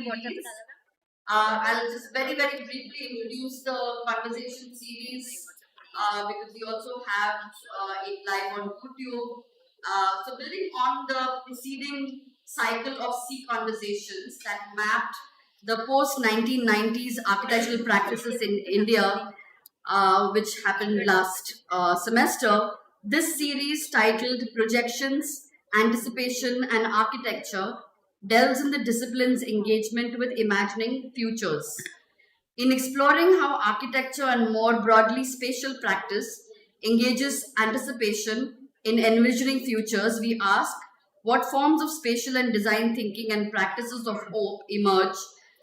series. I'll just very briefly introduce the conversation series because we also have it live on YouTube. So building on the preceding cycle of C conversations that mapped the post-1990s architectural practices in India, which happened last semester, this series titled Projections, Anticipation and Architecture delves in the discipline's engagement with imagining futures. In exploring how architecture and more broadly spatial practice engages anticipation in envisioning futures, we ask what forms of spatial and design thinking and practices of hope emerge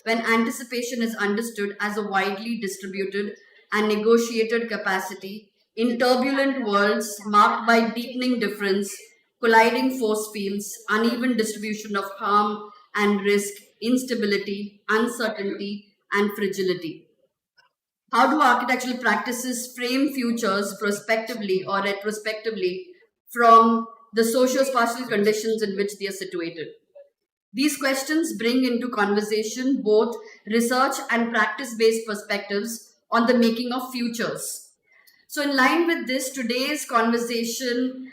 when anticipation is understood as a widely distributed and negotiated capacity in turbulent worlds marked by deepening difference, colliding force fields, uneven distribution of harm and risk, instability, uncertainty, and fragility. How do architectural practices frame futures prospectively or retrospectively from the socio-spatial conditions in which they are situated? These questions bring into conversation both research and practice-based perspectives on the making of futures. So in line with this, today's conversation,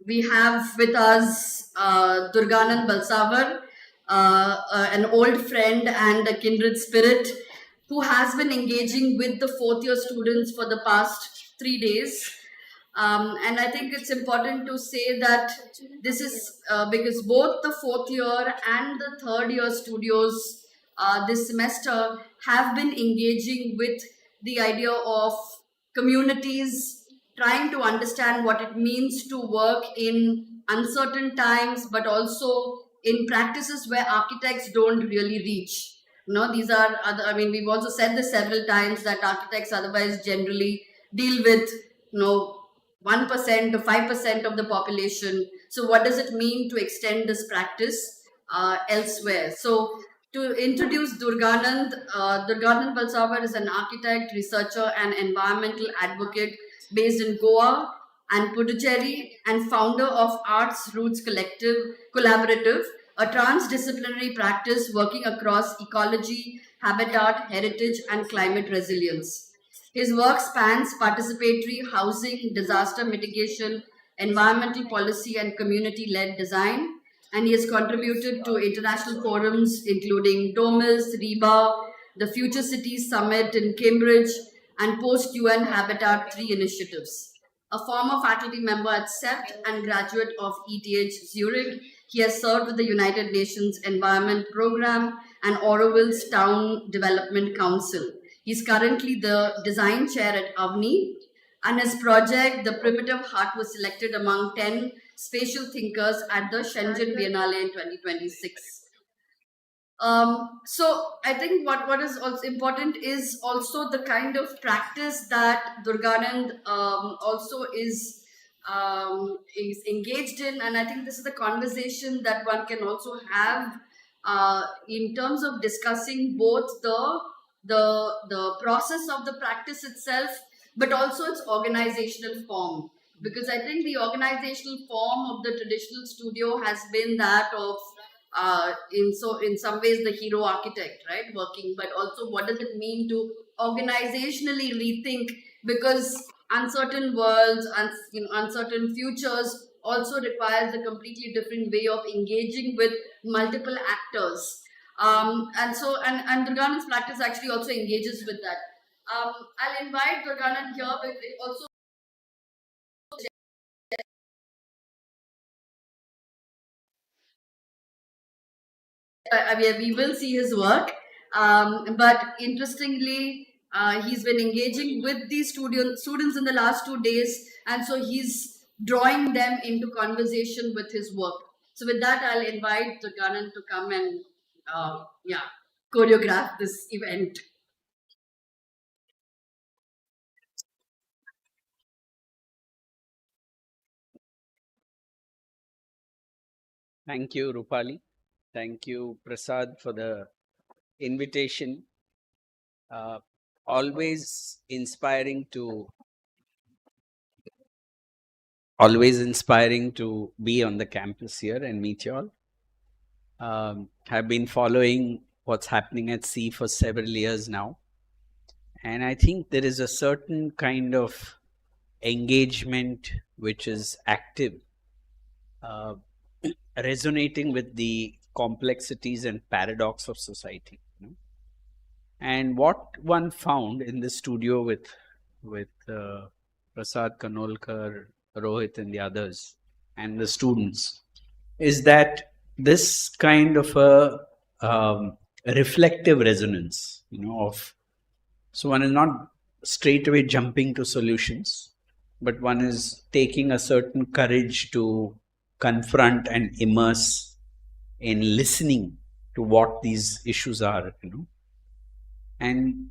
we have with us Durganand Balsavar, an old friend and a kindred spirit who has been engaging with the fourth year students for the past 3 days. And I think it's important to say that this is because both the fourth year and the third year studios this semester have been engaging with the idea of communities, trying to understand what it means to work in uncertain times, but also in practices where architects don't really reach. These are other, I mean, we've also said this several times that architects otherwise generally deal with, 1% or 5% of the population. So what does it mean to extend this practice elsewhere? So to introduce Durganand, Durganand Balsavar is an architect, researcher, and environmental advocate based in Goa and Puducherry, and founder of Arts Roots Collaborative, a transdisciplinary practice working across ecology, habitat, heritage, and climate resilience. His work spans participatory housing, disaster mitigation, environmental policy, and community-led design, and he has contributed to international forums including DOMIS, REBA, the Future Cities Summit in Cambridge, and post-UN Habitat 3 initiatives. A former faculty member at CEPT and graduate of ETH Zurich, he has served with the United Nations Environment Programme and Auroville's Town Development Council. He's currently the design chair at AVNI, and his project, The Primitive Hut, was selected among 10 spatial thinkers at the Shenzhen Biennale in 2026. So I think what is also important is also the kind of practice that Durganand also is engaged in, and I think this is the conversation that one can also have in terms of discussing both the process of the practice itself, but also its organizational form. Because I think the organizational form of the traditional studio has been that of in some ways the hero architect, right, working, but also what does it mean to organizationally rethink, because uncertain worlds and uncertain futures also requires a completely different way of engaging with multiple actors. And Durganand's practice actually also engages with that. I'll invite Durganand here, but also we will see his work. But interestingly, he's been engaging with these students in the last 2 days, and so he's drawing them into conversation with his work. So with that, I'll invite Durganand to come and choreograph this event. Thank you, Rupali. Thank you, Prasad, for the invitation. Always inspiring to be on the campus here and meet you all. have been following what's happening at sea for several years now. And I think there is a certain kind of engagement which is active, uh, resonating with the complexities and paradox of society. And what one found in the studio with Prasad Kanolkar, Rohit, and the others, and the students, is that this kind of a reflective resonance, of, so one is not straight away jumping to solutions, but one is taking a certain courage to confront and immerse in listening to what these issues are, And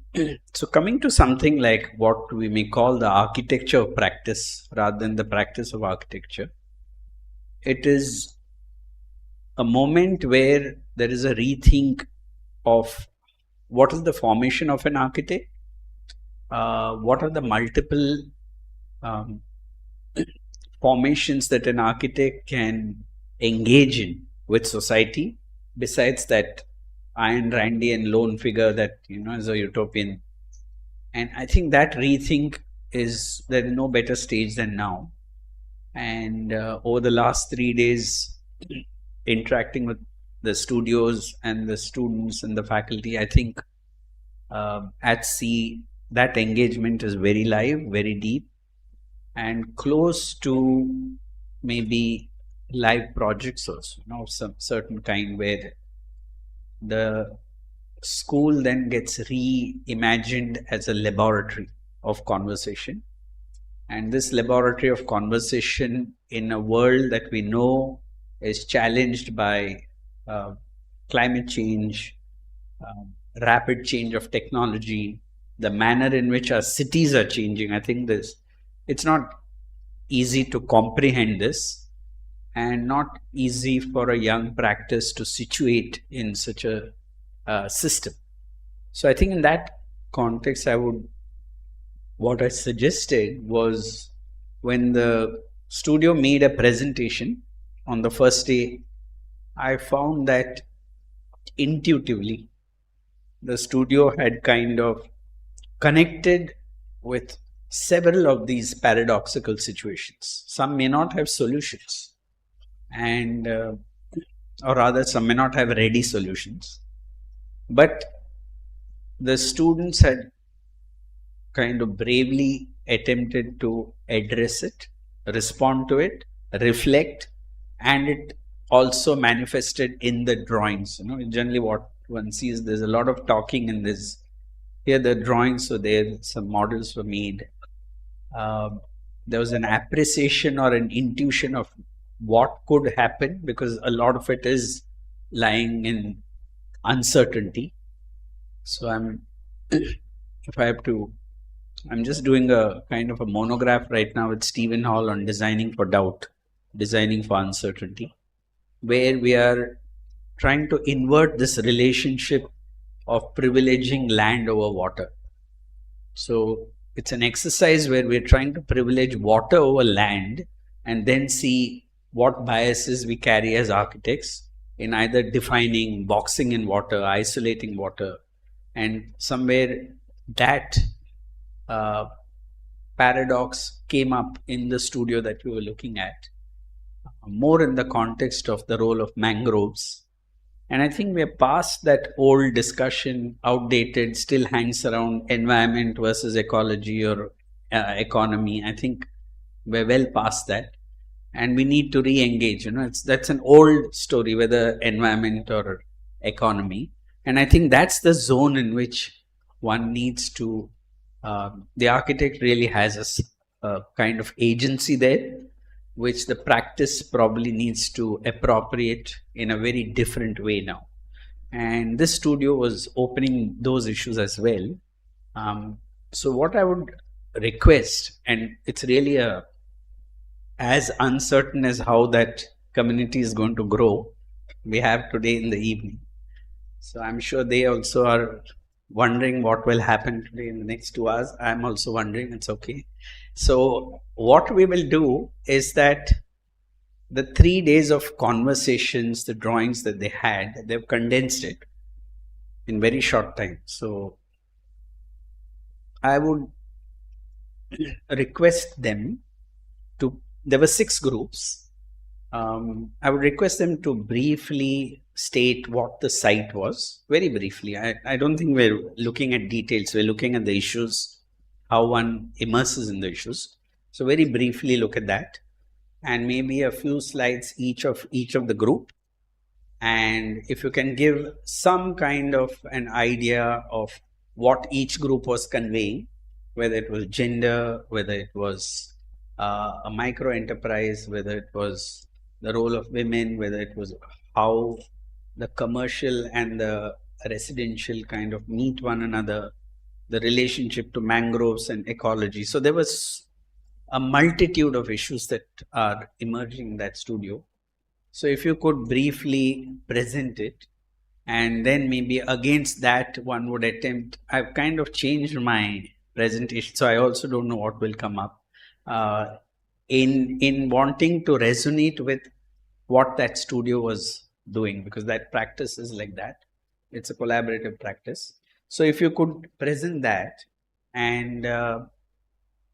so coming to something like what we may call the architecture of practice rather than the practice of architecture, it is a moment where there is a rethink of what is the formation of an architect, what are the multiple um, formations that an architect can engage in with society, besides that Ayn Randian lone figure that is a utopian. And I think that rethink is, there is no better stage than now. And over the last 3 days, interacting with the studios and the students and the faculty, I think at sea, that engagement is very live, very deep, and close to maybe live projects also, some certain kind, where the school then gets reimagined as a laboratory of conversation. And this laboratory of conversation in a world that we know is challenged by climate change, rapid change of technology, the manner in which our cities are changing. I think it's not easy to comprehend this, and not easy for a young practice to situate in such a system. So I think in that context, what I suggested was, when the studio made a presentation on the first day, I found that intuitively the studio had kind of connected with several of these paradoxical situations. Some may not have solutions, and or rather some may not have ready solutions, but the students had kind of bravely attempted to address it, respond to it, reflect, and it also manifested in the drawings. Generally what one sees, there's a lot of talking in this. Here the drawings were there, some models were made. There was an appreciation or an intuition of what could happen, because a lot of it is lying in uncertainty. So I'm just doing a kind of a monograph right now with Stephen Hall on designing for doubt, designing for uncertainty, where we are trying to invert this relationship of privileging land over water. So it's an exercise where we're trying to privilege water over land, and then see what biases we carry as architects in either defining, boxing in water, isolating water. And somewhere that paradox came up in the studio that we were looking at, more in the context of the role of mangroves. And I think we're past that old discussion, outdated, still hangs around environment versus ecology or economy. I think we're well past that, and we need to re-engage. That's an old story, whether environment or economy. And I think that's the zone in which one needs to, the architect really has a kind of agency there, which the practice probably needs to appropriate in a very different way now. And this studio was opening those issues as well. So what I would request, and it's really as uncertain as how that community is going to grow, we have today in the evening. So I'm sure they also are wondering what will happen today in the next 2 hours. I'm also wondering, it's okay. So what we will do is that the 3 days of conversations, the drawings that they had, they've condensed it in very short time. So I would request them to, there were 6 groups. I would request them to briefly state what the site was, very briefly. I don't think we're looking at details, we're looking at the issues, how one immerses in the issues. So very briefly look at that, and maybe a few slides each of the group. And if you can give some kind of an idea of what each group was conveying, whether it was gender, whether it was a micro enterprise, whether it was the role of women, whether it was how the commercial and the residential kind of meet one another, the relationship to mangroves and ecology. So there was a multitude of issues that are emerging in that studio. So if you could briefly present it, and then maybe against that one would attempt, I've kind of changed my presentation, so I also don't know what will come up, in wanting to resonate with what that studio was doing, because that practice is like that. It's a collaborative practice. So if you could present that, and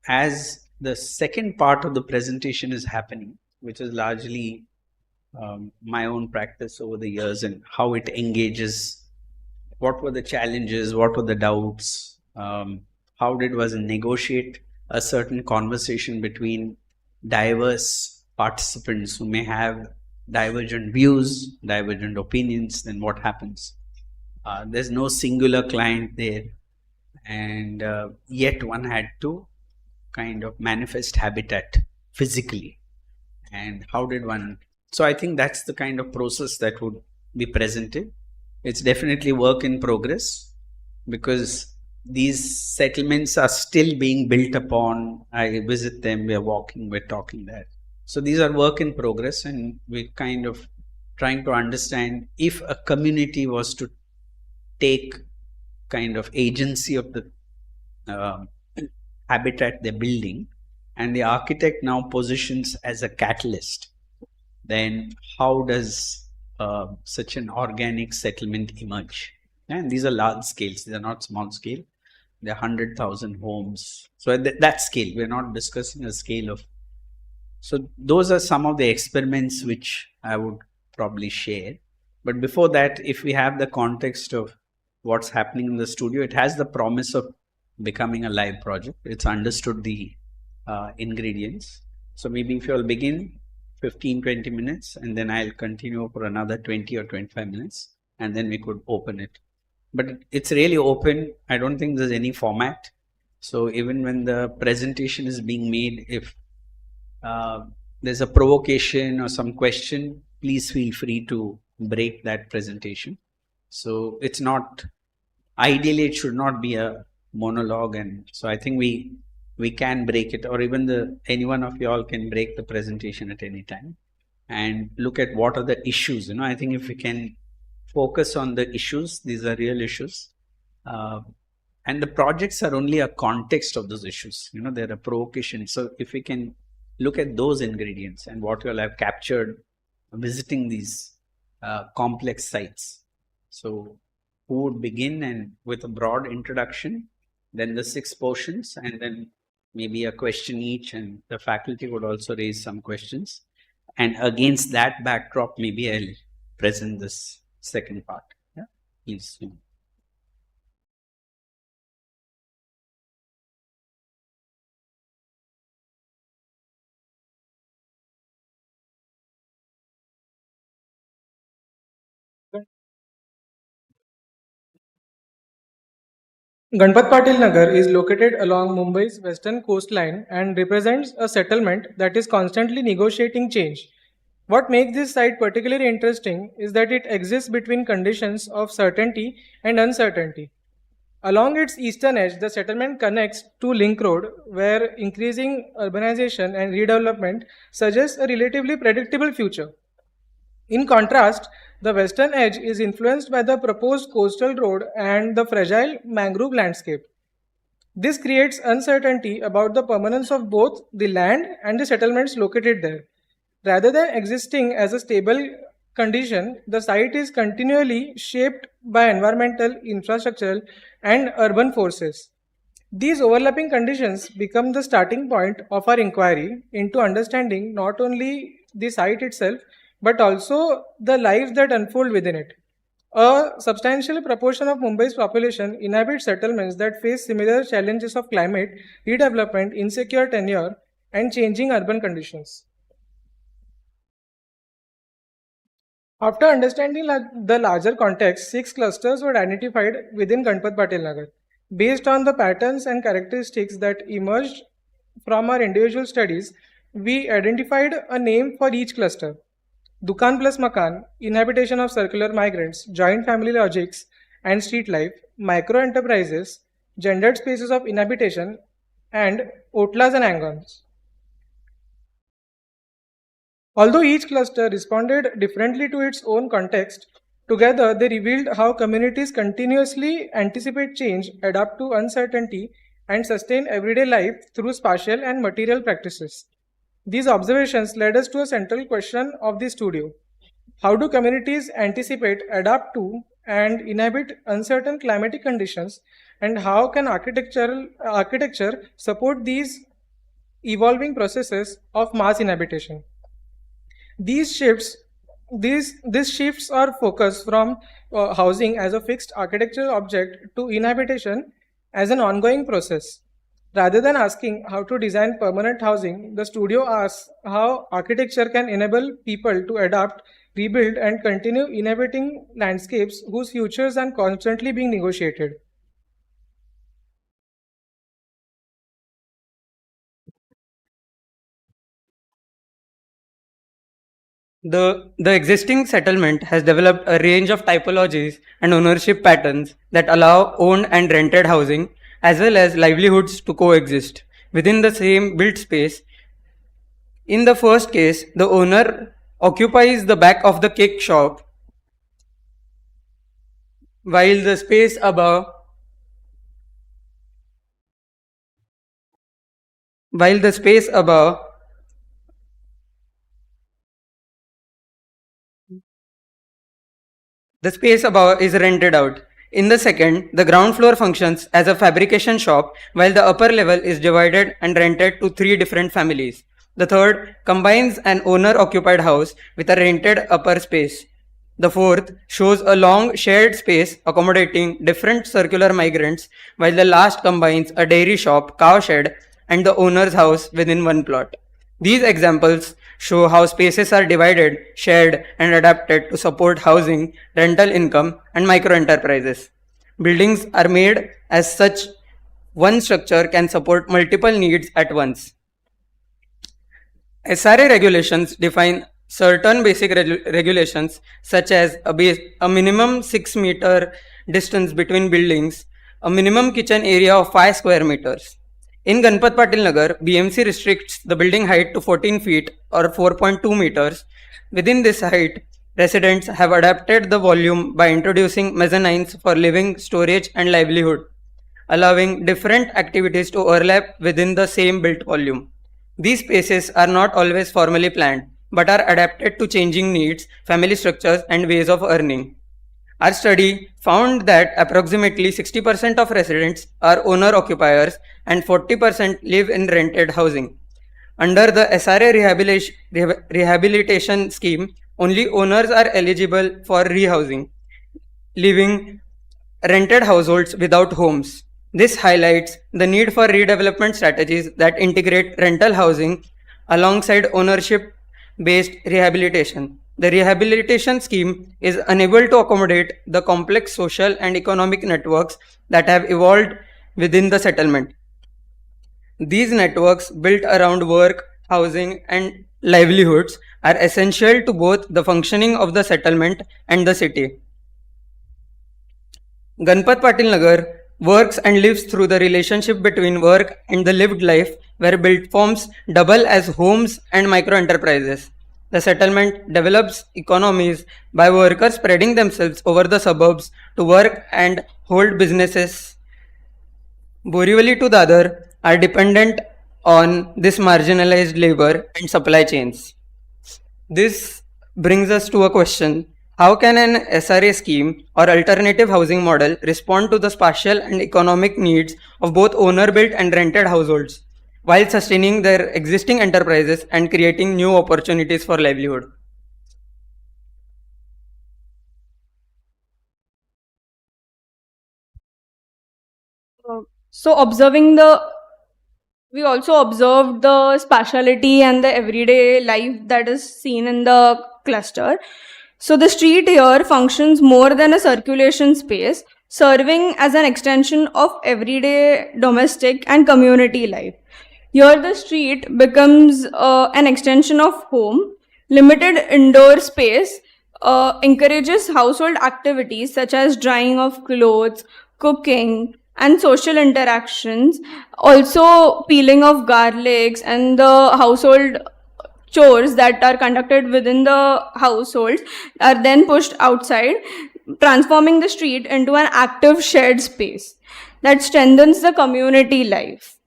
as the second part of the presentation is happening, which is largely my own practice over the years and how it engages, what were the challenges, what were the doubts, how did one negotiate a certain conversation between diverse participants who may have divergent views, divergent opinions, then what happens? There's no singular client there, and yet one had to kind of manifest habitat physically. And how did one? So I think that's the kind of process that would be presented. It's definitely work in progress, because these settlements are still being built upon. I visit them, we're walking, we're talking there. So these are work in progress, and we're kind of trying to understand if a community was to take kind of agency of the habitat they're building, and the architect now positions as a catalyst, then how does such an organic settlement emerge? And these are large scales, these are not small scale. They're 100,000 homes. So at that scale, we're not discussing a scale of. So those are some of the experiments which I would probably share. But before that, if we have the context of what's happening in the studio, it has the promise of becoming a live project. It's understood the ingredients. So maybe if you'll begin 15-20 minutes, and then I'll continue for another 20 or 25 minutes, and then we could open it. But it's really open. I don't think there's any format. So even when the presentation is being made, if there's a provocation or some question, please feel free to break that presentation. So it's not, ideally it should not be a monologue, and so I think we can break it, or even any one of you all can break the presentation at any time and look at what are the issues. I think if we can focus on the issues, these are real issues, and the projects are only a context of those issues. They're a provocation. So if we can look at those ingredients and what you all have captured visiting these complex sites. So who would begin, and with a broad introduction, then the 6 portions, and then maybe a question each, and the faculty would also raise some questions. And against that backdrop, maybe I'll present this second part. Yeah, please. Ganpat Patil Nagar is located along Mumbai's western coastline and represents a settlement that is constantly negotiating change. What makes this site particularly interesting is that it exists between conditions of certainty and uncertainty. Along its eastern edge, the settlement connects to Link Road, where increasing urbanization and redevelopment suggest a relatively predictable future. In contrast, the western edge is influenced by the proposed coastal road and the fragile mangrove landscape. This creates uncertainty about the permanence of both the land and the settlements located there. Rather than existing as a stable condition, the site is continually shaped by environmental, infrastructural, and urban forces. These overlapping conditions become the starting point of our inquiry into understanding not only the site itself, but also the lives that unfold within it. A substantial proportion of Mumbai's population inhabit settlements that face similar challenges of climate, redevelopment, insecure tenure, and changing urban conditions. After understanding the larger context, 6 clusters were identified within Ganpat Patil Nagar. Based on the patterns and characteristics that emerged from our individual studies, we identified a name for each cluster. Dukan plus Makan, inhabitation of circular migrants, joint family logics and street life, micro enterprises, gendered spaces of inhabitation, and Otlas and Angons. Although each cluster responded differently to its own context, together they revealed how communities continuously anticipate change, adapt to uncertainty, and sustain everyday life through spatial and material practices. These observations led us to a central question of the studio. How do communities anticipate, adapt to, and inhabit uncertain climatic conditions, and how can architecture support these evolving processes of mass inhabitation? These shifts are focus from housing as a fixed architectural object to inhabitation as an ongoing process. Rather than asking how to design permanent housing, the studio asks how architecture can enable people to adapt, rebuild, and continue inhabiting landscapes whose futures are constantly being negotiated. The existing settlement has developed a range of typologies and ownership patterns that allow owned and rented housing as well as livelihoods to coexist within the same built space. In the first case, the owner occupies the back of the cake shop while the space above while the space above The space above is rented out. In the second, the ground floor functions as a fabrication shop while the upper level is divided and rented to 3 different families. The third combines an owner-occupied house with a rented upper space. The fourth shows a long shared space accommodating different circular migrants, while the last combines a dairy shop, cow shed, and the owner's house within one plot. These examples show how spaces are divided, shared, and adapted to support housing, rental income, and micro enterprises. Buildings are made as such one structure can support multiple needs at once. SRA regulations define certain basic regulations such as a minimum 6 meter distance between buildings, a minimum kitchen area of 5 square meters. In Ganpat Patil Nagar, BMC restricts the building height to 14 feet or 4.2 meters. Within this height, residents have adapted the volume by introducing mezzanines for living, storage, and livelihood, allowing different activities to overlap within the same built volume. These spaces are not always formally planned, but are adapted to changing needs, family structures, and ways of earning. Our study found that approximately 60% of residents are owner-occupiers and 40% live in rented housing. Under the SRA rehabilitation scheme, only owners are eligible for rehousing, leaving rented households without homes. This highlights the need for redevelopment strategies that integrate rental housing alongside ownership-based rehabilitation. The rehabilitation scheme is unable to accommodate the complex social and economic networks that have evolved within the settlement. These networks, built around work, housing, and livelihoods, are essential to both the functioning of the settlement and the city. Ganpat Patil Nagar works and lives through the relationship between work and the lived life, where built forms double as homes and micro enterprises. The settlement develops economies by workers spreading themselves over the suburbs to work and hold businesses. Borivali to Dadar are dependent on this marginalized labor and supply chains. This brings us to a question. How can an SRA scheme or alternative housing model respond to the spatial and economic needs of both owner-built and rented households while sustaining their existing enterprises and creating new opportunities for livelihood? So we also observed the spatiality and the everyday life that is seen in the cluster. So the street here functions more than a circulation space, serving as an extension of everyday domestic and community life. Here the street becomes an extension of home. Limited indoor space encourages household activities such as drying of clothes, cooking, and social interactions. Also, peeling of garlics and the household chores that are conducted within the households are then pushed outside, transforming the street into an active shared space that strengthens the community life.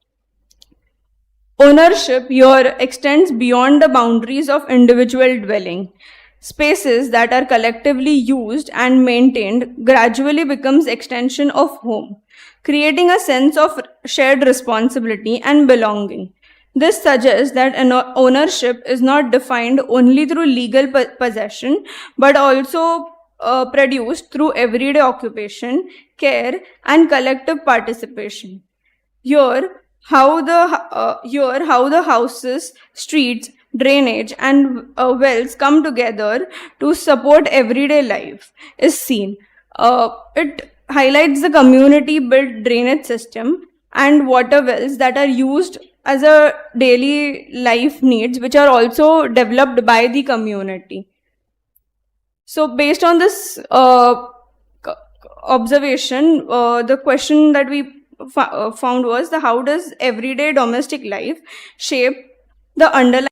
Ownership here extends beyond the boundaries of individual dwelling. Spaces that are collectively used and maintained gradually becomes extension of home, creating a sense of shared responsibility and belonging. This suggests that ownership is not defined only through legal possession, but also produced through everyday occupation, care, and collective participation. Here, how the houses, streets, drainage, and wells come together to support everyday life is seen. It highlights the community-built drainage system and water wells that are used as a daily life needs, which are also developed by the community. So, based on this observation, the question that we found was how does everyday domestic life shape the underlying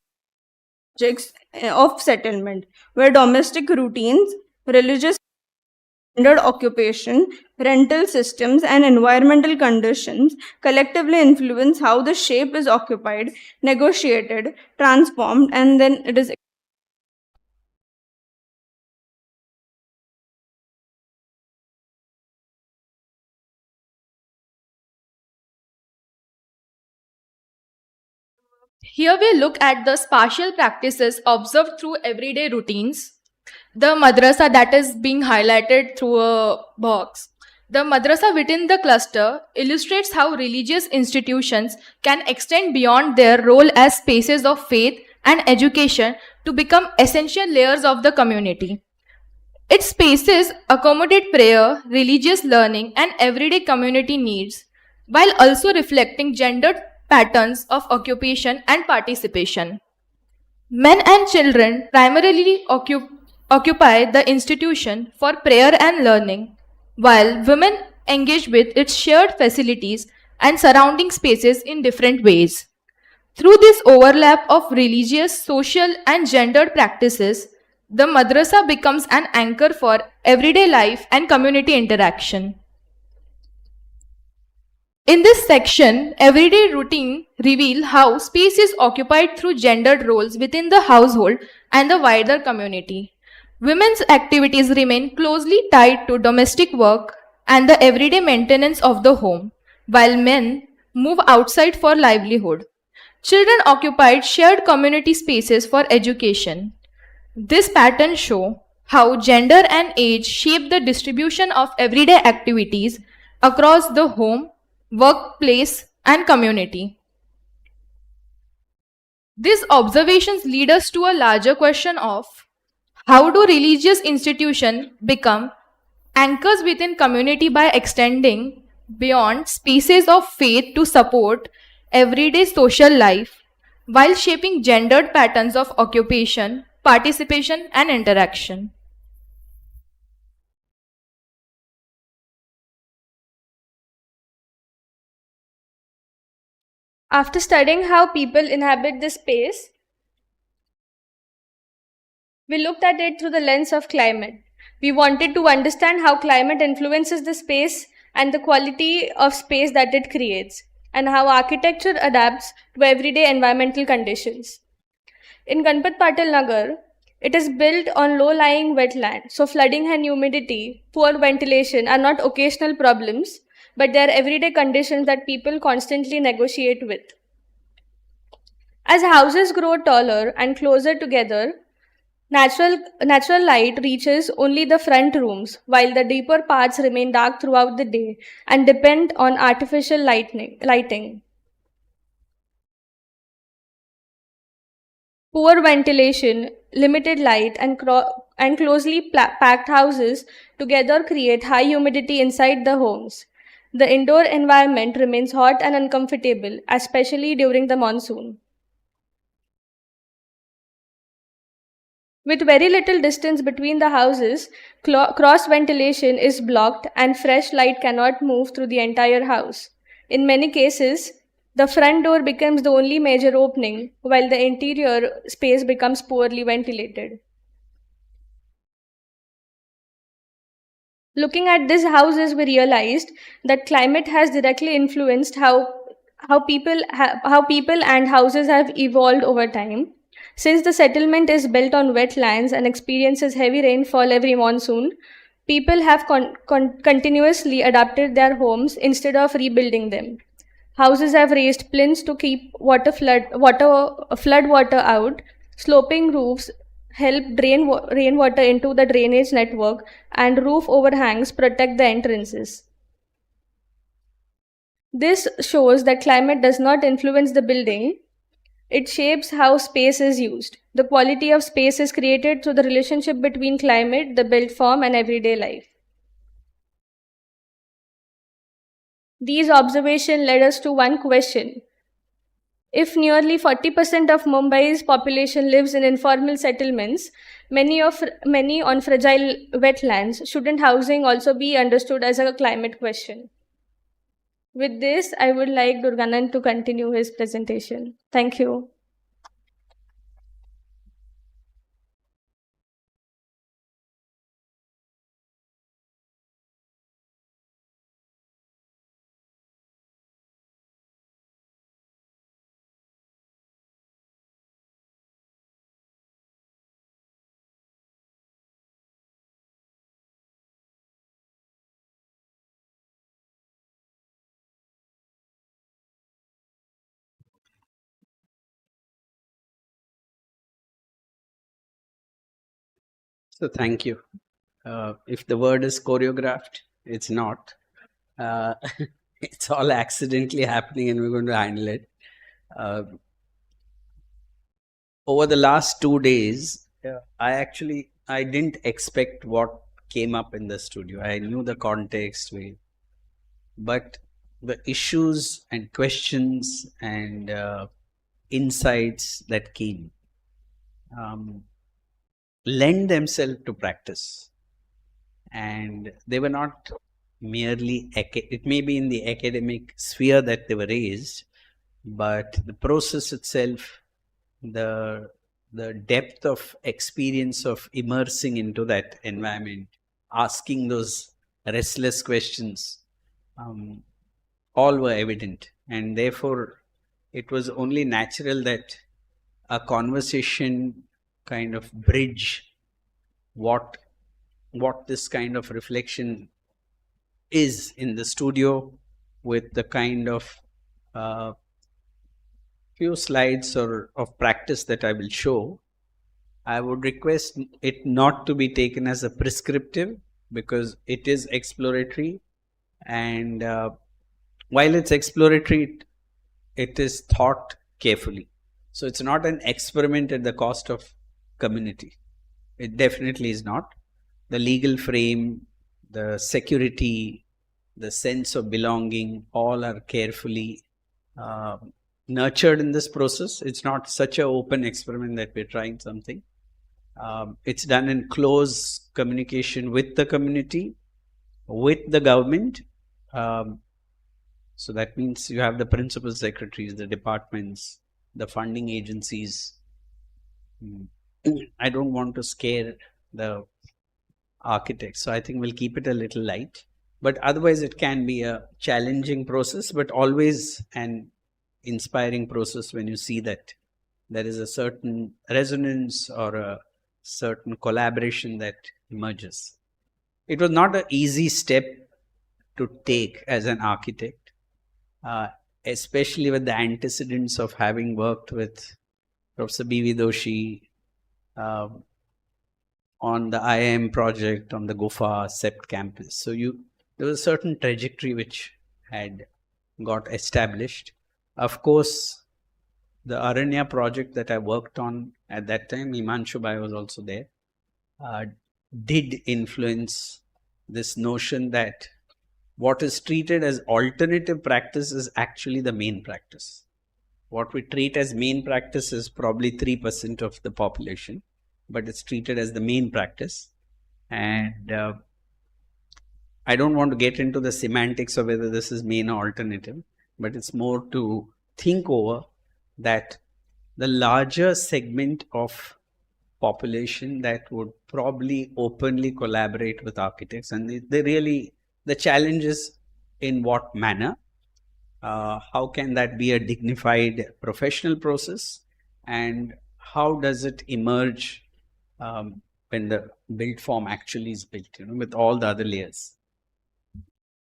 objects of settlement, where domestic routines, religious standard occupation, rental systems, and environmental conditions collectively influence how the shape is occupied, negotiated, transformed, and then it is. Here we look at the spatial practices observed through everyday routines. The madrasa that is being highlighted through a box. The madrasa within the cluster illustrates how religious institutions can extend beyond their role as spaces of faith and education to become essential layers of the community. Its spaces accommodate prayer, religious learning, and everyday community needs, while also reflecting gendered patterns of occupation and participation. Men and children primarily occupy the institution for prayer and learning, while women engage with its shared facilities and surrounding spaces in different ways. Through this overlap of religious, social, and gendered practices, the madrasa becomes an anchor for everyday life and community interaction. In this section, everyday routine reveal how space is occupied through gendered roles within the household and the wider community. Women's activities remain closely tied to domestic work and the everyday maintenance of the home, while men move outside for livelihood. Children occupied shared community spaces for education. This pattern shows how gender and age shape the distribution of everyday activities across the home, workplace, and community. These observations lead us to a larger question of how do religious institutions become anchors within community by extending beyond spaces of faith to support everyday social life while shaping gendered patterns of occupation, participation, and interaction. After studying how people inhabit this space, we looked at it through the lens of climate. We wanted to understand how climate influences the space and the quality of space that it creates, and how architecture adapts to everyday environmental conditions. In Ganpat Patil Nagar, It is built on low-lying wetland, so flooding and humidity, poor ventilation are not occasional problems, but they are everyday conditions that people constantly negotiate with. As houses grow taller and closer together, natural light reaches only the front rooms, while the deeper parts remain dark throughout the day and depend on artificial lighting. Poor ventilation, limited light, and closely packed houses together create high humidity inside the homes. The indoor environment remains hot and uncomfortable, especially during the monsoon. With very little distance between the houses, cross ventilation is blocked and fresh light cannot move through the entire house. In many cases, the front door becomes the only major opening, while the interior space becomes poorly ventilated. Looking at these houses, we realized that climate has directly influenced how people and houses have evolved over time. Since the settlement is built on wetlands and experiences heavy rainfall every monsoon, people have continuously adapted their homes instead of rebuilding them. Houses have raised plinths to keep flood water out. Sloping roofs help drain rainwater into the drainage network, and roof overhangs protect the entrances. This shows that climate does not influence the building, it shapes how space is used. The quality of space is created through the relationship between climate, the built form, and everyday life. These observations led us to one question. If nearly 40% of Mumbai's population lives in informal settlements, many on fragile wetlands, shouldn't housing also be understood as a climate question? With this, I would like Durganand to continue his presentation. Thank you. So thank you. If the word is choreographed, it's not. Uh, it's all accidentally happening, and we're going to handle it. Over the last 2 days, I didn't expect what came up in the studio. I knew the context, but the issues and questions and insights that came lend themselves to practice, and they were not merely it may be in the academic sphere that they were raised, but the process itself, the depth of experience of immersing into that environment, asking those restless questions, all were evident, and therefore it was only natural that a conversation kind of bridge what this kind of reflection is in the studio with the kind of few slides of practice that I will show. I would request it not to be taken as a prescriptive, because it is exploratory, and while it's exploratory, it is thought carefully. So it's not an experiment at the cost of community. It definitely is not. The legal frame, the security, the sense of belonging, all are carefully nurtured in this process. It's not such an open experiment that we're trying something. It's done in close communication with the community, with the government. So that means you have the principal secretaries, the departments, the funding agencies. I don't want to scare the architects, so I think we'll keep it a little light. But otherwise, it can be a challenging process, but always an inspiring process when you see that there is a certain resonance or a certain collaboration that emerges. It was not an easy step to take as an architect, especially with the antecedents of having worked with Professor B.V. Doshi on the IIM project on the Gufa SEPT campus. So there was a certain trajectory which had got established. Of course, the Aranya project that I worked on at that time, Himanshu Bhai was also there, did influence this notion that what is treated as alternative practice is actually the main practice. What we treat as main practice is probably 3% of the population, but it's treated as the main practice. And I don't want to get into the semantics of whether this is main or alternative, but it's more to think over that the larger segment of population that would probably openly collaborate with architects, and they really, the challenge is in what manner, how can that be a dignified professional process, and how does it emerge when the built form actually is built, with all the other layers.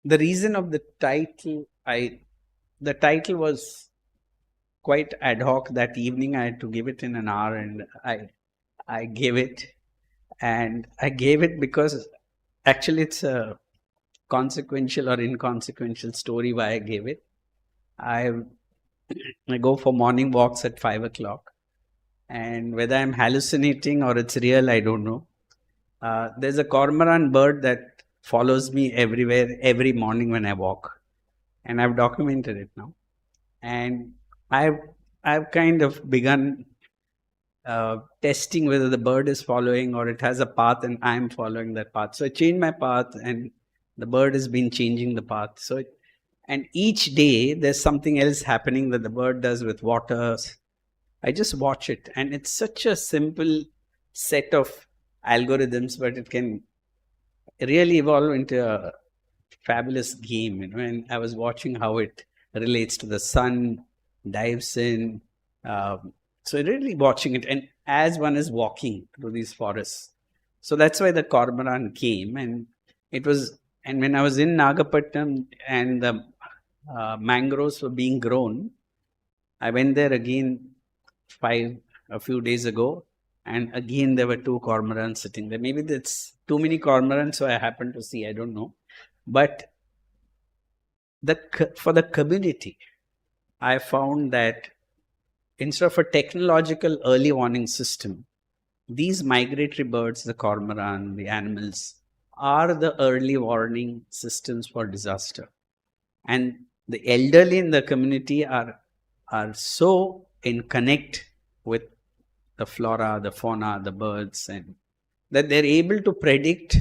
The reason of the title, the title was quite ad hoc. That evening I had to give it in an hour, and I gave it, and I gave it because actually it's a consequential or inconsequential story why I gave it. I go for morning walks at 5 o'clock, and whether I'm hallucinating or it's real, I don't know. There's a cormorant bird that follows me everywhere every morning when I walk, and I've documented it now. And I've kind of begun testing whether the bird is following or it has a path and I'm following that path. So I changed my path, and the bird has been changing the path. So and each day there's something else happening that the bird does with water. I just watch it, and it's such a simple set of algorithms, but it can really evolve into a fabulous game, and I was watching how it relates to the sun, dives in. So really watching it, and as one is walking through these forests. So that's why the cormorant came, and when I was in Nagapattinam and the mangroves were being grown, I went there again a few days ago, and again there were 2 cormorants sitting there. Maybe that's too many cormorants, so I happened to see, I don't know. But for the community, I found that instead of a technological early warning system, these migratory birds, the cormorant, the animals, are the early warning systems for disaster. And the elderly in the community are so in connect with the flora, the fauna, the birds, and that they're able to predict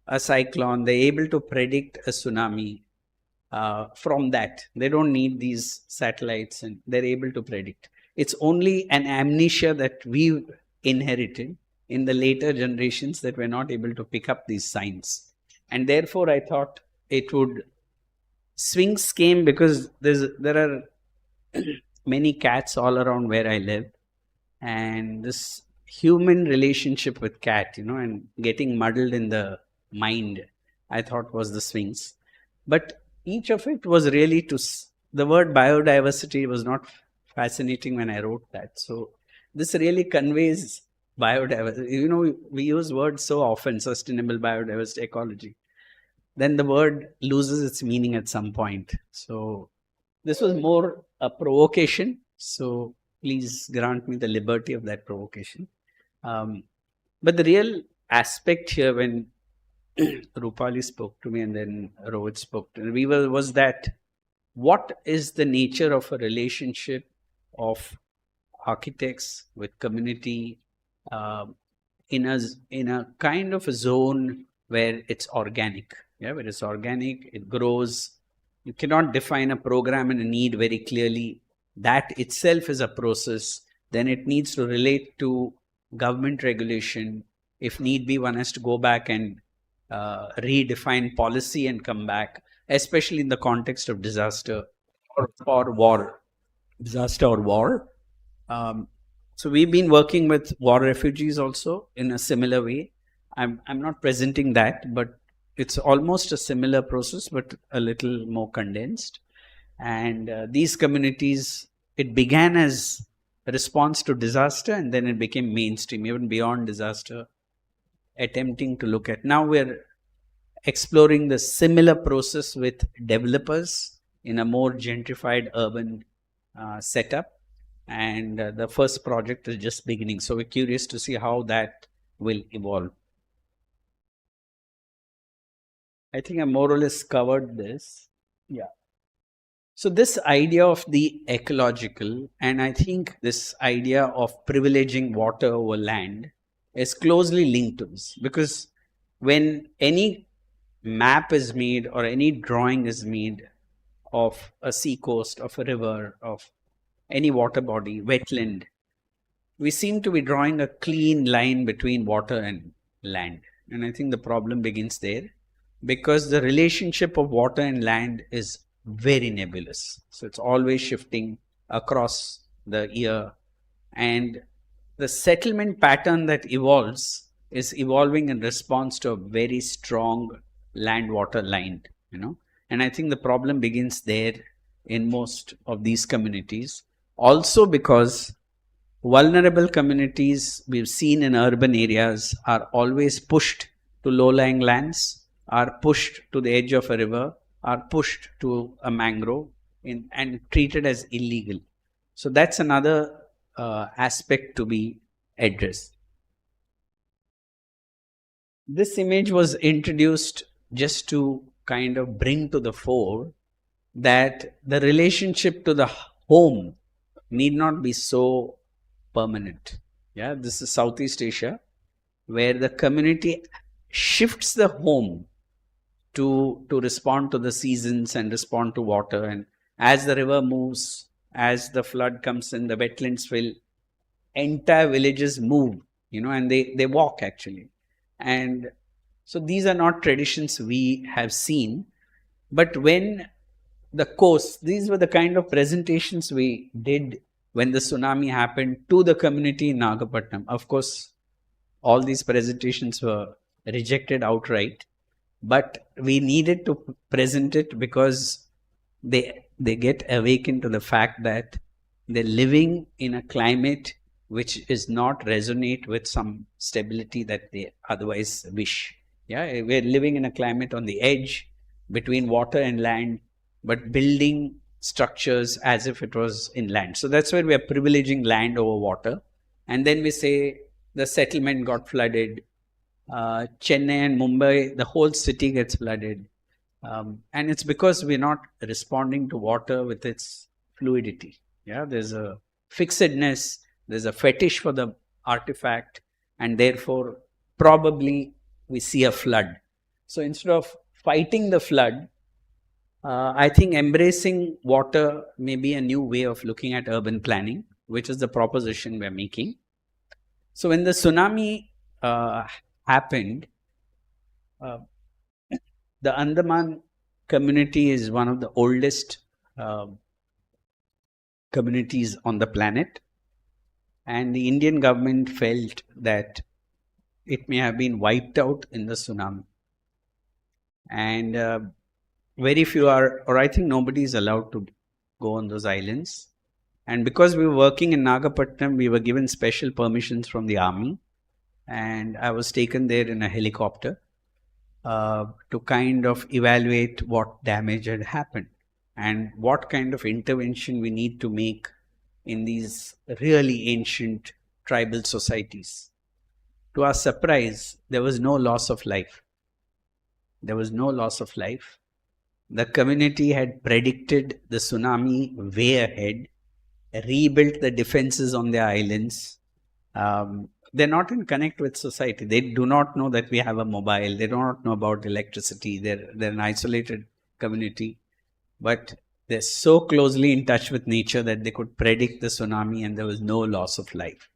a cyclone, they're able to predict a tsunami from that. They don't need these satellites, and they're able to predict. It's only an amnesia that we inherited in the later generations that we're not able to pick up these signs. And therefore, I thought Sphinx came because there are many cats all around where I live, and this human relationship with cat, and getting muddled in the mind, I thought was the Sphinx. But each of it was really the word biodiversity was not fascinating when I wrote that. So this really conveys biodiversity. We use words so often, sustainable biodiversity, ecology. Then the word loses its meaning at some point. So this was more a provocation. So please grant me the liberty of that provocation. But the real aspect here, when Rupali spoke to me and then Rohit spoke to me, was that what is the nature of a relationship of architects with community in a kind of a zone where it's organic. Where it's organic, it grows. You cannot define a program and a need very clearly. That itself is a process. Then it needs to relate to government regulation. If need be, one has to go back and redefine policy and come back, especially in the context of disaster or war. Disaster or war. So we've been working with war refugees also in a similar way. I'm not presenting that, but it's almost a similar process, but a little more condensed. And these communities, it began as a response to disaster, and then it became mainstream, even beyond disaster, attempting to look at. Now we're exploring the similar process with developers in a more gentrified urban setup. And the first project is just beginning. So we're curious to see how that will evolve. I think I more or less covered this. Yeah. So this idea of the ecological, and I think this idea of privileging water over land is closely linked to this, because when any map is made or any drawing is made of a sea coast, of a river, of any water body, wetland, we seem to be drawing a clean line between water and land. And I think the problem begins there, because the relationship of water and land is very nebulous. So it's always shifting across the year, and the settlement pattern that evolves is evolving in response to a very strong land water line, and I think the problem begins there in most of these communities. Also because vulnerable communities we've seen in urban areas are always pushed to low-lying lands, are pushed to the edge of a river, are pushed to a mangrove and treated as illegal. So that's another aspect to be addressed. This image was introduced just to kind of bring to the fore that the relationship to the home need not be so permanent. Yeah, this is Southeast Asia, where the community shifts the home to respond to the seasons and respond to water. And as the river moves, as the flood comes in, the wetlands fill, entire villages move, and they walk actually. And so these are not traditions we have seen. But when the coast, these were the kind of presentations we did when the tsunami happened to the community in Nagapattinam. Of course, all these presentations were rejected outright, but we needed to present it because they get awakened to the fact that they're living in a climate which is not resonate with some stability that they otherwise wish. Yeah, we're living in a climate on the edge between water and land, but building structures as if it was inland. So that's where we are privileging land over water. And then we say the settlement got flooded. Chennai and Mumbai, the whole city gets flooded. And it's because we're not responding to water with its fluidity. Yeah, there's a fixedness, there's a fetish for the artifact, and therefore probably we see a flood. So instead of fighting the flood, I think embracing water may be a new way of looking at urban planning, which is the proposition we're making. So when the tsunami happened, the Andaman community is one of the oldest communities on the planet. And the Indian government felt that it may have been wiped out in the tsunami. And very few are, or I think nobody is allowed to go on those islands. And because we were working in Nagapattinam, we were given special permissions from the army. And I was taken there in a helicopter to kind of evaluate what damage had happened and what kind of intervention we need to make in these really ancient tribal societies. To our surprise, there was no loss of life. There was no loss of life. The community had predicted the tsunami way ahead, rebuilt the defenses on their islands. They're not in connect with society. They do not know that we have a mobile. They do not know about electricity. They're an isolated community. But they're so closely in touch with nature that they could predict the tsunami and there was no loss of life.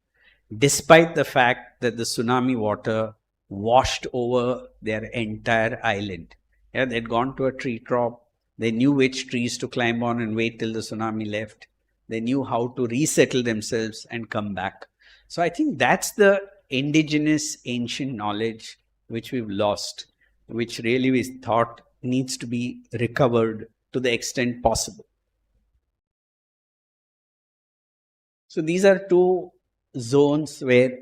Despite the fact that the tsunami water washed over their entire island. Yeah, they'd gone to a tree top. They knew which trees to climb on and wait till the tsunami left. They knew how to resettle themselves and come back. So I think that's the indigenous ancient knowledge which we've lost, which really we thought needs to be recovered to the extent possible. So these are two zones where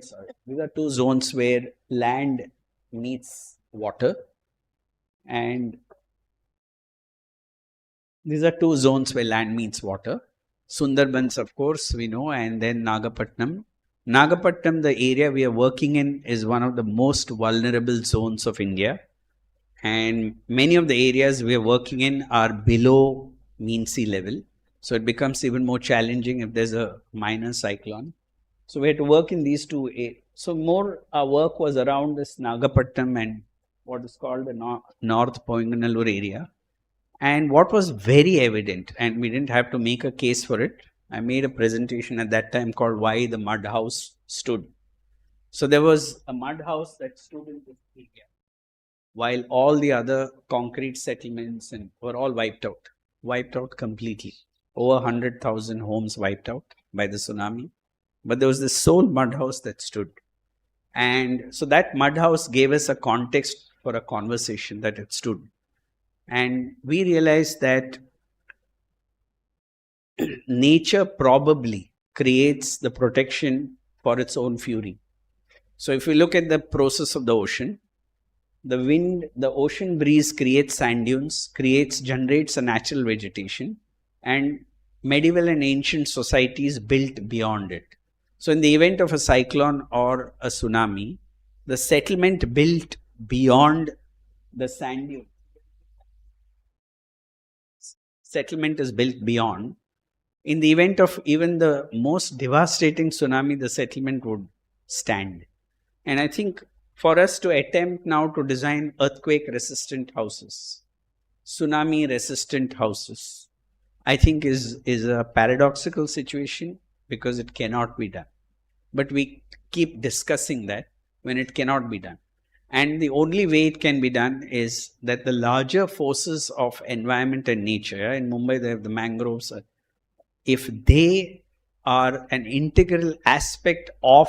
land meets water, and these are two zones where land meets water. Sundarbans, of course, we know, and then Nagapattinam. Nagapattinam, the area we are working in, is one of the most vulnerable zones of India. And many of the areas we are working in are below mean sea level. So it becomes even more challenging if there's a minor cyclone. So we had to work in these two areas. So more our work was around this Nagapattinam and what is called the North Poinganallur area. And what was very evident, and we didn't have to make a case for it, I made a presentation at that time called Why the Mud House Stood. So there was a mud house that stood in this area, while all the other concrete settlements and were all wiped out completely. Over 100,000 homes wiped out by the tsunami. But there was this sole mud house that stood. And so that mud house gave us a context for a conversation that it stood. And we realized that nature probably creates the protection for its own fury. So if we look at the process of the ocean, the wind, the ocean breeze creates sand dunes, generates a natural vegetation, and medieval and ancient societies built beyond it. So in the event of a cyclone or a tsunami, the settlement built beyond the sand dune. Settlement is built beyond. In the event of even the most devastating tsunami, the settlement would stand. And I think for us to attempt now to design earthquake-resistant houses, tsunami-resistant houses, I think is a paradoxical situation because it cannot be done. But we keep discussing that when it cannot be done. And the only way it can be done is that the larger forces of environment and nature, in Mumbai they have the mangroves, if they are an integral aspect of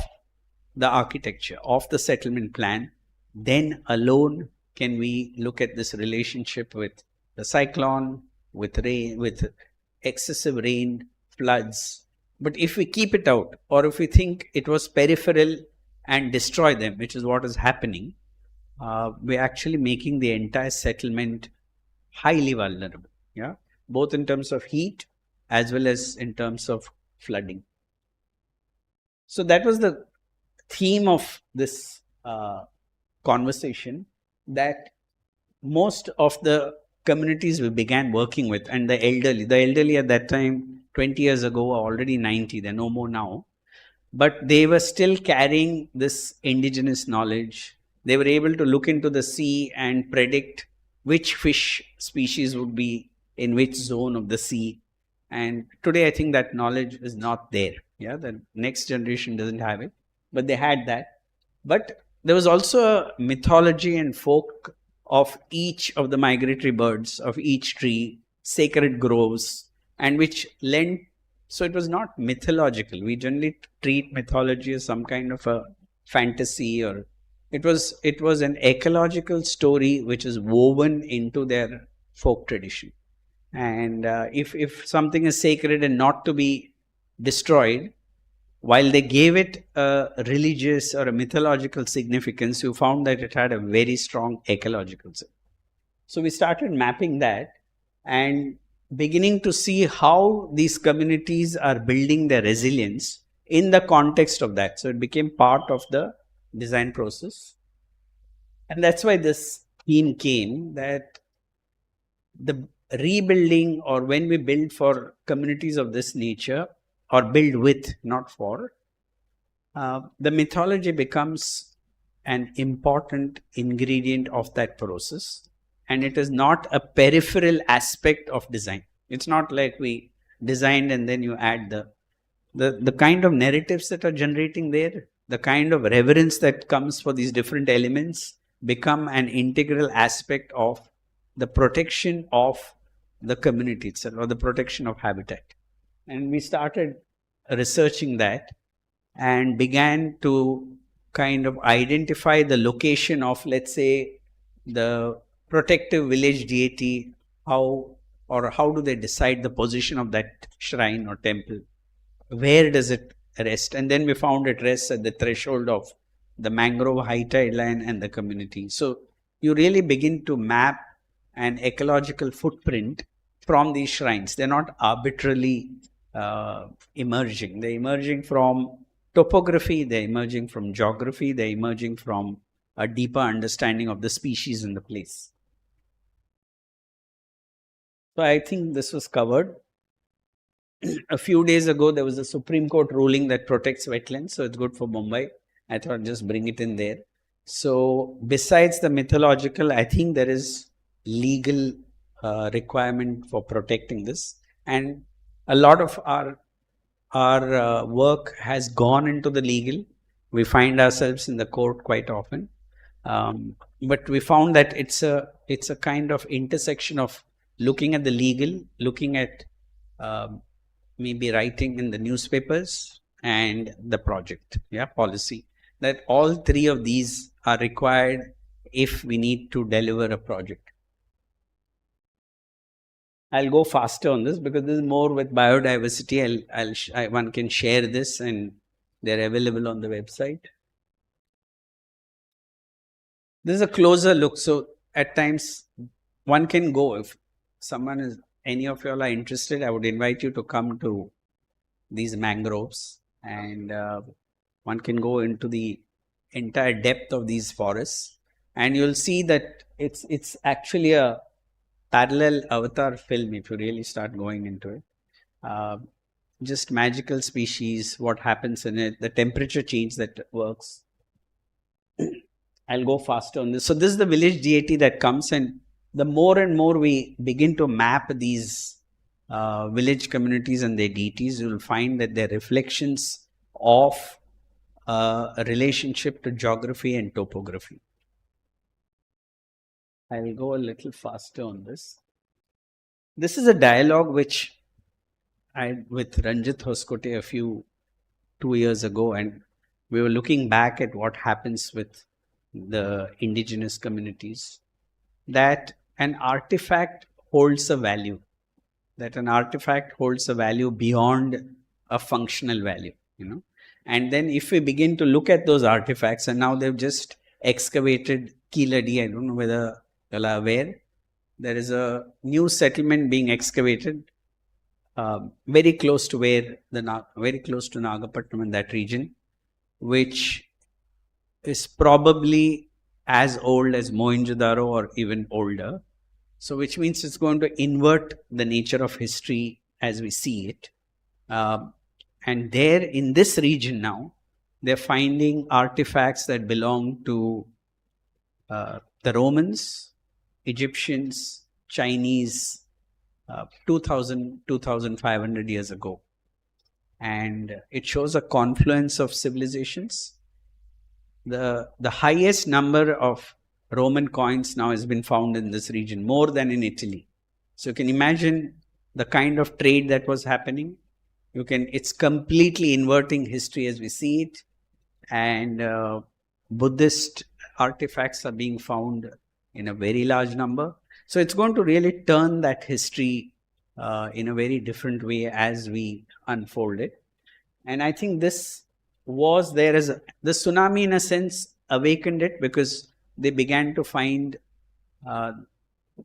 the architecture, of the settlement plan, then alone can we look at this relationship with the cyclone, with rain, with excessive rain, floods. But if we keep it out, or if we think it was peripheral and destroy them, which is what is happening, we're actually making the entire settlement highly vulnerable, yeah, both in terms of heat as well as in terms of flooding. So that was the theme of this conversation, that most of the communities we began working with, and the elderly at that time, 20 years ago, were already 90, they're no more now, but they were still carrying this indigenous knowledge. They were able to look into the sea and predict which fish species would be in which zone of the sea. And today, I think that knowledge is not there. Yeah, the next generation doesn't have it, but they had that. But there was also a mythology and folk of each of the migratory birds, of each tree, sacred groves, and which lent. So it was not mythological. We generally treat mythology as some kind of a fantasy, or it was an ecological story which is woven into their folk tradition. And if something is sacred and not to be destroyed, while they gave it a religious or a mythological significance, you found that it had a very strong ecological significance. So we started mapping that and beginning to see how these communities are building their resilience in the context of that. So it became part of the design process. And that's why this theme came, that the rebuilding, or when we build for communities of this nature, or build with, not for, the mythology becomes an important ingredient of that process. And it is not a peripheral aspect of design. It's not like we designed and then you add the kind of narratives that are generating there, the kind of reverence that comes for these different elements become an integral aspect of the protection of the community itself, or the protection of habitat. And we started researching that. and began to kind of identify the location of, let's say, the protective village deity, how do they decide the position of that shrine or temple? Where does it rest? And then we found it rests at the threshold of the mangrove high tide line and the community. So you really begin to map an ecological footprint from these shrines. They're not arbitrarily emerging. They're emerging from topography, they're emerging from geography, they're emerging from a deeper understanding of the species in the place. So I think this was covered. A few days ago, there was a Supreme Court ruling that protects wetlands, so it's good for Mumbai. I thought I'd just bring it in there. So besides the mythological, I think there is legal requirement for protecting this, and a lot of our work has gone into the legal. We find ourselves in the court quite often, but we found that it's a kind of intersection of looking at the legal, looking at maybe writing in the newspapers, and the project, policy. That all three of these are required if we need to deliver a project. I'll go faster on this because this is more with biodiversity. One can share this and they're available on the website. This is a closer look. So at times one can go, if any of you all are interested, I would invite you to come to these mangroves, and one can go into the entire depth of these forests, and you'll see that it's actually a parallel Avatar film if you really start going into it. Just magical species, what happens in it, the temperature change that works. I'll go faster on this. So this is the village deity that comes, and the more and more we begin to map these village communities and their deities, you will find that they're reflections of a relationship to geography and topography. I will go a little faster on this. This is a dialogue which I had with Ranjit Hoskote 2 years ago, and we were looking back at what happens with the indigenous communities, that an artifact holds a value, beyond a functional value, And then if we begin to look at those artifacts, and now they've just excavated Kiladi, I don't know whether you're aware, there is a new settlement being excavated very close to Nagapattinam in that region, which is probably as old as Mohenjo-daro or even older. So which means it's going to invert the nature of history as we see it. And there in this region now, they're finding artifacts that belong to the Romans, Egyptians, Chinese, 2,500 years ago. And it shows a confluence of civilizations. The highest number of Roman coins now has been found in this region, more than in Italy. So you can imagine the kind of trade that was happening. It's completely inverting history as we see it. And Buddhist artifacts are being found in a very large number. So it's going to really turn that history in a very different way as we unfold it. And I think this was there as the tsunami, in a sense, awakened it, because they began to find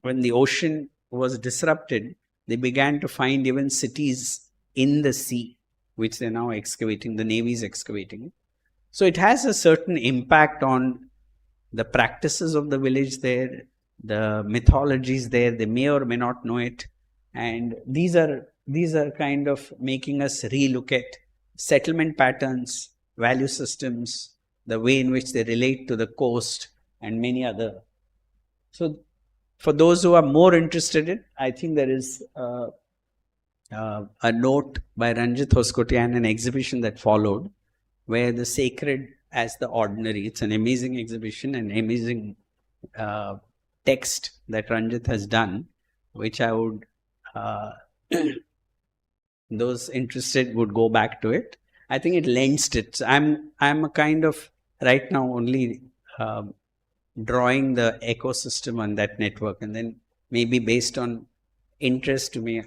when the ocean was disrupted, they began to find even cities in the sea, which they're now excavating. The Navy is excavating. So it has a certain impact on the practices of the village there, the mythologies there. They may or may not know it. And these are kind of making us relook at settlement patterns, value systems, the way in which they relate to the coast, and many other. So for those who are more interested in, I think there is a note by Ranjit Hoskote and an exhibition that followed, where the sacred as the ordinary. It's an amazing exhibition, an amazing text that Ranjit has done, which I would, those interested would go back to it. I think it lends it. I'm a kind of right now only drawing the ecosystem on that network, and then maybe based on interest to me,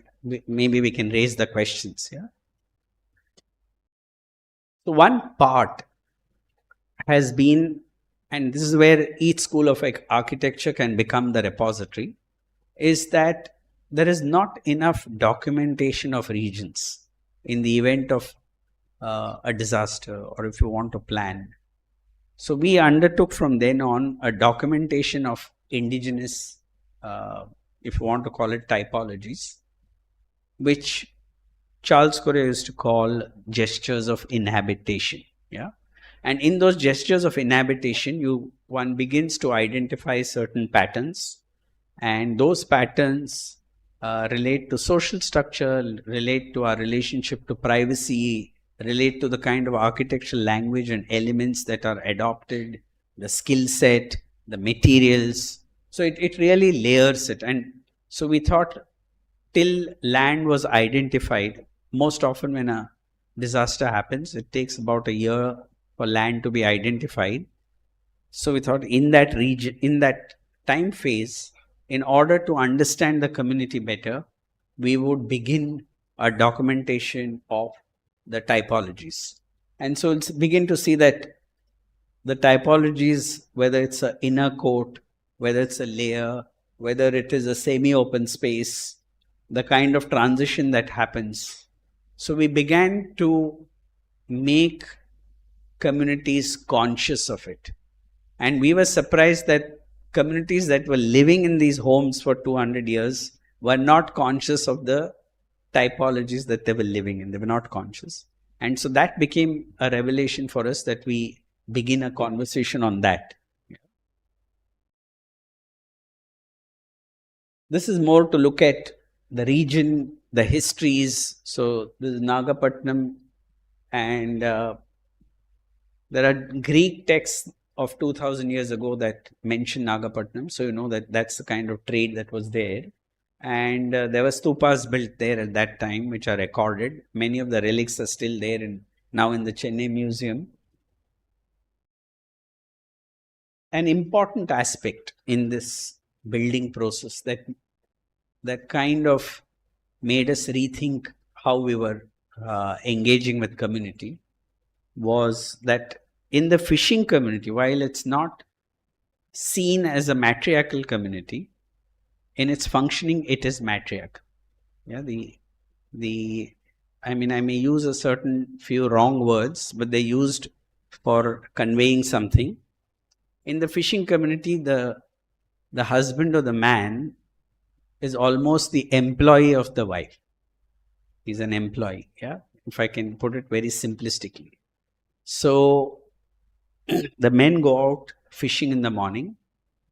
maybe we can raise the questions. Yeah. So one part has been, and this is where each school of architecture can become the repository, is that there is not enough documentation of regions in the event of a disaster, or if you want to plan. So we undertook from then on a documentation of indigenous, if you want to call it, typologies, which Charles Correa used to call gestures of inhabitation. Yeah. And in those gestures of inhabitation, one begins to identify certain patterns, and those patterns relate to social structure, relate to our relationship to privacy, relate to the kind of architectural language and elements that are adopted, the skill set, the materials. So it really layers it. And so we thought, till land was identified, most often when a disaster happens, it takes about a year for land to be identified. So we thought, in that region, in that time phase, in order to understand the community better, we would begin a documentation of the typologies. And so let's begin to see that the typologies, whether it's an inner court, whether it's a layer, whether it is a semi-open space, the kind of transition that happens. So we began to make communities conscious of it. And we were surprised that communities that were living in these homes for 200 years were not conscious of the typologies that they were living in. They were not conscious. And so that became a revelation for us, that we begin a conversation on that. This is more to look at the region, the histories. So this is Nagapattinam, and there are Greek texts of 2000 years ago that mention Nagapattinam. So you know that that's the kind of trade that was there. And there were stupas built there at that time, which are recorded. Many of the relics are still there now in the Chennai Museum. An important aspect in this building process that kind of made us rethink how we were engaging with community was that in the fishing community, while it's not seen as a matriarchal community, in its functioning, it is matriarch. Yeah, I may use a certain few wrong words, but they're used for conveying something. In the fishing community, the husband or the man is almost the employee of the wife. He's an employee, yeah, if I can put it very simplistically. So the men go out fishing in the morning,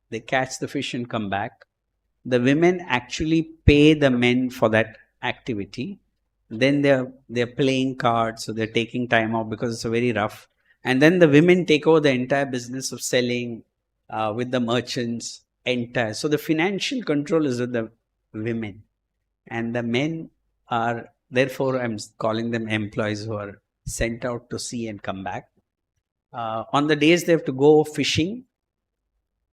they catch the fish and come back. The women actually pay the men for that activity. Then they're playing cards, so they're taking time off because it's very rough. And then the women take over the entire business of selling with the merchants. So the financial control is with the women, and the men are, therefore I'm calling them employees, who are sent out to sea and come back. On the days they have to go fishing,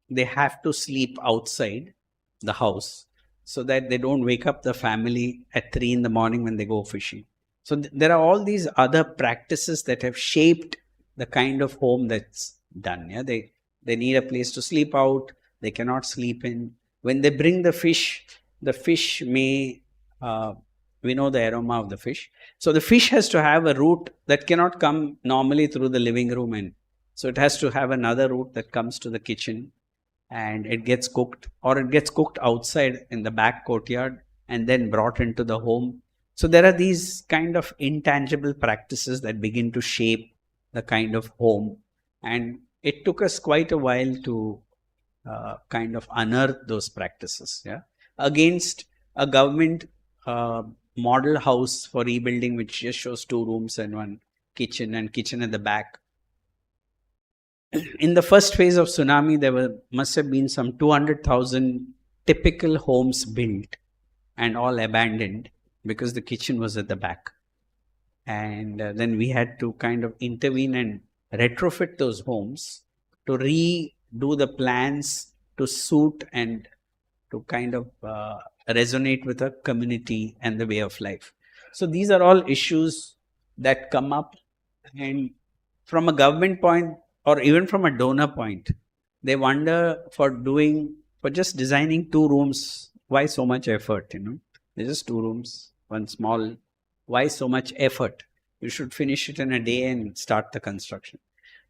they have to sleep outside the house so that they don't wake up the family at 3 in the morning when they go fishing. So there are all these other practices that have shaped the kind of home that's done. Yeah, they need a place to sleep out. They cannot sleep in. When they bring the fish may, we know the aroma of the fish. So the fish has to have a route that cannot come normally through the living room, and so it has to have another route that comes to the kitchen, and it gets cooked, or it gets cooked outside in the back courtyard and then brought into the home. So there are these kind of intangible practices that begin to shape the kind of home, and it took us quite a while to kind of unearth those practices, yeah, against a government model house for rebuilding, which just shows 2 rooms and 1 kitchen, and kitchen at the back. In the first phase of tsunami, there must have been some 200,000 typical homes built and all abandoned because the kitchen was at the back. And then we had to kind of intervene and retrofit those homes to redo the plans to suit and to kind of resonate with a community and the way of life. So these are all issues that come up, and from a government point or even from a donor point, they wonder for just designing 2 rooms, why so much effort, There's just 2 rooms, one small, why so much effort? You should finish it in a day and start the construction.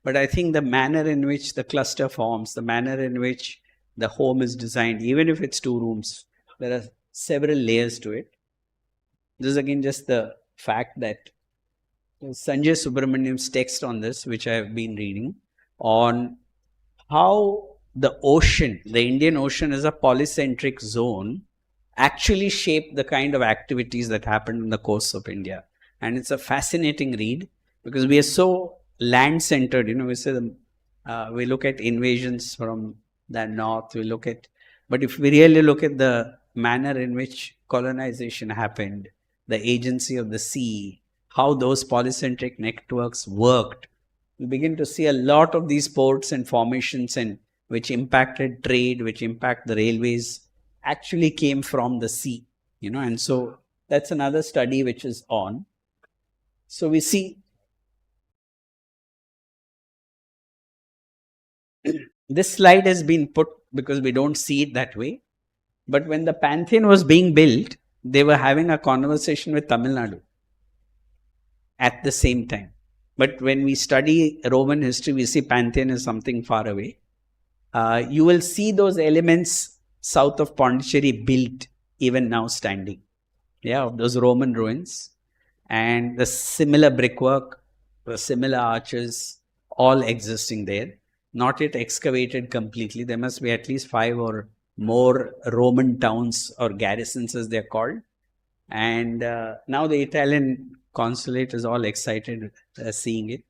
But I think the manner in which the cluster forms, the manner in which the home is designed, even if it's 2 rooms, there are several layers to it. This is again just the fact that Sanjay Subramaniam's text on this, which I have been reading, on how the ocean, the Indian Ocean as a polycentric zone, actually shaped the kind of activities that happened on the coasts of India. And it's a fascinating read because we are so land-centered. We say we look at invasions from the north, but if we really look at the manner in which colonization happened, the agency of the sea, how those polycentric networks worked, we begin to see a lot of these ports and formations and which impacted trade, which impact the railways, actually came from the sea, and so that's another study which is on. So we see this slide has been put because we don't see it that way. But when the Pantheon was being built, they were having a conversation with Tamil Nadu at the same time. But when we study Roman history, we see Pantheon is something far away. You will see those elements south of Pondicherry built, even now standing. Of those Roman ruins. And the similar brickwork, the similar arches, all existing there. Not yet excavated completely. There must be at least 5 or more Roman towns or garrisons as they're called. And now the Italian consulate is all excited seeing it.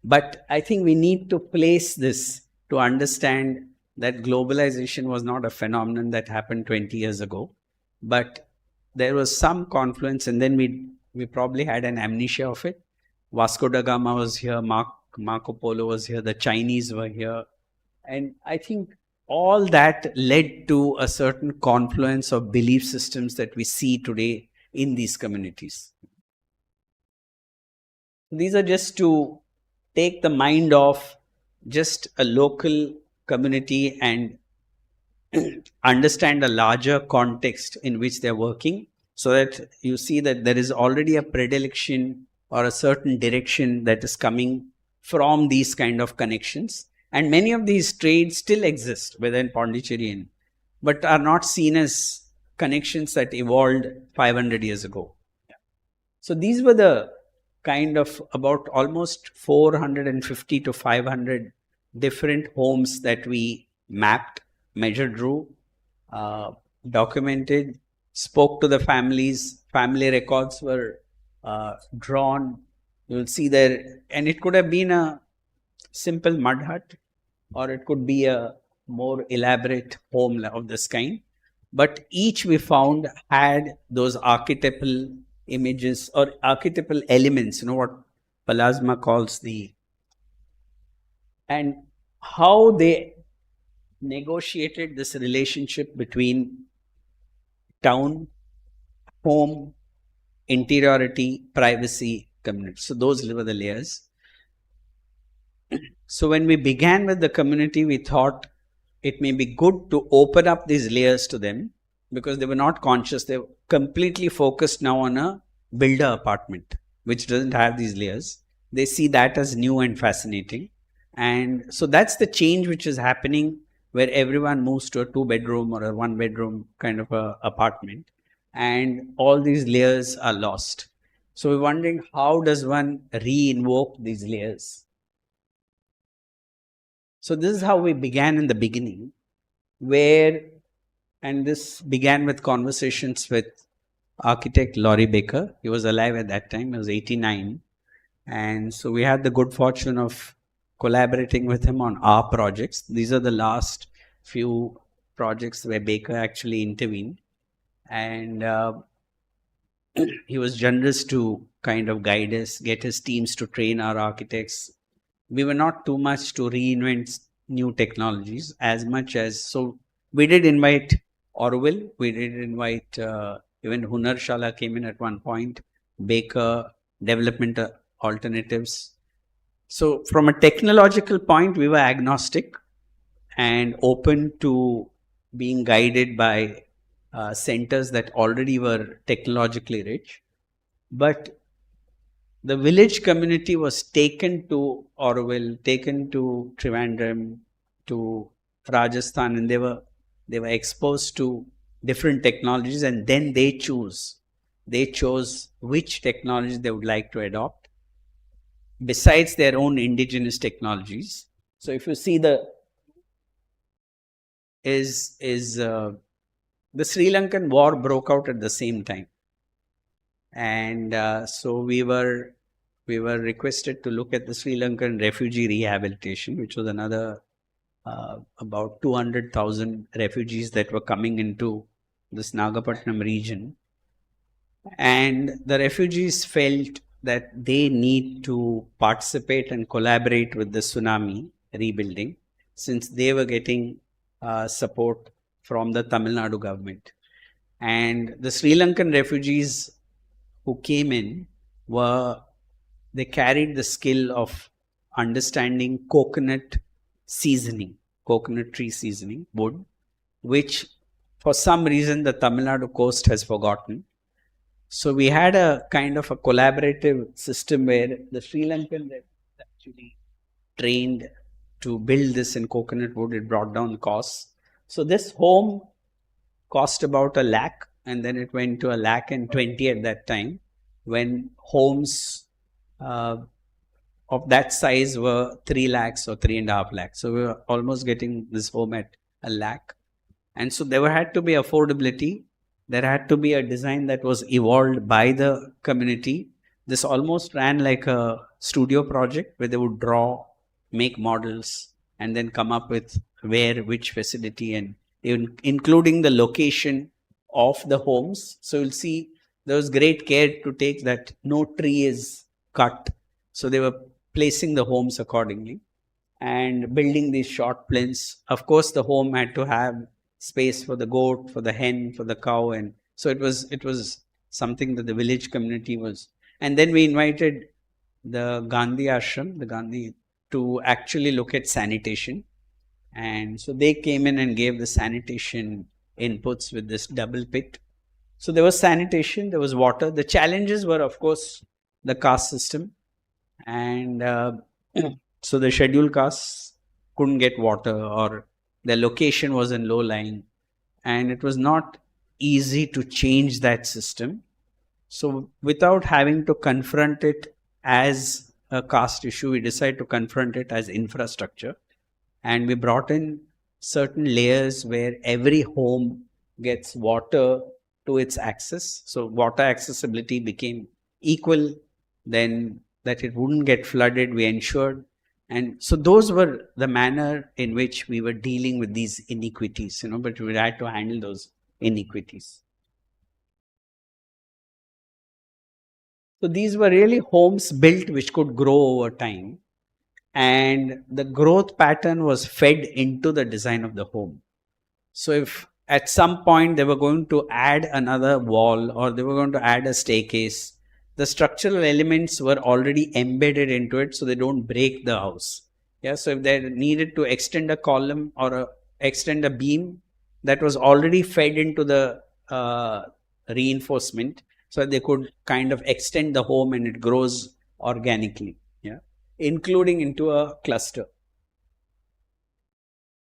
But I think we need to place this to understand that globalization was not a phenomenon that happened 20 years ago. But there was some confluence, and then we probably had an amnesia of it. Vasco da Gama was here, Marco Polo was here, the Chinese were here. And I think all that led to a certain confluence of belief systems that we see today in these communities. These are just to take the mind off just a local community and understand a larger context in which they're working, so that you see that there is already a predilection or a certain direction that is coming from these kind of connections. And many of these trades still exist within Pondicherry, but are not seen as connections that evolved 500 years ago. So these were the kind of about almost 450 to 500 different homes that we mapped, measured, drew, documented, spoke to the families. Family records were drawn. You will see there, and it could have been a simple mud hut, or it could be a more elaborate home of this kind. But each we found had those archetypal images or archetypal elements, what Palasma calls and how they negotiated this relationship between town, home, interiority, privacy, community. So those were the layers. So when we began with the community, we thought it may be good to open up these layers to them, because they were not conscious. They were completely focused now on a builder apartment, which doesn't have these layers. They see that as new and fascinating. And so that's the change which is happening, where everyone moves to a 2-bedroom or a 1-bedroom kind of a apartment, and all these layers are lost. So we're wondering, how does one re-invoke these layers? So this is how we began in the beginning, and this began with conversations with architect Laurie Baker. He was alive at that time. He was 89. And so we had the good fortune of collaborating with him on our projects. These are the last few projects where Baker actually intervened. And he was generous to kind of guide us, get his teams to train our architects. We were not too much to reinvent new technologies as much as, so we did invite Orwell, we did invite even Hunar Shala came in at one point, Baker, development alternatives. So from a technological point, we were agnostic and open to being guided by centers that already were technologically rich. But the village community was taken to Orwell, taken to Trivandrum, to Rajasthan, and they were exposed to different technologies, and then they chose which technology they would like to adopt besides their own indigenous technologies. So if you see the Sri Lankan war broke out at the same time, and so we were requested to look at the Sri Lankan refugee rehabilitation, which was another about 200,000 refugees that were coming into this Nagapattinam region. And the refugees felt that they need to participate and collaborate with the tsunami rebuilding, since they were getting support from the Tamil Nadu government. And the Sri Lankan refugees who came in they carried the skill of understanding coconut tree seasoning, wood, which for some reason the Tamil Nadu coast has forgotten. So we had a kind of a collaborative system where the Sri Lankan actually trained to build this in coconut wood. It brought down costs. So this home cost about 1 lakh, and then it went to 1,20,000 at that time, when homes of that size were 3 lakhs or 3.5 lakhs. So we were almost getting this home at 1 lakh. And so there had to be affordability. There had to be a design that was evolved by the community. This almost ran like a studio project where they would draw, make models, and then come up with which facility, and even including the location of the homes. So you'll see there was great care to take that no tree is cut. So they were placing the homes accordingly and building these short plinths. Of course, the home had to have space for the goat, for the hen, for the cow, and so it was something that the village community was. And then we invited the Gandhi ashram, to actually look at sanitation, and so they came in and gave the sanitation inputs with this double pit. So there was sanitation, there was water. The challenges were, of course, the caste system, and so the scheduled castes couldn't get water, or their location was in low lying, and it was not easy to change that system. So without having to confront it as a caste issue, we decided to confront it as infrastructure, and we brought in certain layers where every home gets water to its access. So water accessibility became equal, then that it wouldn't get flooded, we ensured. And so those were the manner in which we were dealing with these inequities, but we had to handle those inequities. So these were really homes built which could grow over time, and the growth pattern was fed into the design of the home. So if at some point they were going to add another wall, or they were going to add a staircase, the structural elements were already embedded into it, so they don't break the house. Yeah, so if they needed to extend a column or extend a beam, that was already fed into the reinforcement, so they could kind of extend the home and it grows organically, including into a cluster.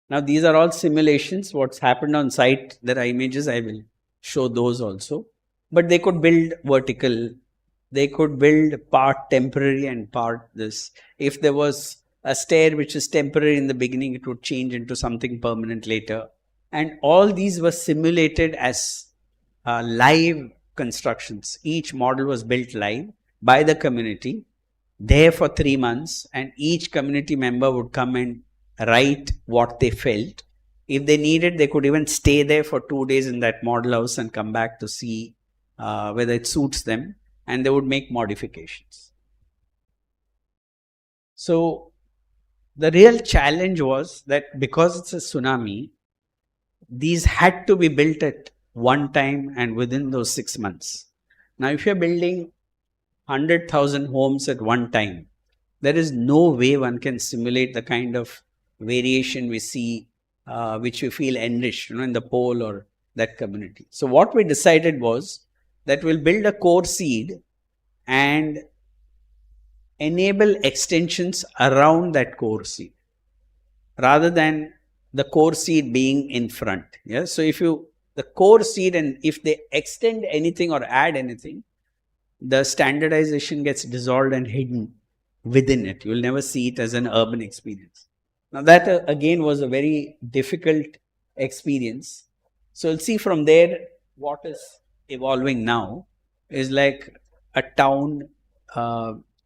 Now these are all simulations. What's happened on site, there are images, I will show those also. But they could build vertical, they could build part temporary and part this. If there was a stair which is temporary in the beginning, it would change into something permanent later. And all these were simulated as live constructions. Each model was built live by the community, there for 3 months, and each community member would come and write what they felt. If they needed, they could even stay there for 2 days in that model house and come back to see whether it suits them. and they would make modifications. So the real challenge was that because it's a tsunami, these had to be built at one time and within those 6 months. Now, if you're building 100,000 homes at one time, there is no way one can simulate the kind of variation we see, which we feel enriched, in the pole or that community. So what we decided was that we'll build a core seed and enable extensions around that core seed, rather than the core seed being in front. Yeah. So if the core seed, and if they extend anything or add anything, the standardization gets dissolved and hidden within it. You will never see it as an urban experience. Now that again was a very difficult experience. So you'll see from there what is evolving now is like a town.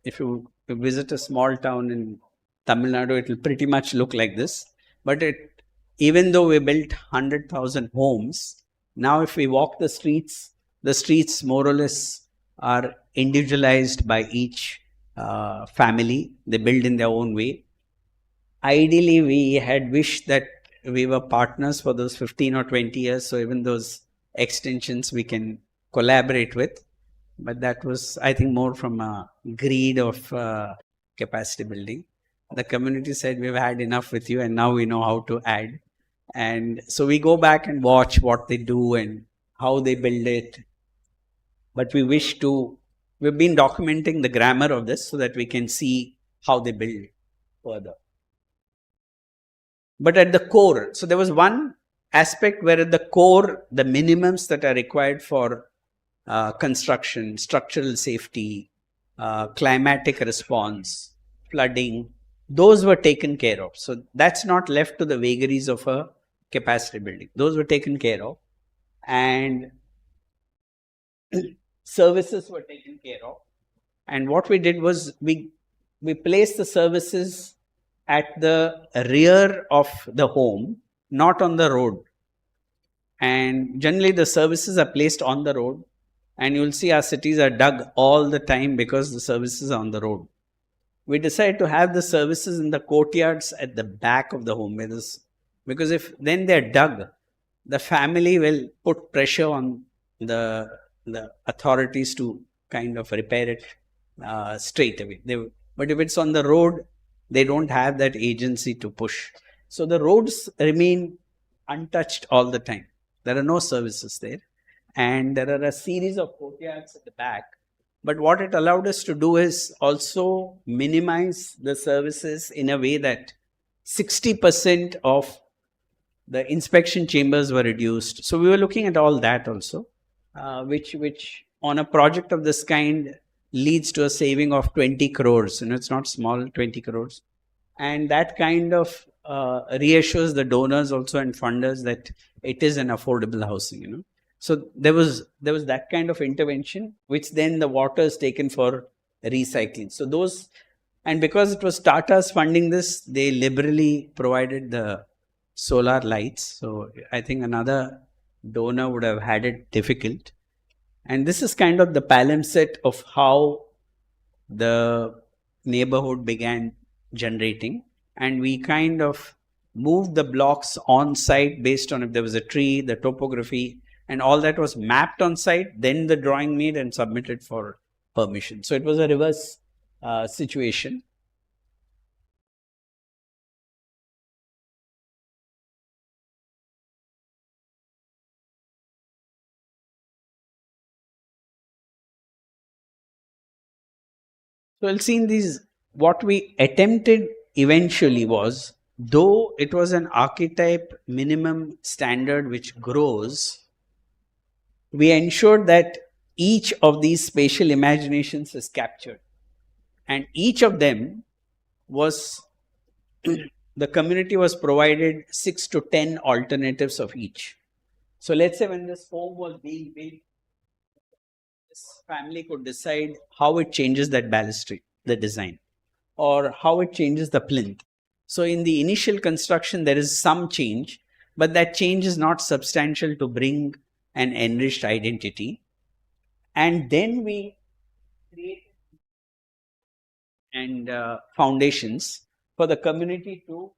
If you visit a small town in Tamil Nadu, it will pretty much look like this. But even though we built 100,000 homes, now if we walk the streets more or less are individualized by each family. They build in their own way. Ideally, we had wished that we were partners for those 15 or 20 years. So even those extensions we can collaborate with. But that was, I think, more from a greed of capacity building. The community said, we've had enough with you and now we know how to add. And so we go back and watch what they do and how they build it. But we've been documenting the grammar of this so that we can see how they build further. But at the core, so there was one aspect where at the core, the minimums that are required for construction, structural safety, climatic response, flooding, those were taken care of. So that's not left to the vagaries of a capacity building. Those were taken care of. And services were taken care of. And what we did was we placed the services at the rear of the home, not on the road. And generally the services are placed on the road. And you'll see our cities are dug all the time because the services are on the road. We decided to have the services in the courtyards at the back of the home. Because if then they're dug, the family will put pressure on the authorities to kind of repair it straight away. But if it's on the road, they don't have that agency to push. So the roads remain untouched all the time. There are no services there. And there are a series of courtyards at the back. But what it allowed us to do is also minimize the services in a way that 60% of the inspection chambers were reduced. So we were looking at all that also, which on a project of this kind leads to a saving of 20 crores. It's not small, 20 crores. And that kind of reassures the donors also and funders that it is an affordable housing, So there was that kind of intervention, which then the water is taken for recycling. So those, and because it was Tata's funding this, they liberally provided the solar lights. So I think another donor would have had it difficult. And this is kind of the palimpsest of how the neighborhood began generating. And we kind of moved the blocks on site based on if there was a tree, the topography, and all that was mapped on site, then the drawing made and submitted for permission. So it was a reverse situation. So you'll see in these, what we attempted eventually was, though it was an archetype minimum standard which grows, we ensured that each of these spatial imaginations is captured. And each of them was, the community was provided 6 to 10 alternatives of each. So let's say when this home was being built, this family could decide how it changes that balustrade, the design, or how it changes the plinth. So in the initial construction, there is some change, but that change is not substantial to bring an enriched identity. And then we created and foundations for the community to.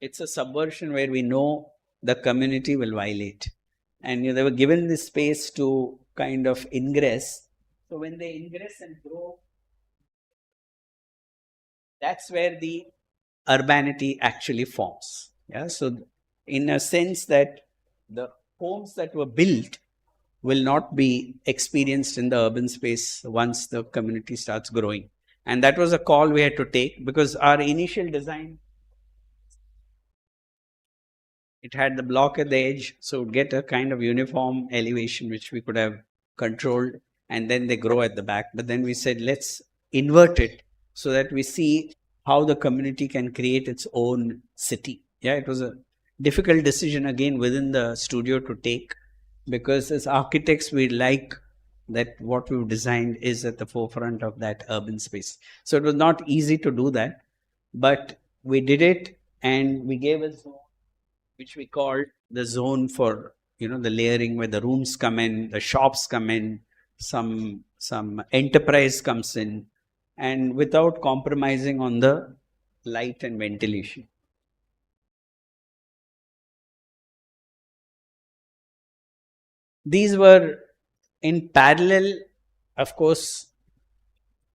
It's a subversion where we know the community will violate, and they were given this space to kind of ingress. So when they ingress and grow, that's where the urbanity actually forms. Yeah. So in a sense that the homes that were built will not be experienced in the urban space once the community starts growing. And that was a call we had to take, because our initial design, it had the block at the edge, so would get a kind of uniform elevation which we could have controlled, and then they grow at the back. But then we said, let's invert it so that we see how the community can create its own city. Yeah, it was a difficult decision again within the studio to take, because as architects we like that what we've designed is at the forefront of that urban space. So it was not easy to do that, but we did it, and we gave a zone which we called the zone for the layering, where the rooms come in, the shops come in, some enterprise comes in, and without compromising on the light and ventilation. These were in parallel. Of course,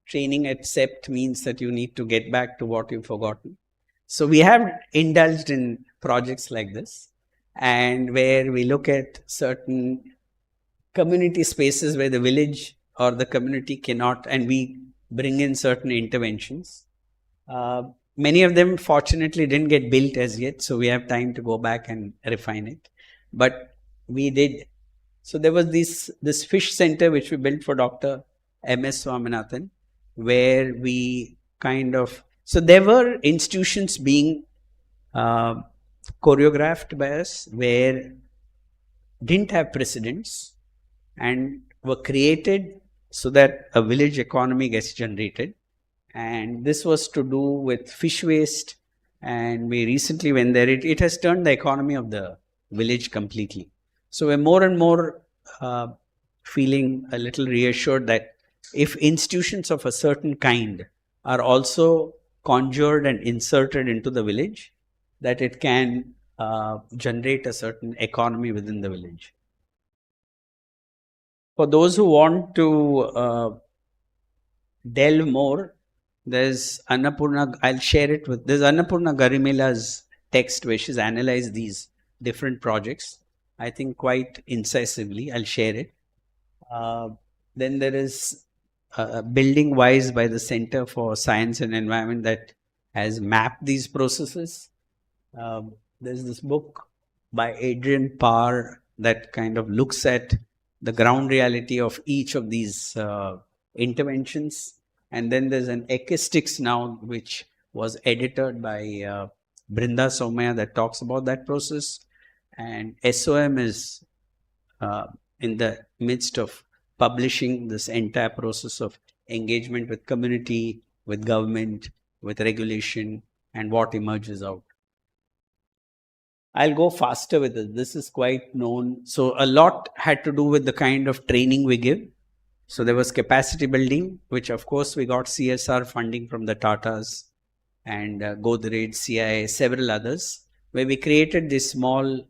training at CEPT means that you need to get back to what you've forgotten. So we have indulged in projects like this, and where we look at certain community spaces where the village or the community cannot, and we bring in certain interventions. Many of them fortunately didn't get built as yet, so we have time to go back and refine it. But we did. So there was this fish center which we built for Dr. M.S. Swaminathan, where we so there were institutions being choreographed by us where didn't have precedents and were created so that a village economy gets generated. And this was to do with fish waste, and we recently went there. It has turned the economy of the village completely. So we're more and more feeling a little reassured that if institutions of a certain kind are also conjured and inserted into the village, that it can generate a certain economy within the village. For those who want to delve more, there's Annapurna, there's Annapurna Garimela's text where she's analyzed these different projects, I think quite incisively. I'll share it. Then there is Building Wise by the Center for Science and Environment that has mapped these processes. There's this book by Adrian Parr that kind of looks at the ground reality of each of these interventions. And then there's an Acoustics now, which was edited by Brinda Somaya, that talks about that process. And SOM is in the midst of publishing this entire process of engagement with community, with government, with regulation, and what emerges out. I'll go faster with it. This is quite known. So a lot had to do with the kind of training we give. So there was capacity building, which of course we got CSR funding from the Tatas and Godrej, CIA, several others, where we created these small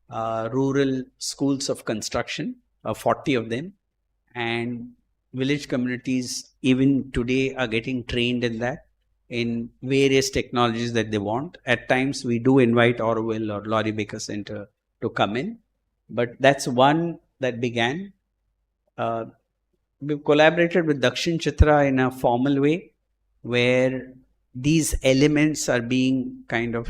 rural schools of construction, 40 of them. And village communities even today are getting trained in that, in various technologies that they want. At times we do invite Orwell or Laurie Baker Center to come in, but that's one that began. We've collaborated with Dakshin Chitra in a formal way, where these elements are being kind of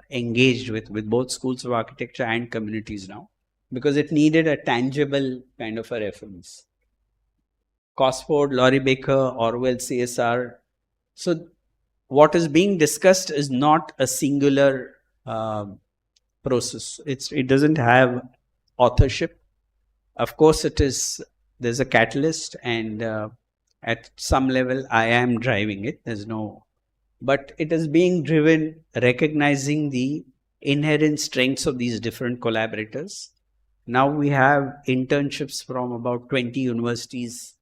engaged with both schools of architecture and communities now, because it needed a tangible kind of a reference. Cosford, Laurie Baker, Orwell, CSR. So what is being discussed is not a singular process. It doesn't have authorship. Of course, there's a catalyst, and at some level I am driving it. But it is being driven recognizing the inherent strengths of these different collaborators, Now we have internships from about 20 universities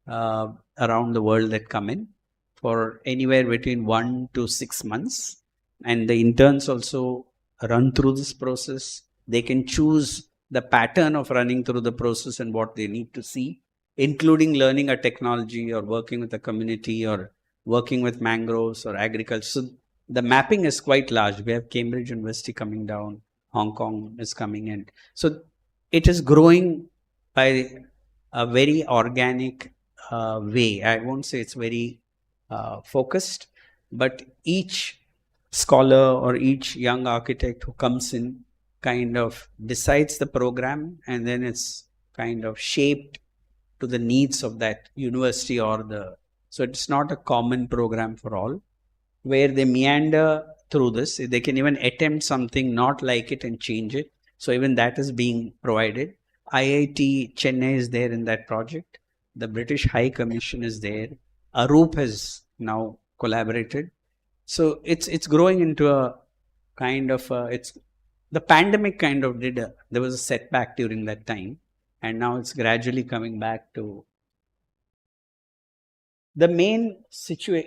around the world that come in for anywhere between 1 to 6 months. And the interns also run through this process. They can choose the pattern of running through the process and what they need to see, including learning a technology or working with a community or working with mangroves or agriculture. So the mapping is quite large. We have Cambridge University coming down, Hong Kong is coming in. So it is growing by a very organic way. I won't say it's very focused, but each scholar or each young architect who comes in kind of decides the program, and then it's kind of shaped to the needs of that university so it's not a common program for all, where they meander through this. They can even attempt something, not like it, and change it. So even that is being provided. IIT Chennai is there in that project. The British High Commission is there. Arup has now collaborated. So it's growing into a kind of the pandemic kind of there was a setback during that time, and now it's gradually coming back to. The main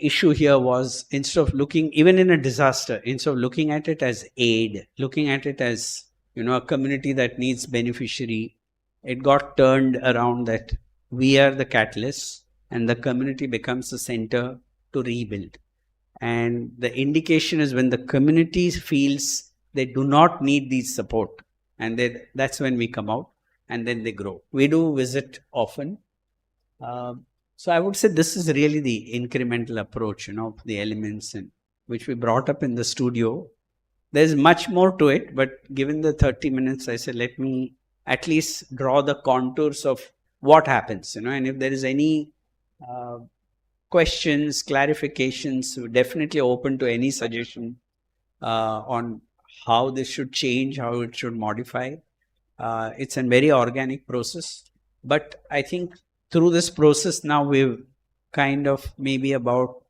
issue here was, instead of looking, even in a disaster, instead of looking at it as aid, looking at it as, a community that needs beneficiary, it got turned around that we are the catalyst and the community becomes the center to rebuild. And the indication is when the community feels they do not need these support, and that's when we come out, and then they grow. We do visit often. So I would say this is really the incremental approach, the elements and which we brought up in the studio. There's much more to it, but given the 30 minutes, I said, let me at least draw the contours of what happens, and if there is any questions, clarifications, we're definitely open to any suggestion on how this should change, how it should modify. It's a very organic process, but I think through this process now we've kind of maybe about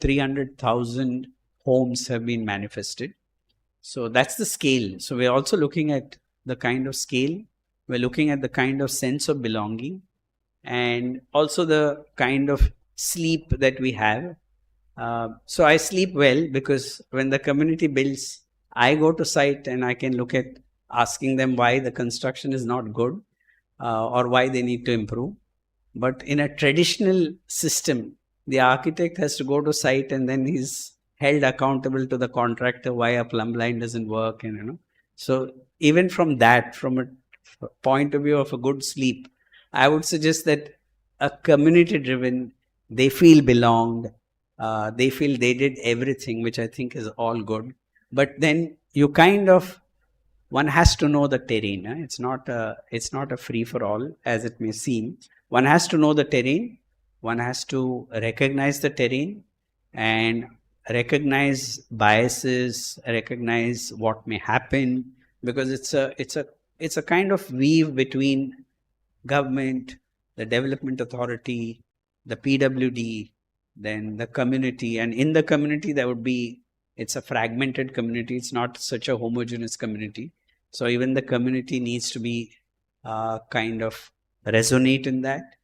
300,000 homes have been manifested. So that's the scale. So we're also looking at the kind of scale. We're looking at the kind of sense of belonging and also the kind of sleep that we have. So I sleep well because when the community builds, I go to site and I can look at asking them why the construction is not good or why they need to improve. But in a traditional system, the architect has to go to site and then he's held accountable to the contractor why a plumb line doesn't work. And so even from that, from a point of view of a good sleep, I would suggest that a community driven, they feel belonged, they feel they did everything, which I think is all good. But then you one has to know the terrain. It's not a free for all as it may seem. One has to know the terrain. One has to recognize the terrain and recognize biases, recognize what may happen, because it's a kind of weave between government, the development authority, the PWD, then the community, and in the community it's a fragmented community. It's not such a homogeneous community. So even the community needs to be kind of resonate in that.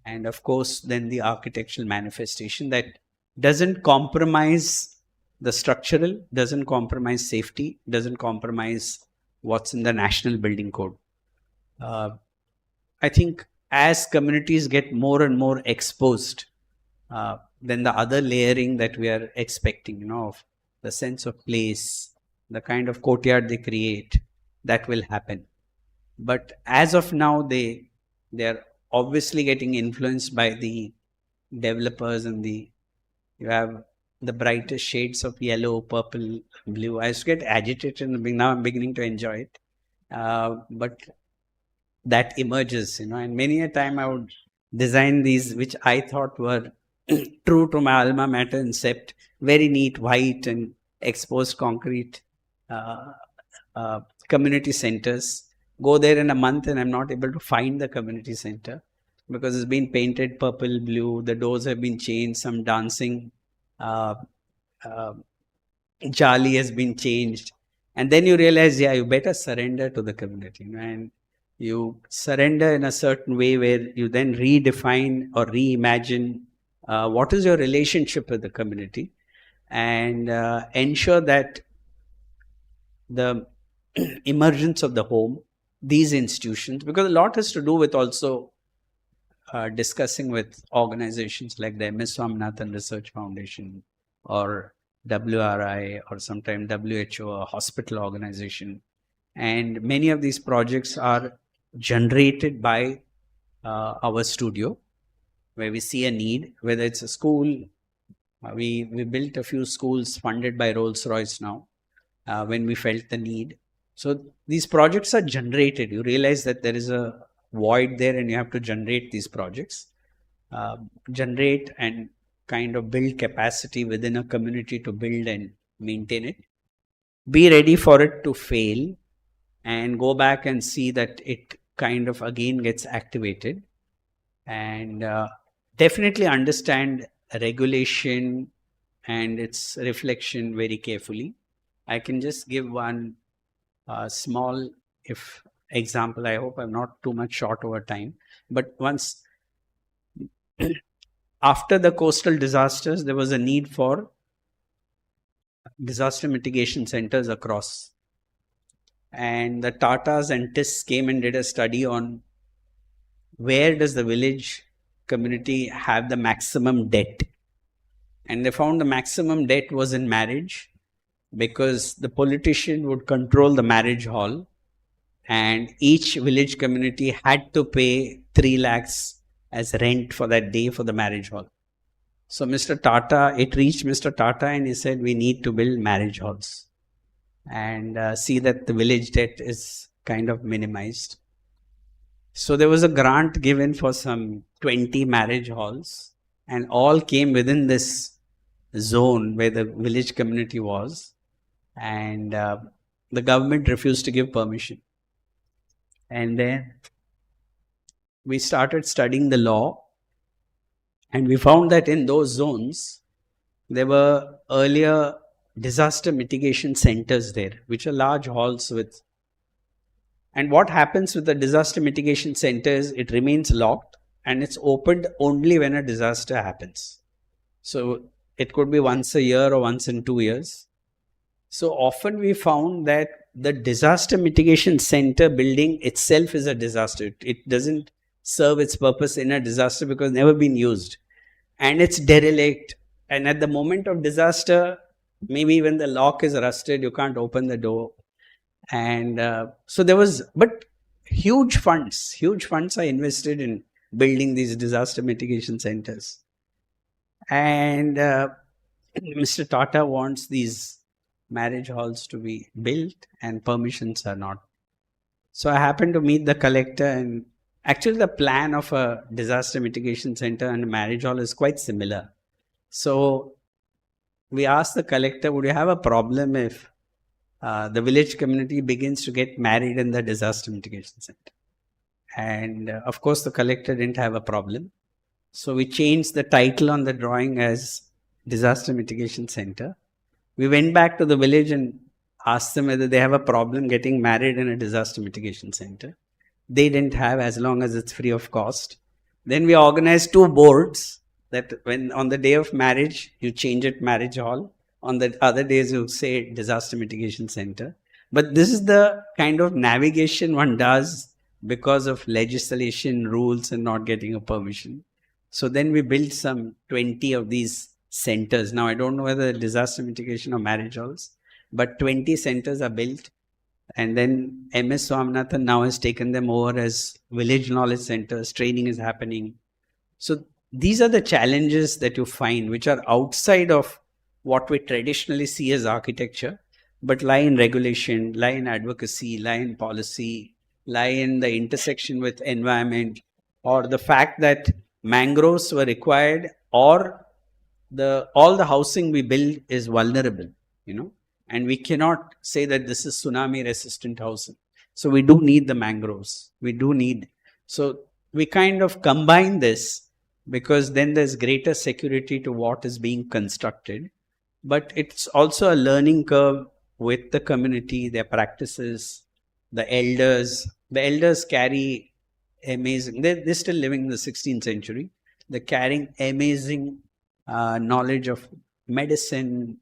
And of course, then the architectural manifestation that doesn't compromise the structural, doesn't compromise safety, doesn't compromise what's in the National Building Code. I think as communities get more and more exposed, then the other layering that we are expecting, of the sense of place, the kind of courtyard they create, that will happen. But as of now, they are obviously getting influenced by the developers and you have the brightest shades of yellow, purple, blue. I used to get agitated and now I'm beginning to enjoy it. But that emerges, and many a time I would design these, which I thought were true to my alma mater concept, very neat, white and exposed concrete community centers. Go there in a month and I'm not able to find the community center because it's been painted purple, blue, the doors have been changed, some dancing jali has been changed. And then you realize, you better surrender to the community. And You surrender in a certain way where you then redefine or reimagine what is your relationship with the community, and ensure that the emergence of the home, these institutions, because a lot has to do with also discussing with organizations like the MS Swaminathan Research Foundation or WRI or sometimes WHO, a hospital organization. And many of these projects are generated by our studio, where we see a need, whether it's a school. We built a few schools funded by Rolls-Royce now when we felt the need. So these projects are generated. You realize that there is a void there and you have to generate these projects. Generate and kind of build capacity within a community to build and maintain it. Be ready for it to fail and go back and see that it kind of again gets activated. And definitely understand regulation and its reflection very carefully. I can just give one small example. I hope I'm not too much short over time. But once after the coastal disasters, there was a need for disaster mitigation centers across. And the Tatas and TIS came and did a study on where does the village community have the maximum debt. And they found the maximum debt was in marriage, because the politician would control the marriage hall and each village community had to pay 3 lakhs as rent for that day for the marriage hall. So Mr. Tata, it reached Mr. Tata and he said, we need to build marriage halls and see that the village debt is kind of minimized. So there was a grant given for some 20 marriage halls, and all came within this zone where the village community was, and the government refused to give permission. And then we started studying the law, and we found that in those zones there were earlier disaster mitigation centers there, which are large halls with. And what happens with the disaster mitigation center is it remains locked and it's opened only when a disaster happens. So it could be once a year or once in 2 years. So often we found that the disaster mitigation center building itself is a disaster. It doesn't serve its purpose in a disaster because it's never been used. And it's derelict. And at the moment of disaster, maybe when the lock is rusted, you can't open the door. And so there was, but huge funds are invested in building these disaster mitigation centers. And Mr. Tata wants these marriage halls to be built and permissions are not. So I happened to meet the collector, and actually the plan of a disaster mitigation center and a marriage hall is quite similar. So we asked the collector, would you have a problem if the village community begins to get married in the disaster mitigation center? And of course the collector didn't have a problem. So we changed the title on the drawing as Disaster Mitigation Center. We went back to the village and asked them whether they have a problem getting married in a disaster mitigation center. They didn't have, as long as it's free of cost. Then we organized 2 boards that when on the day of marriage, you change it marriage hall. On the other days, you say disaster mitigation center. But this is the kind of navigation one does because of legislation, rules, and not getting a permission. So then we built some 20 of these centers. Now, I don't know whether disaster mitigation or marriage halls, but 20 centers are built. And then MS Swaminathan now has taken them over as village knowledge centers. Training is happening. So these are the challenges that you find, which are outside of what we traditionally see as architecture, but lie in regulation, lie in advocacy, lie in policy, lie in the intersection with environment, or the fact that mangroves were required, or all the housing we build is vulnerable, and we cannot say that this is tsunami resistant housing. So we do need the mangroves. So we kind of combine this, because then there's greater security to what is being constructed. But it's also a learning curve with the community, their practices, the elders, the elders carry amazing, they're still living in the 16th century. They're carrying amazing knowledge of medicine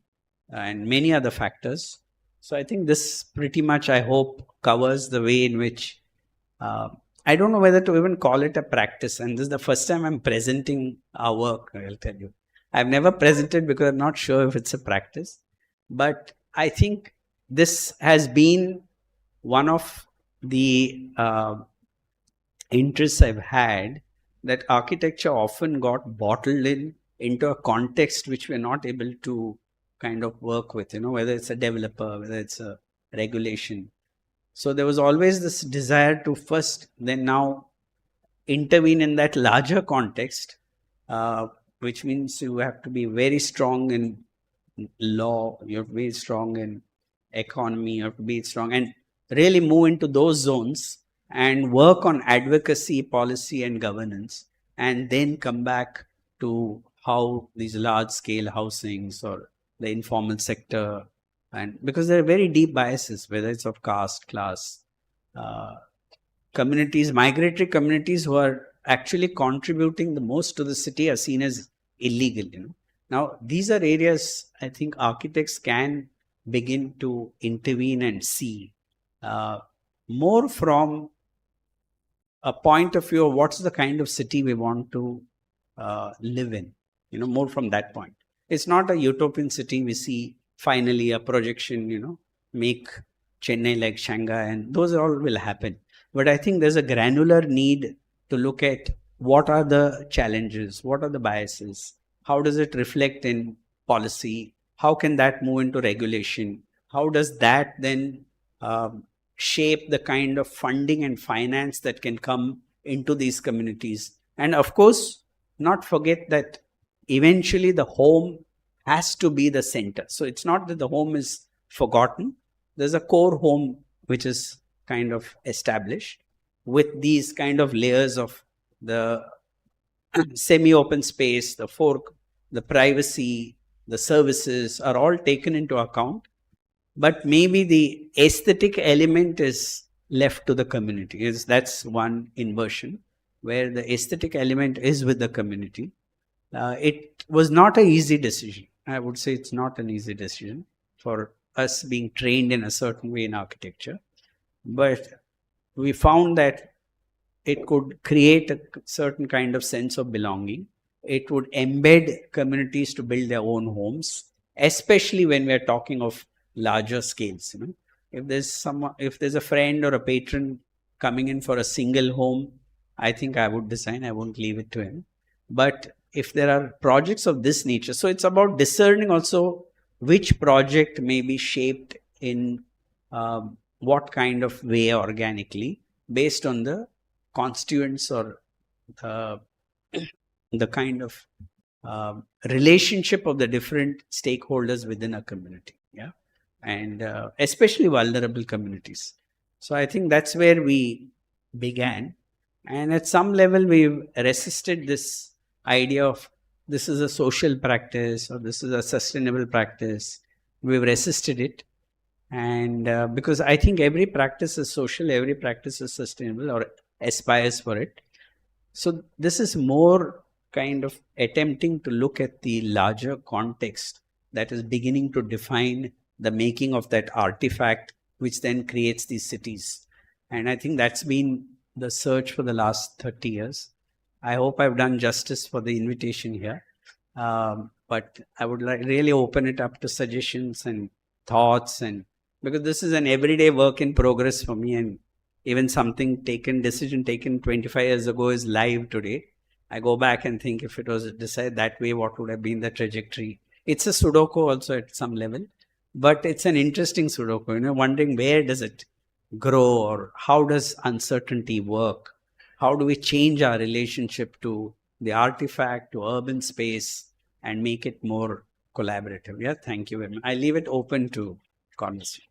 and many other factors. So I think this pretty much, I hope, covers the way in which I don't know whether to even call it a practice. And this is the first time I'm presenting our work, I'll tell you. I've never presented because I'm not sure if it's a practice. But I think this has been one of the interests I've had, that architecture often got bottled into a context which we're not able to kind of work with, whether it's a developer, whether it's a regulation. So there was always this desire to first, then now intervene in that larger context, which means you have to be very strong in law, you have to be strong in economy, you have to be strong and really move into those zones and work on advocacy, policy, and governance, and then come back to how these large scale housings or the informal sector, and because there are very deep biases, whether it's of caste, class, communities, migratory communities who are actually contributing the most to the city are seen as illegal. Now, these are areas I think architects can begin to intervene and see more from a point of view of what's the kind of city we want to live in, more from that point. It's not a utopian city we see finally a projection, make Chennai like Shanghai, and those all will happen. But I think there's a granular need to look at what are the challenges, what are the biases, how does it reflect in policy, how can that move into regulation, how does that then shape the kind of funding and finance that can come into these communities. And of course, not forget that eventually the home has to be the center. So it's not that the home is forgotten. There's a core home which is kind of established with these kind of layers of the semi-open space, the fork, the privacy, the services are all taken into account. But maybe the aesthetic element is left to the community. That's one inversion where the aesthetic element is with the community. It was not an easy decision. I would say it's not an easy decision for us being trained in a certain way in architecture. But we found that it could create a certain kind of sense of belonging. It would embed communities to build their own homes, especially when we're talking of larger scales. If there's a friend or a patron coming in for a single home, I think I would design. I won't leave it to him. But if there are projects of this nature, so it's about discerning also which project may be shaped in what kind of way organically based on the constituents or the kind of relationship of the different stakeholders within a community. Yeah. And especially vulnerable communities. So I think that's where we began. And at some level, we've resisted this idea of this is a social practice or this is a sustainable practice. We've resisted it. And because I think every practice is social, every practice is sustainable or aspires for it. So this is more kind of attempting to look at the larger context that is beginning to define the making of that artifact, which then creates these cities. And I think that's been the search for the last 30 years. I hope I've done justice for the invitation here. But I would really open it up to suggestions and thoughts, and because this is an everyday work in progress for me, and even decision taken 25 years ago is live today. I go back and think if it was decided that way, what would have been the trajectory? It's a Sudoku also at some level, but it's an interesting Sudoku, wondering where does it grow or how does uncertainty work? How do we change our relationship to the artifact, to urban space, and make it more collaborative? Yeah, thank you very much. I leave it open to conversation.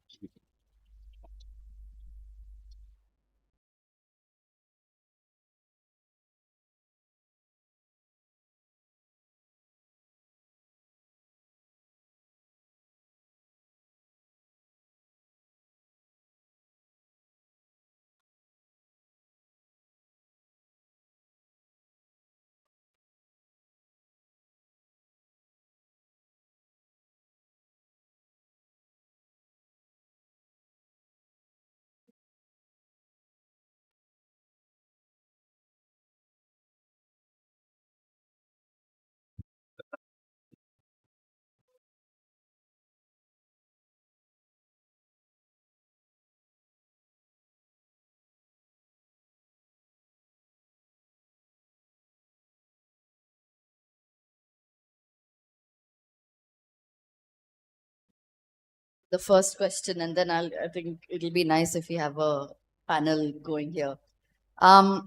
the first question, and then I think it'll be nice if we have a panel going here.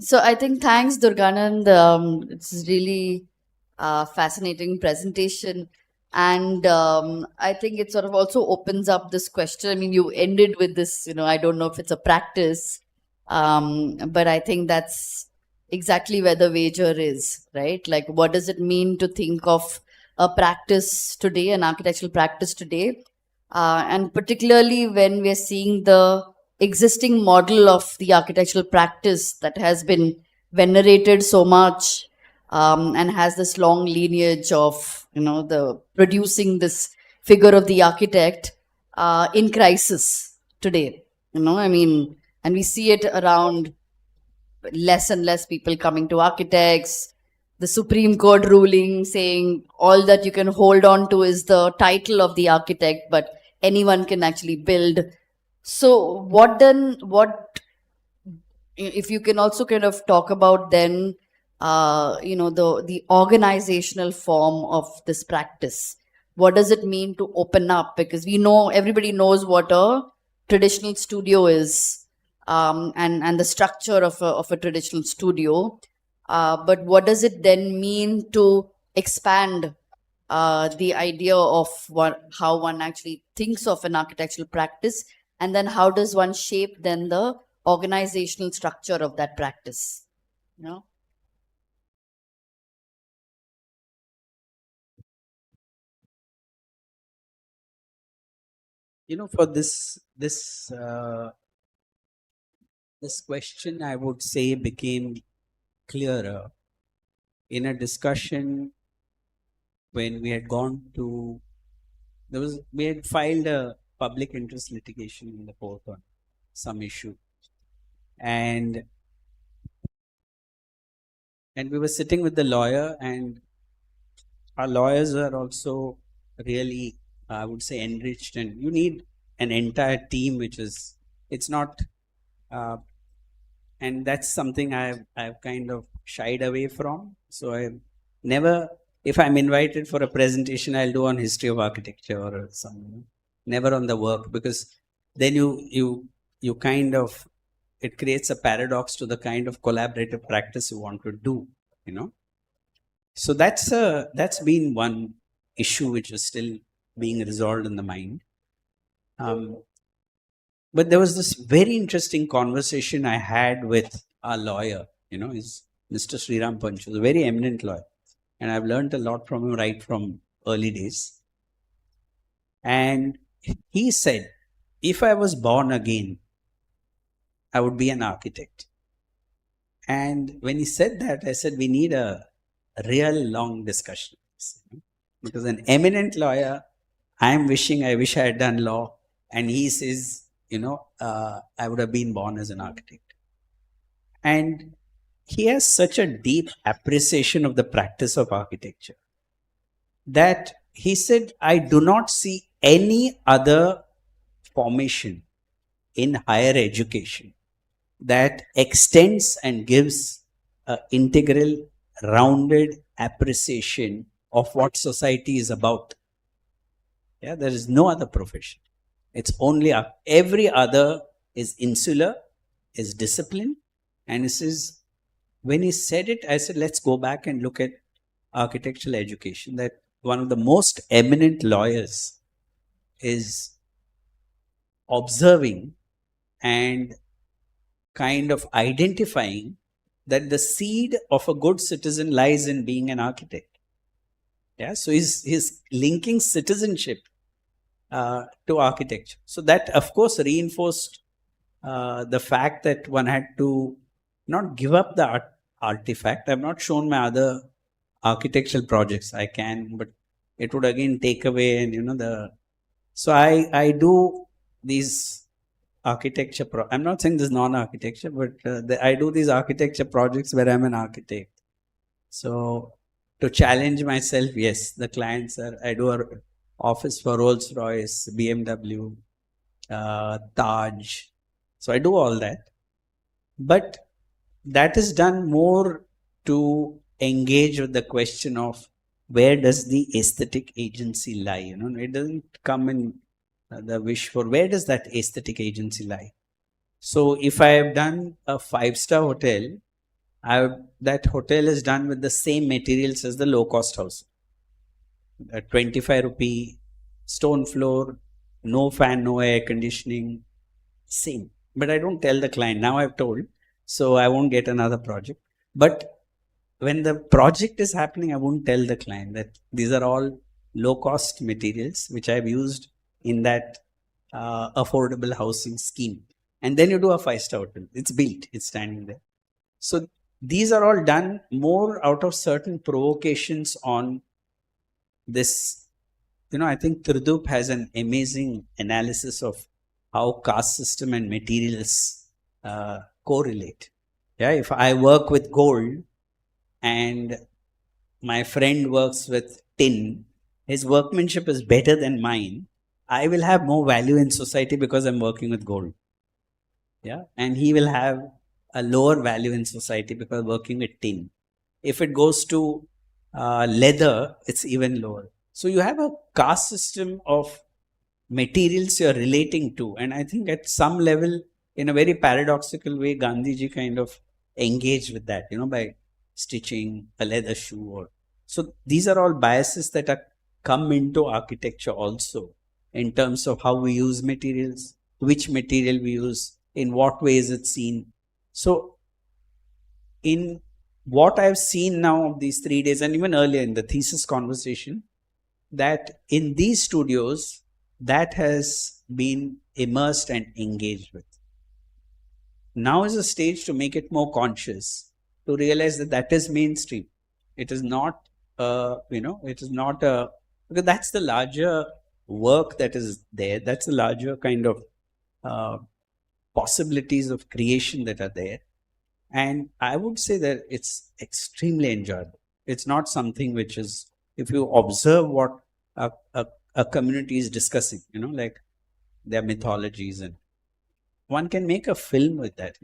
So I think thanks, Durganand. It's really fascinating presentation. And I think it sort of also opens up this question. I mean, you ended with this, I don't know if it's a practice, but I think that's exactly where the wager is, right? Like, what does it mean to think of a practice today, an architectural practice today? And particularly when we're seeing the existing model of the architectural practice that has been venerated so much and has this long lineage of the producing this figure of the architect in crisis today. I mean, and we see it around less and less people coming to architects, the Supreme Court ruling saying all that you can hold on to is the title of the architect, but anyone can actually build. So what if you can also kind of talk about then the organizational form of this practice? What does it mean to open up? Because we know, everybody knows what a traditional studio is, and the structure of a traditional studio. But what does it then mean to expand the idea of how one actually thinks of an architectural practice, and then how does one shape then the organizational structure of that practice? For this question, I would say, became clearer in a discussion when we had gone to, we had filed a public interest litigation in the court on some issue, and we were sitting with the lawyer, and our lawyers are also really, I would say, enriched, and you need an entire team, which is, it's not, and that's something I've kind of shied away from. So I've never, if I'm invited for a presentation, I'll do on history of architecture or something, never on the work, because then you kind of, it creates a paradox to the kind of collaborative practice you want to do, So that's been one issue which is still being resolved in the mind. But there was this very interesting conversation I had with our lawyer, is Mr. Sriram Panch, who's a very eminent lawyer. And I've learned a lot from him right from early days. And he said, if I was born again, I would be an architect. And when he said that, I said, we need a real long discussion. Because an eminent lawyer, I wish I had done law. And he says, I would have been born as an architect. And he has such a deep appreciation of the practice of architecture that he said, I do not see any other formation in higher education that extends and gives an integral, rounded appreciation of what society is about. Yeah, there is no other profession. It's only every other is insular, is discipline. And he says, when he said it, I said, let's go back and look at architectural education. That one of the most eminent lawyers is observing and kind of identifying that the seed of a good citizen lies in being an architect. Yeah, so he's linking citizenship to architecture. So that, of course, reinforced the fact that one had to not give up the artifact. I've not shown my other architectural projects. I can, but it would again take away, and so I do these architecture I'm not saying this non-architecture, but I do these architecture projects where I'm an architect. So to challenge myself, yes, the clients are, I do an office for Rolls-Royce, BMW, Taj. So I do all that. But that is done more to engage with the question of where does the aesthetic agency lie? It doesn't come in the wish for where does that aesthetic agency lie. So if I have done a 5-star hotel, that hotel is done with the same materials as the low cost house. A 25 rupee stone floor, no fan, no air conditioning, same. But I don't tell the client. Now I've told, so I won't get another project. But when the project is happening, I won't tell the client that these are all low cost materials which I've used in that affordable housing scheme. And then you do a 5-star hotel. It's built, it's standing there. So these are all done more out of certain provocations on this. I think Tridup has an amazing analysis of how caste system and materials correlate. Yeah, if I work with gold and my friend works with tin, his workmanship is better than mine, I will have more value in society because I'm working with gold. Yeah, and he will have a lower value in society because working with tin. If it goes to leather, it's even lower. So you have a caste system of materials you're relating to. And I think at some level, in a very paradoxical way, Gandhiji kind of engaged with that, by stitching a leather shoe. So these are all biases that are come into architecture also in terms of how we use materials, which material we use, in what way is it seen. So in what I've seen now of these 3 days and even earlier in the thesis conversation, that in these studios, that has been immersed and engaged with. Now is a stage to make it more conscious, to realize that is mainstream. It is not, it is not because that's the larger work that is there. That's the larger kind of possibilities of creation that are there. And I would say that it's extremely enjoyable. It's not something which is, if you observe what a community is discussing, like their mythologies, and one can make a film with that.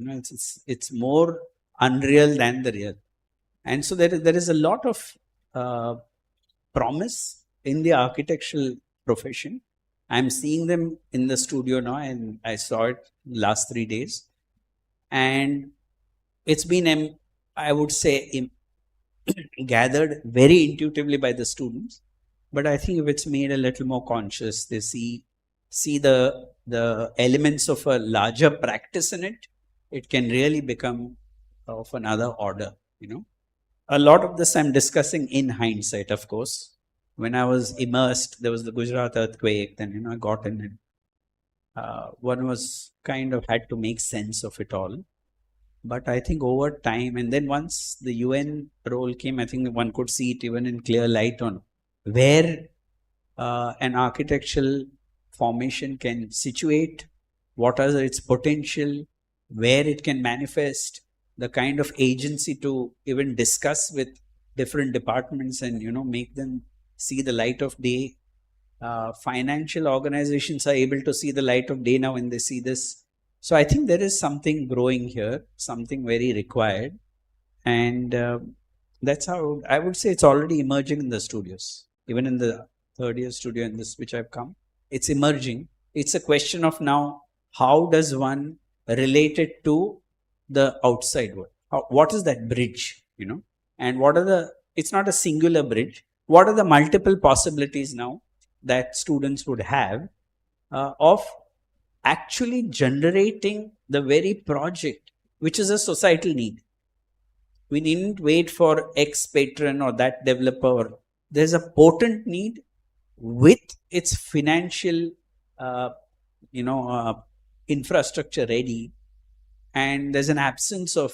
It's more unreal than the real. And so there is a lot of promise in the architectural profession. I'm seeing them in the studio now, and I saw it last 3 days. And it's been, I would say, gathered very intuitively by the students. But I think if it's made a little more conscious, they see the elements of a larger practice in it, it can really become of another order, A lot of this I'm discussing in hindsight, of course. When I was immersed, there was the Gujarat earthquake, then, I got in it. One was kind of had to make sense of it all. But I think over time, and then once the UN role came, I think one could see it even in clear light on where an architectural formation can situate, what are its potential, where it can manifest, the kind of agency to even discuss with different departments and, make them see the light of day. Financial organizations are able to see the light of day now when they see this. So I think there is something growing here, something very required. And that's how I would say it's already emerging in the studios. Even in the third year studio in this which I've come, it's emerging. It's a question of now, how does one relate it to the outside world? What is that bridge, And what are it's not a singular bridge. What are the multiple possibilities now that students would have of actually generating the very project, which is a societal need? We needn't wait for X patron or that developer. There's a potent need with its financial, infrastructure ready, and there's an absence of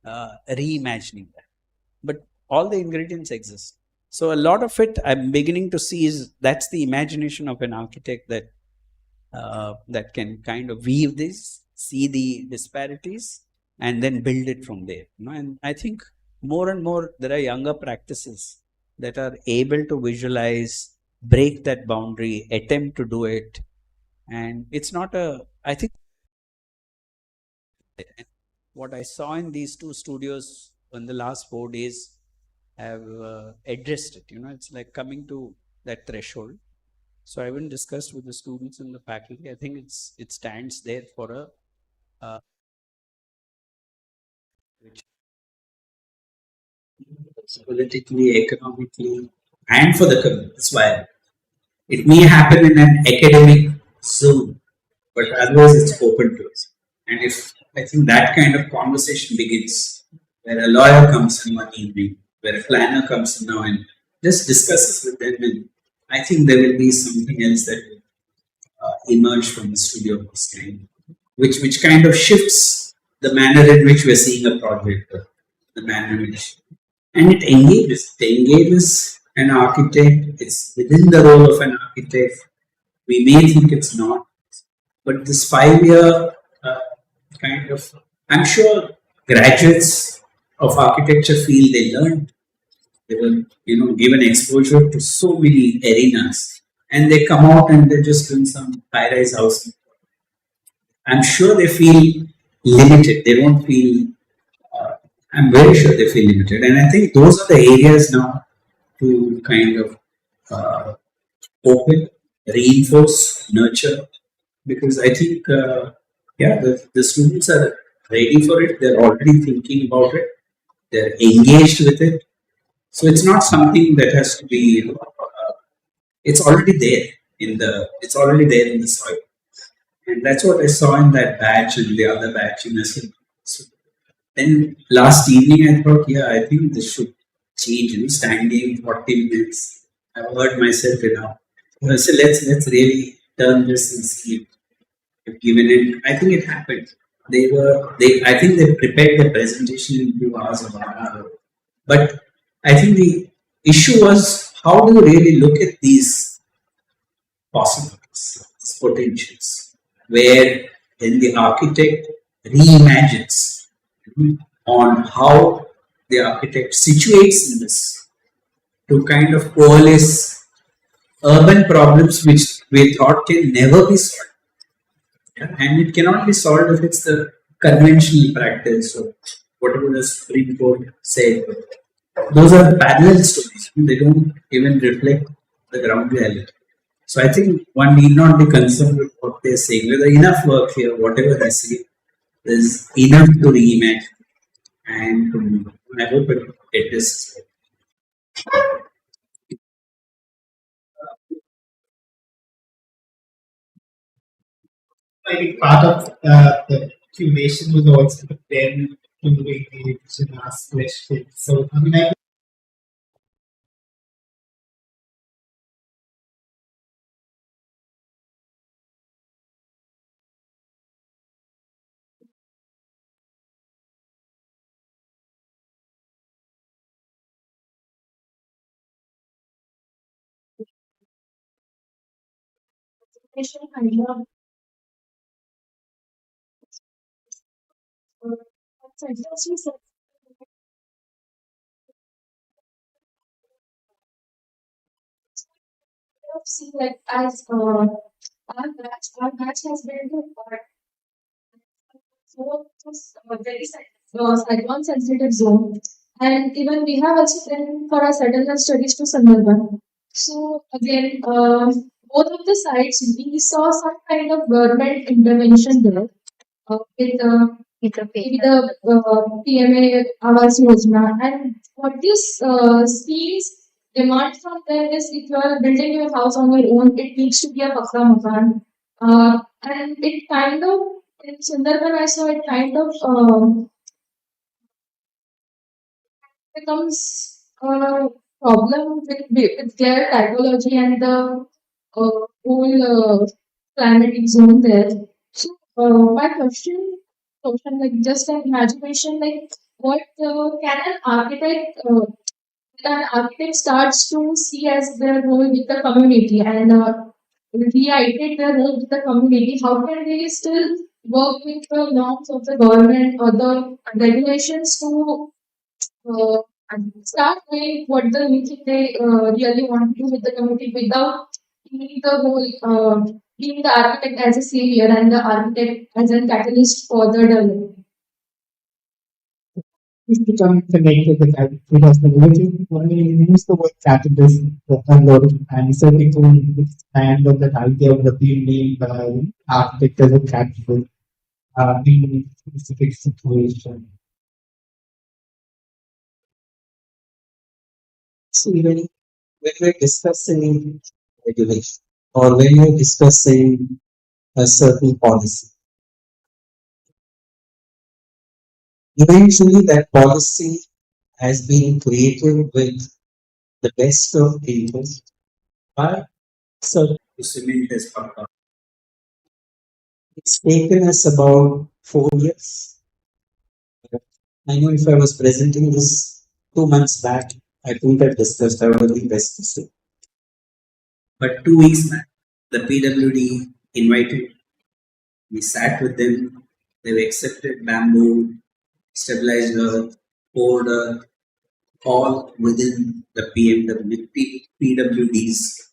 reimagining that. But all the ingredients exist. So a lot of it I'm beginning to see is that's the imagination of an architect that that can kind of weave this, see the disparities, and then build it from there. And I think more and more there are younger practices that are able to visualize, break that boundary, attempt to do it. And it's not I think what I saw in these two studios in the last 4 days have addressed it. It's like coming to that threshold. So I haven't discussed with the students and the faculty. I think it stands there for a which politically, economically, and for the community. That's why it may happen in an academic zone, but otherwise it's open to us. And if I think that kind of conversation begins, where a lawyer comes in one evening, where a planner comes in now and just discusses with them, and I think there will be something else that will emerge from the studio of this kind, which kind of shifts the manner in which we're seeing a project, the manner in which, and it engages an architect. It's within the role of an architect. We may think it's not, but this 5 year kind of, I'm sure graduates of architecture feel they learned. They were, given exposure to so many arenas, and they come out and they're just doing some high-rise house. I'm sure they feel limited. They don't feel. I'm very sure they feel limited, and I think those are the areas now to kind of open, reinforce, nurture, because I think, the students are ready for it. They're already thinking about it. They're engaged with it. So it's not something that has to be. It's already there in the. It's already there in the soil, and that's what I saw in that batch and the other batch in Assam. So then last evening I thought, I think this should change. Standing 40 minutes. I've heard myself enough. So let's really turn this and see if given it. I think it happened. I think they prepared the presentation in 2 hours or 1 hour. But I think the issue was, how do you really look at these possibilities, these potentials, where then the architect reimagines on how the architect situates in this to kind of coalesce urban problems which we thought can never be solved. And it cannot be solved if it's the conventional practice or whatever the Supreme Court said. Those are parallel stories. They don't even reflect the ground reality. So I think one need not be concerned with what they're saying. There's enough work here, whatever they say, there's enough to reimagine. And I hope it is. I think part of the curation was also then to engage and ask questions. So, I mean, I see like as our batch has been to so very cyclone sensitive zone, and even we have also been for our settlement studies to Sundarban. So again, both of the sites we saw some kind of government intervention there with the PMA Awas Yojana, and what this schemes demand from them is if you are building your house on your own, it needs to be a pakka makan. And it kind of, in Sundarban, I saw it kind of becomes a problem with their typology and the whole climatic zone there. So, my question, like just an imagination, like what can an architect starts to see as their role with the community and reiterate their role with the community? How can they still work with the norms of the government or the regulations to uh, start doing what the new thing they really want to do with the community without being the whole being the architect as a savior and the architect as a catalyst for the development? is becoming connected with because the religion when we use the word capitalism a lot of times, so people expand on that idea of what we mean by architect as a capital in a specific situation. See, when we're discussing regulation or when you're discussing a certain policy, eventually that policy has been created with the best of people by certain. To cement as Pakka. It's taken us about 4 years. I know if I was presenting this 2 months back, I couldn't have discussed, I would have been best to say. But 2 weeks back, the PWD invited, we sat with them, they've accepted bamboo, stabilized earth, poured earth, all within the PWD's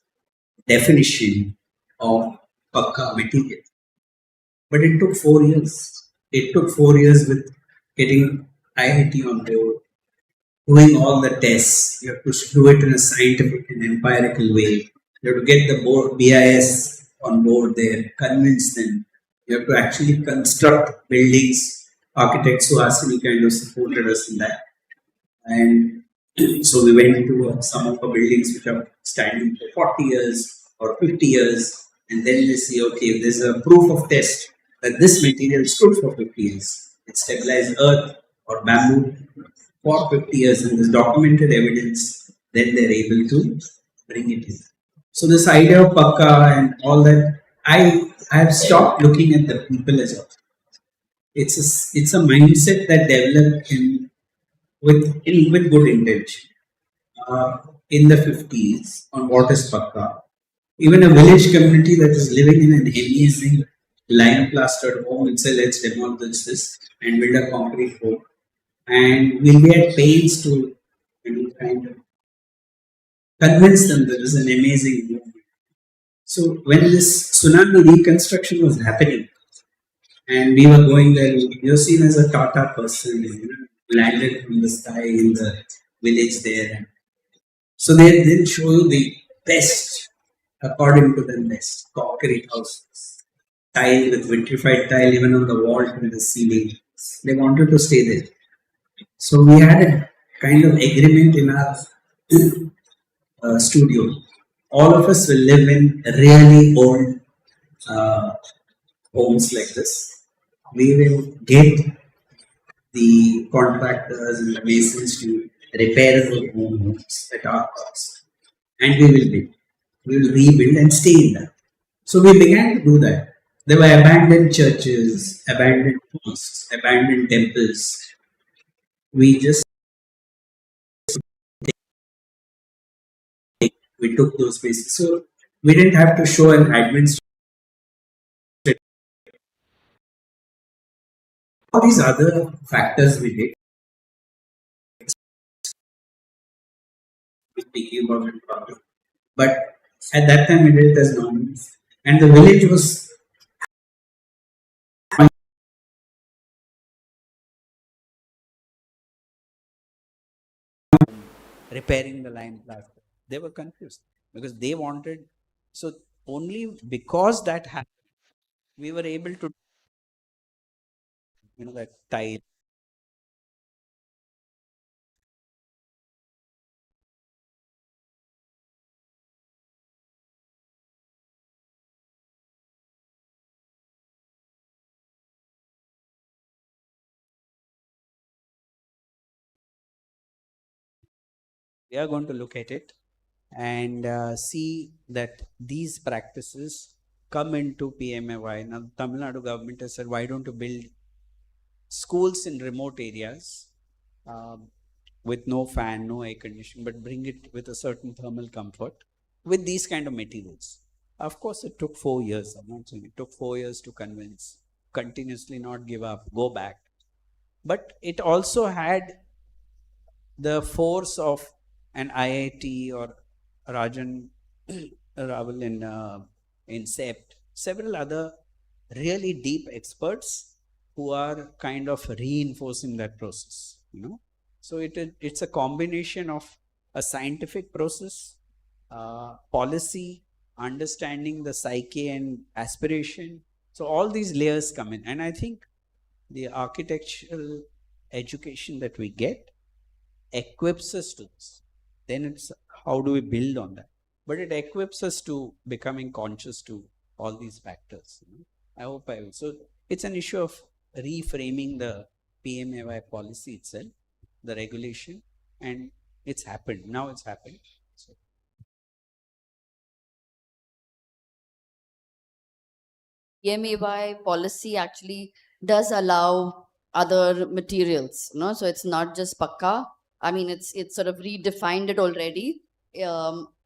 definition of Pakka material. But it took 4 years. It took 4 years with getting IIT on board, doing all the tests. You have to do it in a scientific and empirical way. You have to get the board BIS on board there, convince them. You have to actually construct buildings. Architects who Asini kind of supported us in that. And so we went into some of the buildings which are standing for 40 years or 50 years, and then we see, okay, there's a proof of test that this material stood for 50 years. It stabilized earth or bamboo for 50 years, and there's documented evidence, then they're able to bring it in. So this idea of Pakka and all that, I have stopped looking at the people as well. It's a mindset that developed with good intention. In the 50s on what is Pakka. Even a village community that is living in an amazing lime plastered home and say, let's demolish this and build a concrete home. And we'll be at pains to kind of convince them that this is an amazing movement. So when this tsunami reconstruction was happening, and we were going there, you're seen as a Tata person, landed from the sky in the village there. So they then show you the best, according to them, best concrete houses, tile with vitrified tile even on the wall and the ceiling. They wanted to stay there. So we had a kind of agreement in our studio. All of us will live in really old homes like this. We will get the contractors and the masons to repair the homes at our cost. And we will build. We will rebuild and stay in that. So we began to do that. There were abandoned churches, abandoned mosques, abandoned temples. We took those spaces. So we didn't have to show an administrative. All these other factors we did. We became a problem. But at that time we did it as normal. And the village was repairing the lime plaster. They were confused because they wanted, so only because that happened, we were able to, that tile. We are going to look at it and see that these practices come into PMAY. Now, the Tamil Nadu government has said, why don't you build schools in remote areas with no fan, no air conditioning, but bring it with a certain thermal comfort with these kind of materials. Of course, it took 4 years. I'm not saying it took 4 years to convince, continuously not give up, go back. But it also had the force of an IIT or Rajan Raval in SEPT, several other really deep experts who are kind of reinforcing that process. you know. So it's a combination of a scientific process, policy, understanding the psyche and aspiration. So all these layers come in, and I think the architectural education that we get equips us to this. Then it's how do we build on that? But it equips us to becoming conscious to all these factors. I hope I will. So it's an issue of reframing the PMAY policy itself, the regulation, and it's happened. Now it's happened. So. PMAY policy actually does allow other materials, so it's not just pakka. I mean, it's sort of redefined it already.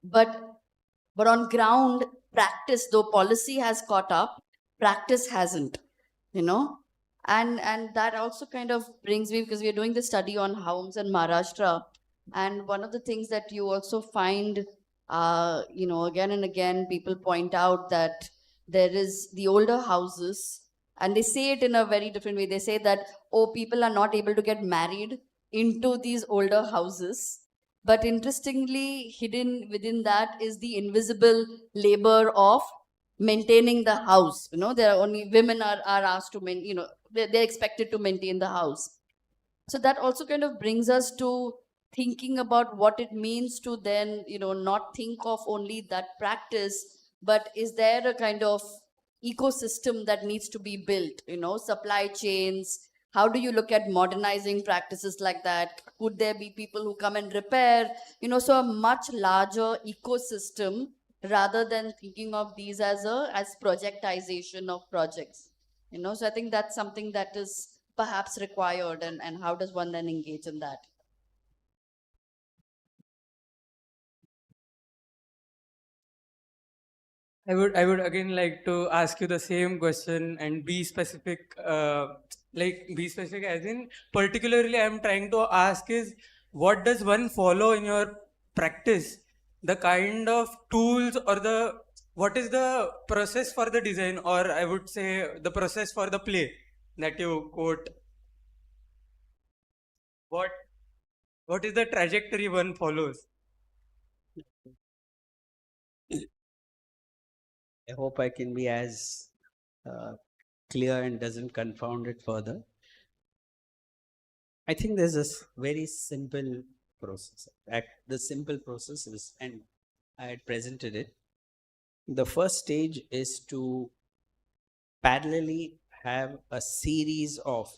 But on ground practice, though policy has caught up, practice hasn't, and that also kind of brings me, because we are doing the study on homes in Maharashtra, and one of the things that you also find, again and again, people point out that there is the older houses, and they say it in a very different way. They say that, oh, people are not able to get married into these older houses. But interestingly, hidden within that is the invisible labor of maintaining the house. There are only women are asked to they're expected to maintain the house. So that also kind of brings us to thinking about what it means to then, not think of only that practice, but is there a kind of ecosystem that needs to be built, supply chains? How do you look at modernizing practices like that? Could there be people who come and repair? So a much larger ecosystem, rather than thinking of these as projectization of projects. So I think that's something that is perhaps required, and how does one then engage in that? I would again like to ask you the same question and be specific, be specific as in, particularly I'm trying to ask is, what does one follow in your practice? The kind of tools, or what is the process for the design, or I would say the process for the play that you quote? What is the trajectory one follows? I hope I can be as clear and doesn't confound it further. I think there's this very simple process. The simple process is, and I had presented it. The first stage is to parallelly have a series of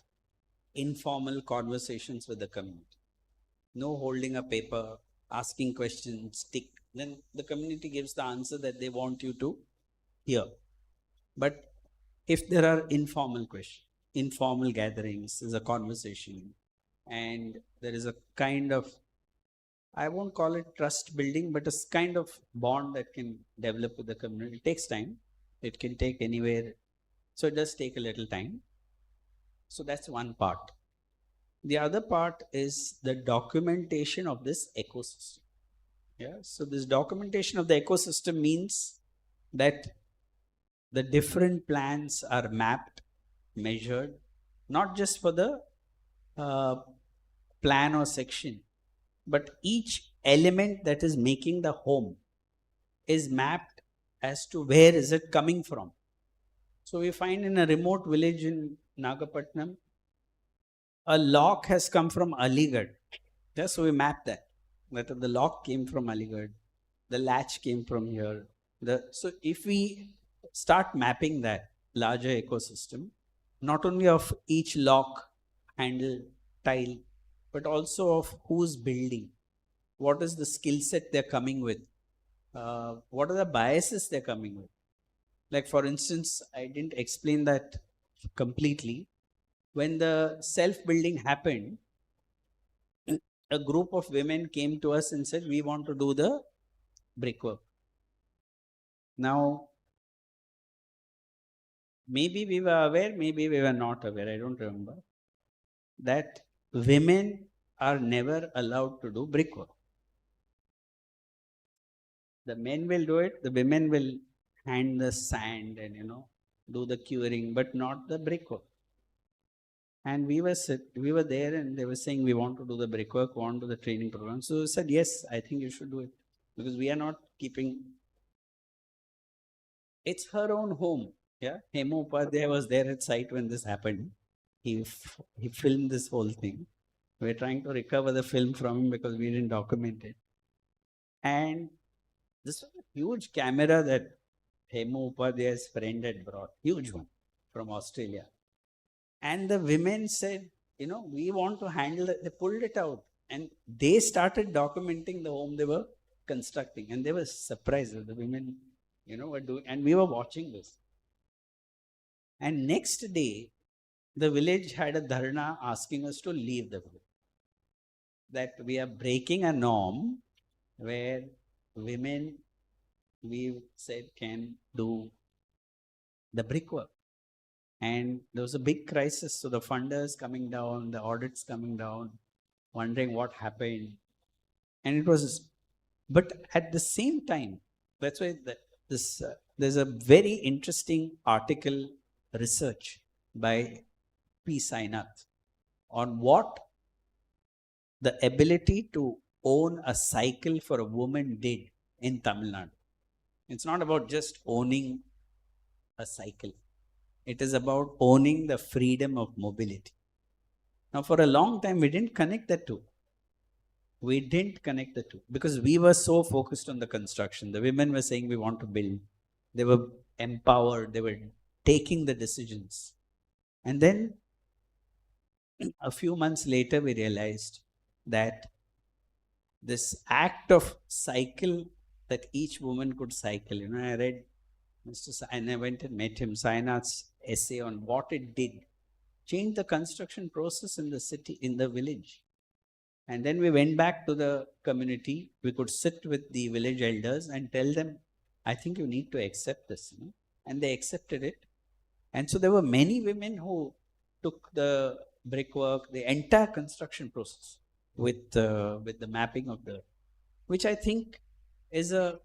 informal conversations with the community. No holding a paper, asking questions, tick. Then the community gives the answer that they want you to hear. But if there are informal questions, informal gatherings, there's a conversation, and there is a kind of, I won't call it trust building, but a kind of bond that can develop with the community. It takes time. It can take anywhere. So it does take a little time. So that's one part. The other part is the documentation of this ecosystem. Yeah. So this documentation of the ecosystem means that the different plans are mapped, measured, not just for the plan or section, but each element that is making the home is mapped as to where is it coming from. So we find in a remote village in Nagapattinam, a lock has come from Aligarh. Yeah, so we map that. That the lock came from Aligarh, the latch came from here. So if we start mapping that larger ecosystem, not only of each lock, handle, tile, but also of who's building, what is the skill set they're coming with, what are the biases they're coming with. Like for instance, I didn't explain that completely. When the self-building happened, a group of women came to us and said, we want to do the brickwork. Now, maybe we were aware, maybe we were not aware, I don't remember, that women are never allowed to do brickwork. The men will do it, the women will hand the sand and do the curing, but not the brickwork. And we were there, and they were saying, we want to do the brickwork, we want to do the training program. So I said, yes, I think you should do it, because we are not keeping. It's her own home. Yeah, Hema Upadhyay was there at site when this happened. He filmed this whole thing. We're trying to recover the film from him because we didn't document it. And this was a huge camera that Hema Upadhyay's friend had brought, huge one from Australia. And the women said, we want to handle it. They pulled it out and they started documenting the home they were constructing. And they were surprised that the women, were doing, and we were watching this. And next day, the village had a dharna asking us to leave the village. That we are breaking a norm where women, we said, can do the brickwork. And there was a big crisis. So the funders coming down, the audits coming down, wondering what happened. And it was, but at the same time, that's why there's a very interesting article, research by P. Sainath on what the ability to own a cycle for a woman did in Tamil Nadu. It's not about just owning a cycle. It is about owning the freedom of mobility. Now, for a long time, we didn't connect the two. We didn't connect the two because we were so focused on the construction. The women were saying, we want to build. They were empowered. They were taking the decisions. And then a few months later, we realized that this act of cycle, that each woman could cycle. I read and I went and met him, Sainath's essay on what it did, changed the construction process in the city, in the village. And then we went back to the community. We could sit with the village elders and tell them, I think you need to accept this. And they accepted it. And so there were many women who took the brickwork, the entire construction process with the mapping of the, which I think is a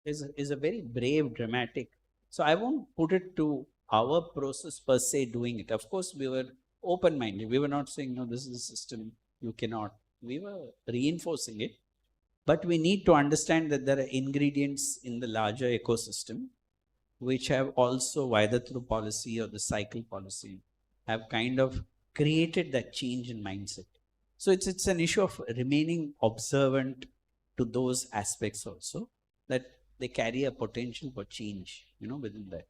very brave, dramatic. So I won't put it to our process per se doing it. Of course, we were open-minded. We were not saying, no, this is a system, you cannot. We were reinforcing it. But we need to understand that there are ingredients in the larger ecosystem which have also, either through policy or the cycle policy, have kind of created that change in mindset. So it's an issue of remaining observant to those aspects also, that they carry a potential for change, within that.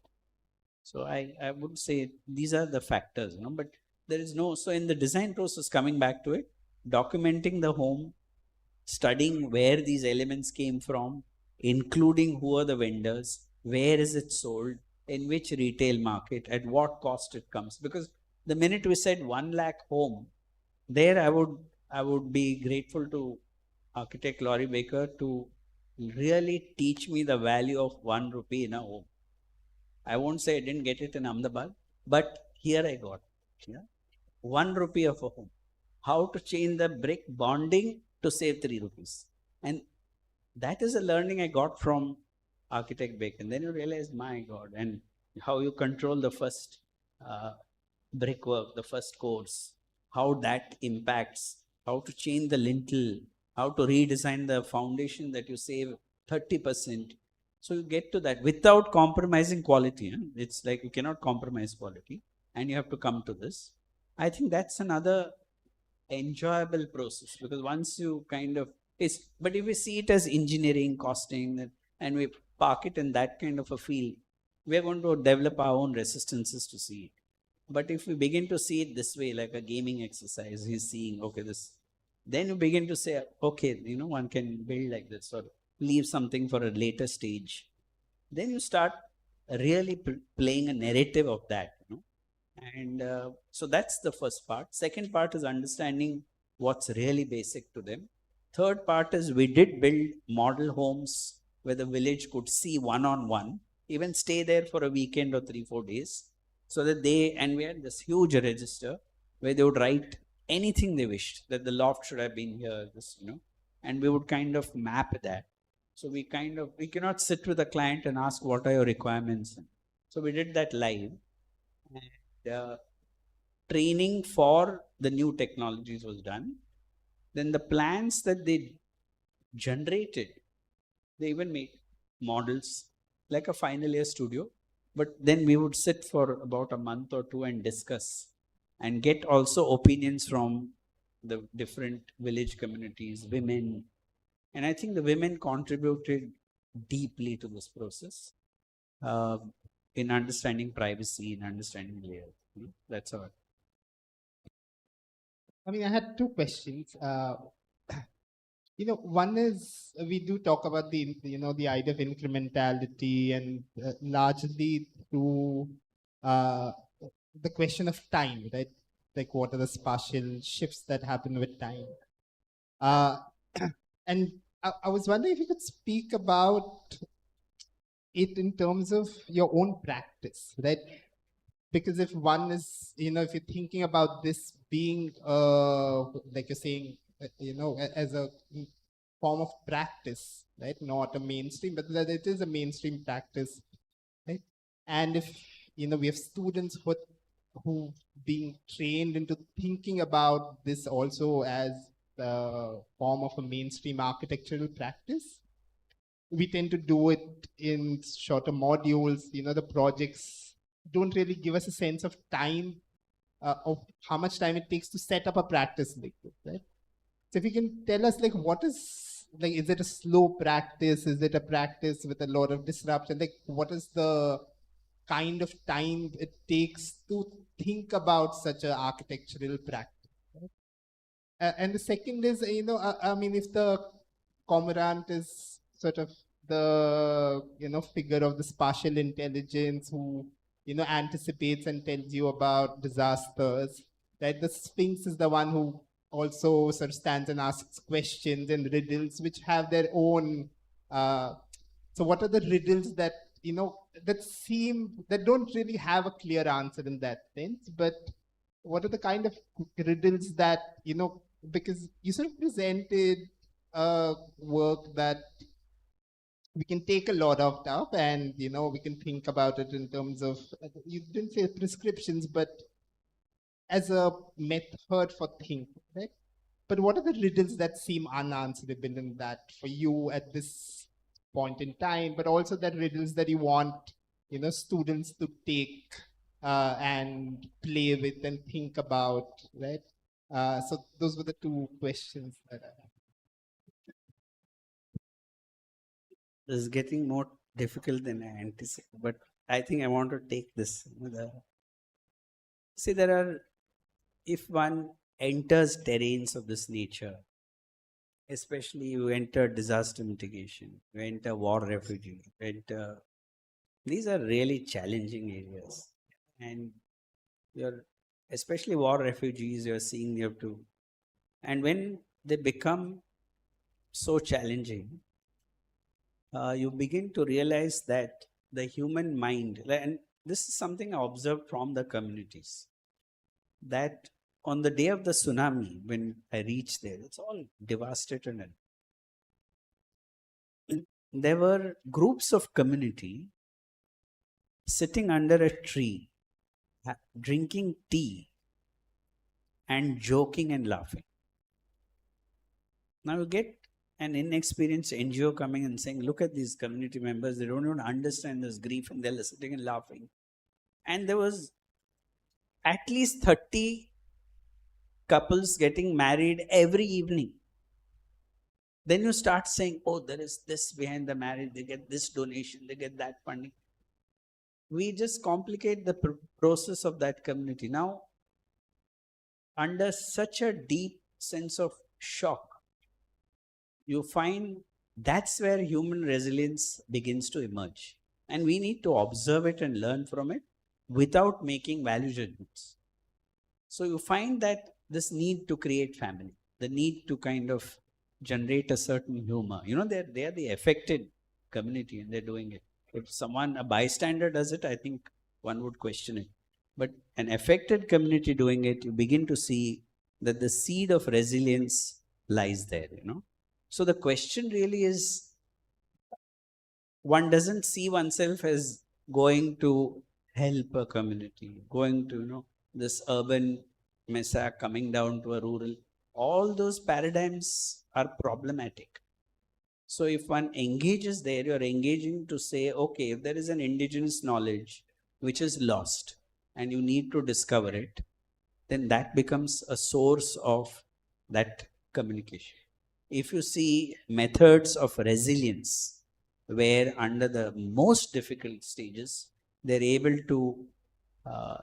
So I would say these are the factors, but there is no, so in the design process, coming back to it, documenting the home, studying where these elements came from, including who are the vendors, where is it sold, in which retail market, at what cost it comes. Because the minute we said 1 lakh home, there I would be grateful to architect Laurie Baker to really teach me the value of 1 rupee in a home. I won't say I didn't get it in Ahmedabad, but here I got it. 1 rupee of a home. How to change the brick bonding to save 3 rupees. And that is a learning I got from architect Baker. And then you realize, my God, and how you control the first brickwork, the first course, how that impacts, how to change the lintel, how to redesign the foundation that you save 30%. So you get to that without compromising quality. It's like you cannot compromise quality and you have to come to this. I think that's another enjoyable process, because once you kind of, but if we see it as engineering, costing, and we park it in that kind of a field, we're going to develop our own resistances to see it. But if we begin to see it this way, like a gaming exercise, he's seeing, okay, this, then you begin to say, okay, one can build like this or leave something for a later stage. Then you start really playing a narrative of that. And so that's the first part. Second part is understanding what's really basic to them. Third part is we did build model homes where the village could see one-on-one, even stay there for a weekend or 3-4 days, so that and we had this huge register where they would write anything they wished, that the loft should have been here, and we would kind of map that. So we cannot sit with a client and ask, what are your requirements? So we did that live. And training for the new technologies was done, then the plans that they generated, they even made models like a final year studio. But then we would sit for about a month or two and discuss and get also opinions from the different village communities, women. And I think the women contributed deeply to this process in understanding privacy, in understanding layers. That's all. I mean, I had two questions. One is we do talk about the idea of incrementality and largely through the question of time, right? Like what are the spatial shifts that happen with time? And I was wondering if you could speak about it in terms of your own practice, right? Because if one is, if you're thinking about this being, like you're saying, as a form of practice, right? Not a mainstream, but that it is a mainstream practice, right? And if, we have students who being trained into thinking about this also as a form of a mainstream architectural practice, we tend to do it in shorter modules. The projects don't really give us a sense of time, of how much time it takes to set up a practice like this, right? So if you can tell us, like, what is, like, is it a slow practice? Is it a practice with a lot of disruption? Like, what is the kind of time it takes to think about such an architectural practice? Right? And the second is, I mean, if the Cormorant is sort of the, figure of the spatial intelligence who, anticipates and tells you about disasters, right? The Sphinx is the one who also sort of stands and asks questions and riddles, which have their own. So what are the riddles that, that don't really have a clear answer in that sense, but what are the kind of riddles that, because you sort of presented a work that we can take a lot of stuff and, we can think about it in terms of, you didn't say prescriptions, but as a method for thinking, right? But what are the riddles that seem unanswerable in that for you at this point in time, but also the riddles that you want, students to take and play with and think about, right? So those were the two questions that I have. This is getting more difficult than I anticipated, but I think I want to take this. See, if one enters terrains of this nature, especially you enter disaster mitigation, you enter war refugee, these are really challenging areas. And especially war refugees, you're seeing you have to, and when they become so challenging, you begin to realize that the human mind, and this is something I observed from the communities, that on the day of the tsunami, when I reached there, it's all devastated. And there were groups of community sitting under a tree, drinking tea and joking and laughing. Now you get an inexperienced NGO coming and saying, look at these community members, they don't even understand this grief and they're sitting and laughing. And there was at least 30 couples getting married every evening. Then you start saying, oh, there is this behind the marriage, they get this donation, they get that funding. We just complicate the process of that community. Now, under such a deep sense of shock, you find that's where human resilience begins to emerge. And we need to observe it and learn from it without making value judgments. So you find that this need to create family, the need to kind of generate a certain humor. They are the affected community and they're doing it. If a bystander does it, I think one would question it. But an affected community doing it, you begin to see that the seed of resilience lies there, So the question really is, one doesn't see oneself as going to help a community, going to, this urban mesa coming down to a rural, all those paradigms are problematic. So if one engages there, you're engaging to say, okay, if there is an indigenous knowledge which is lost and you need to discover it, then that becomes a source of that communication. If you see methods of resilience, where under the most difficult stages, they're able to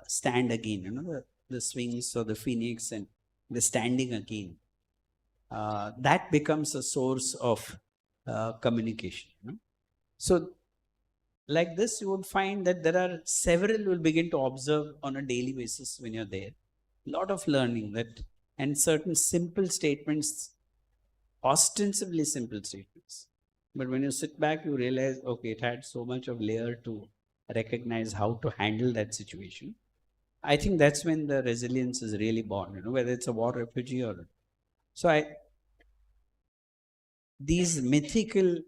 stand again, the Sphinx or the Phoenix, and the standing again, that becomes a source of communication. So, like this, you would find that there are several you will begin to observe on a daily basis when you're there. Lot of learning that, and certain simple statements, ostensibly simple statements. But when you sit back, you realize, okay, it had so much of layer to recognize how to handle that situation. I think that's when the resilience is really born, whether it's a war refugee or. So these mythical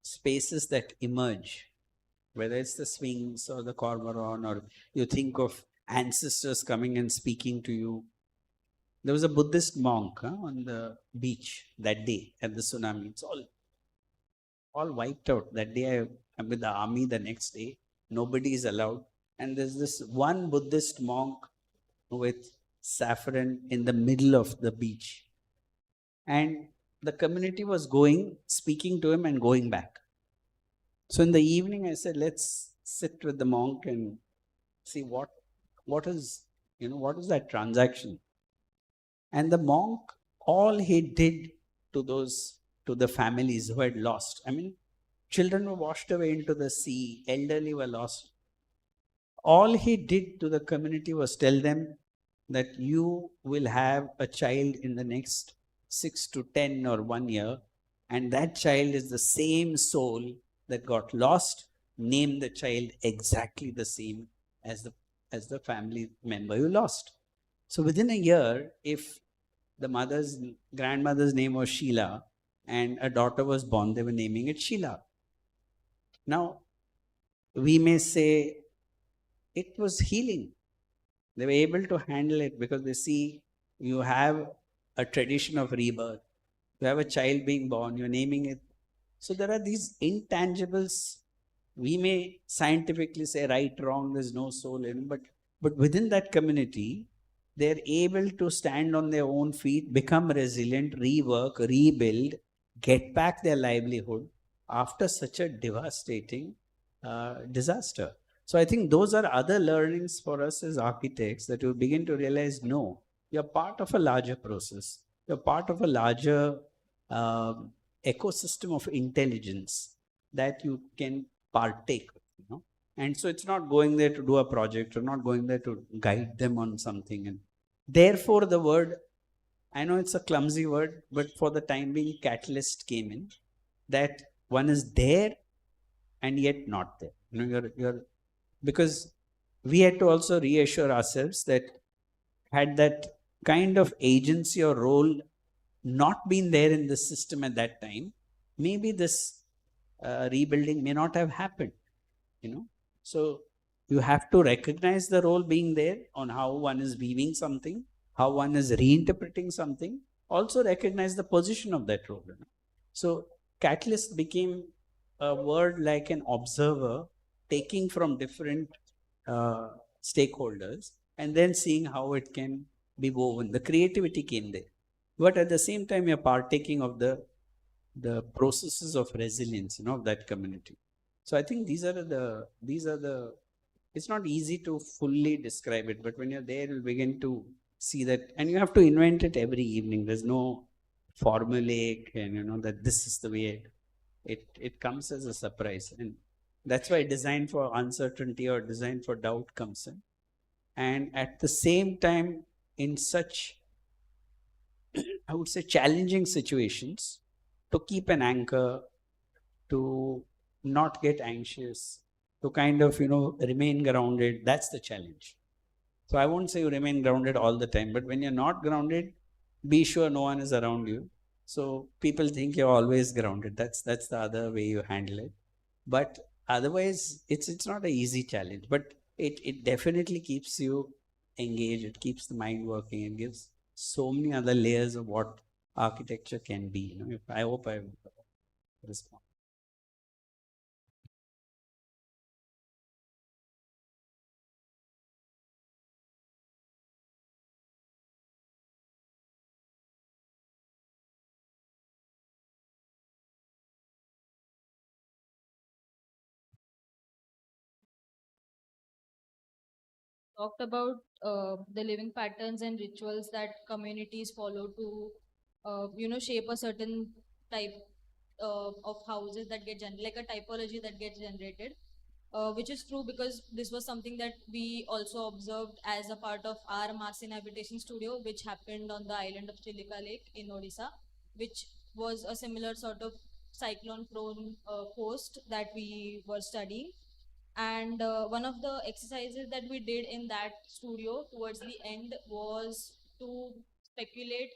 spaces that emerge, whether it's the Sphinx or the Cormorant, or you think of ancestors coming and speaking to you. There was a Buddhist monk on the beach that day at the tsunami. It's all wiped out. That day I'm with the army. The next day, nobody is allowed. And there's this one Buddhist monk with saffron in the middle of the beach. And the community was speaking to him and going back. So in the evening, I said, let's sit with the monk and see what is that transaction. And the monk, all he did to the families who had lost, children were washed away into the sea, elderly were lost. All he did to the community was tell them that you will have a child in the next 6 to 10 or 1 year, and that child is the same soul that got lost. Name the child exactly the same as the family member you lost. So within a year, if the grandmother's name was Sheila and a daughter was born, they were naming it Sheila. Now, we may say it was healing. They were able to handle it because they see you have a tradition of rebirth. You have a child being born, you're naming it. So there are these intangibles. We may scientifically say right, wrong, there's no soul in it, but within that community, they're able to stand on their own feet, become resilient, rework, rebuild, get back their livelihood after such a devastating disaster. So I think those are other learnings for us as architects, that you begin to realize, no, you're part of a larger process. You're part of a larger ecosystem of intelligence that you can partake with, And so it's not going there to do a project, or not going there to guide them on something. And therefore the word, I know it's a clumsy word, but for the time being, catalyst came in, that one is there and yet not there. You're because we had to also reassure ourselves that had that kind of agency or role not been there in the system at that time, maybe this rebuilding may not have happened. So you have to recognize the role being there, on how one is weaving something, how one is reinterpreting something. Also recognize the position of that role. So catalyst became a word like an observer, taking from different stakeholders and then seeing how it can be woven. The creativity came there, but at the same time you're partaking of the processes of resilience, of that community. So I think these are the. It's not easy to fully describe it, but when you're there, you'll begin to see that, and you have to invent it every evening. There's no formulaic, and that this is the way it comes as a surprise, and that's why design for uncertainty or design for doubt comes in. And at the same time, in such, I would say, challenging situations, to keep an anchor, to not get anxious, to kind of, remain grounded, that's the challenge. So I won't say you remain grounded all the time, but when you're not grounded, be sure no one is around you. So people think you're always grounded. That's the other way you handle it. But otherwise, it's not an easy challenge, but it definitely keeps you engaged, it keeps the mind working, it gives so many other layers of what architecture can be. I hope I respond. Talked about the living patterns and rituals that communities follow to, shape a certain type of houses that get like a typology that gets generated, which is true because this was something that we also observed as a part of our mass inhabitation studio, which happened on the island of Chilika Lake in Odisha, which was a similar sort of cyclone prone coast that we were studying. And one of the exercises that we did in that studio towards the end was to speculate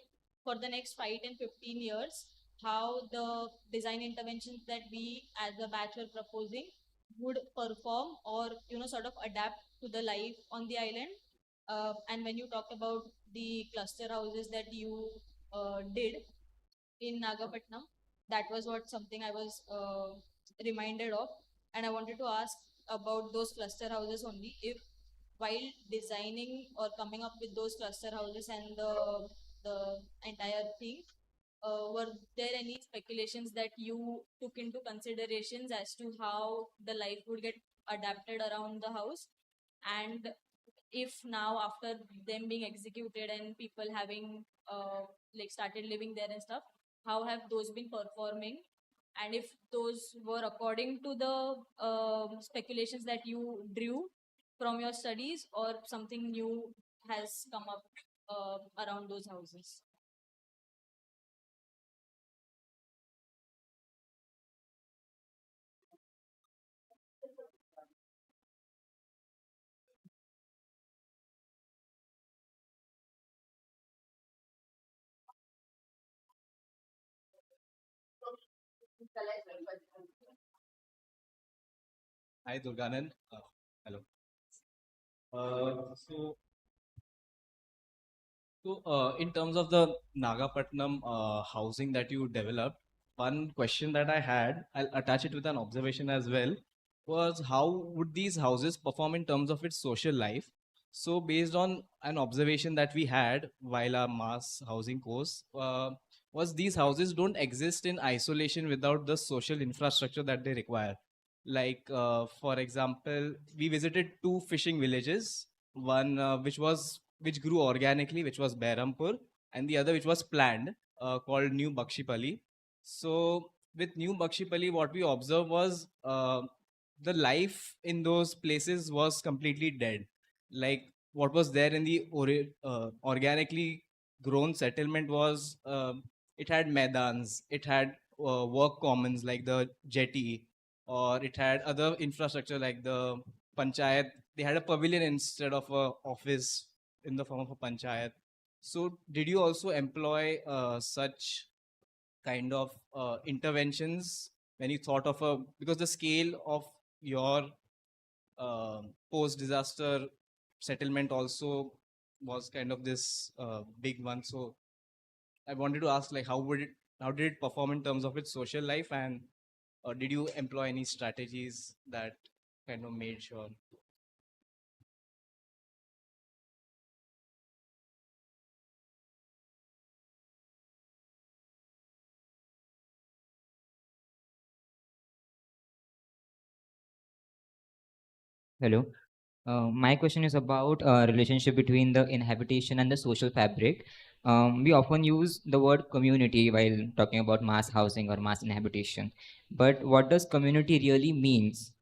for the next 5 and 15 years how the design interventions that we as a batch were proposing would perform or sort of adapt to the life on the island. And when you talked about the cluster houses that you did in Nagapattinam, that was what something I was reminded of, and I wanted to ask about those cluster houses only. If while designing or coming up with those cluster houses and the entire thing, were there any speculations that you took into considerations as to how the life would get adapted around the house? And if now after them being executed and people having like started living there and stuff, how have those been performing, and if those were according to the speculations that you drew from your studies, or something new has come up around those houses? Hi, Durganand. Hello. Uh, so, in terms of the Nagapattinam housing that you developed, one question that I had, I'll attach it with an observation as well, was how would these houses perform in terms of its social life? So, based on an observation that we had while our mass housing course, was these houses don't exist in isolation without the social infrastructure that they require. Like, for example, we visited two fishing villages, one which grew organically, which was Behrampur, and the other which was planned, called New Bakshipali. So with New Bakshipali, what we observed was the life in those places was completely dead. Like what was there in the organically grown settlement was it had maidans, it had work commons like the jetty, or it had other infrastructure like the panchayat. They had a pavilion instead of a office in the form of a panchayat. So, did you also employ such kind of interventions when you thought of a, because the scale of your post-disaster settlement also was kind of this big one. So, I wanted to ask, like, how did it perform in terms of its social life, and did you employ any strategies that kind of made sure? Hello. My question is about relationship between the inhabitation and the social fabric. We often use the word community while talking about mass housing or mass inhabitation. But what does community really means?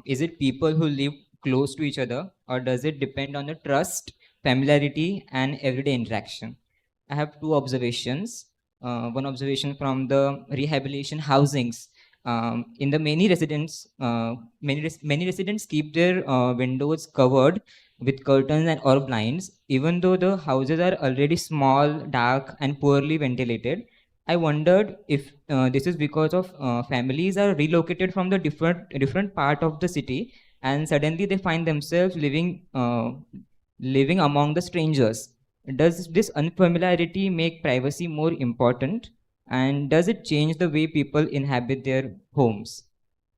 Is it people who live close to each other, or does it depend on the trust, familiarity, and everyday interaction? I have two observations. One observation from the rehabilitation housings. In the many residents keep their windows covered with curtains and or blinds, even though the houses are already small, dark, and poorly ventilated. I wondered if this is because of families are relocated from the different part of the city, and suddenly they find themselves living living among the strangers. Does this unfamiliarity make privacy more important? And does it change the way people inhabit their homes?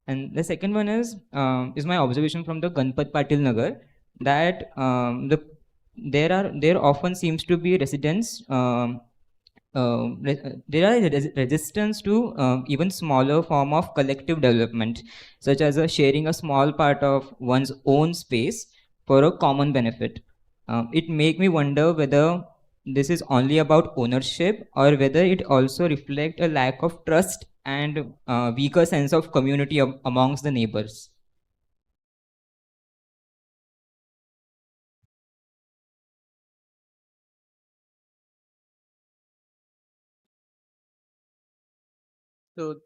And the second one is my observation from the Ganpat Patil Nagar that there often seems to be residents there are resistance to even smaller form of collective development, such as sharing a small part of one's own space for a common benefit. It make me wonder whether this is only about ownership or whether it also reflect a lack of trust and weaker sense of community amongst the neighbors. So,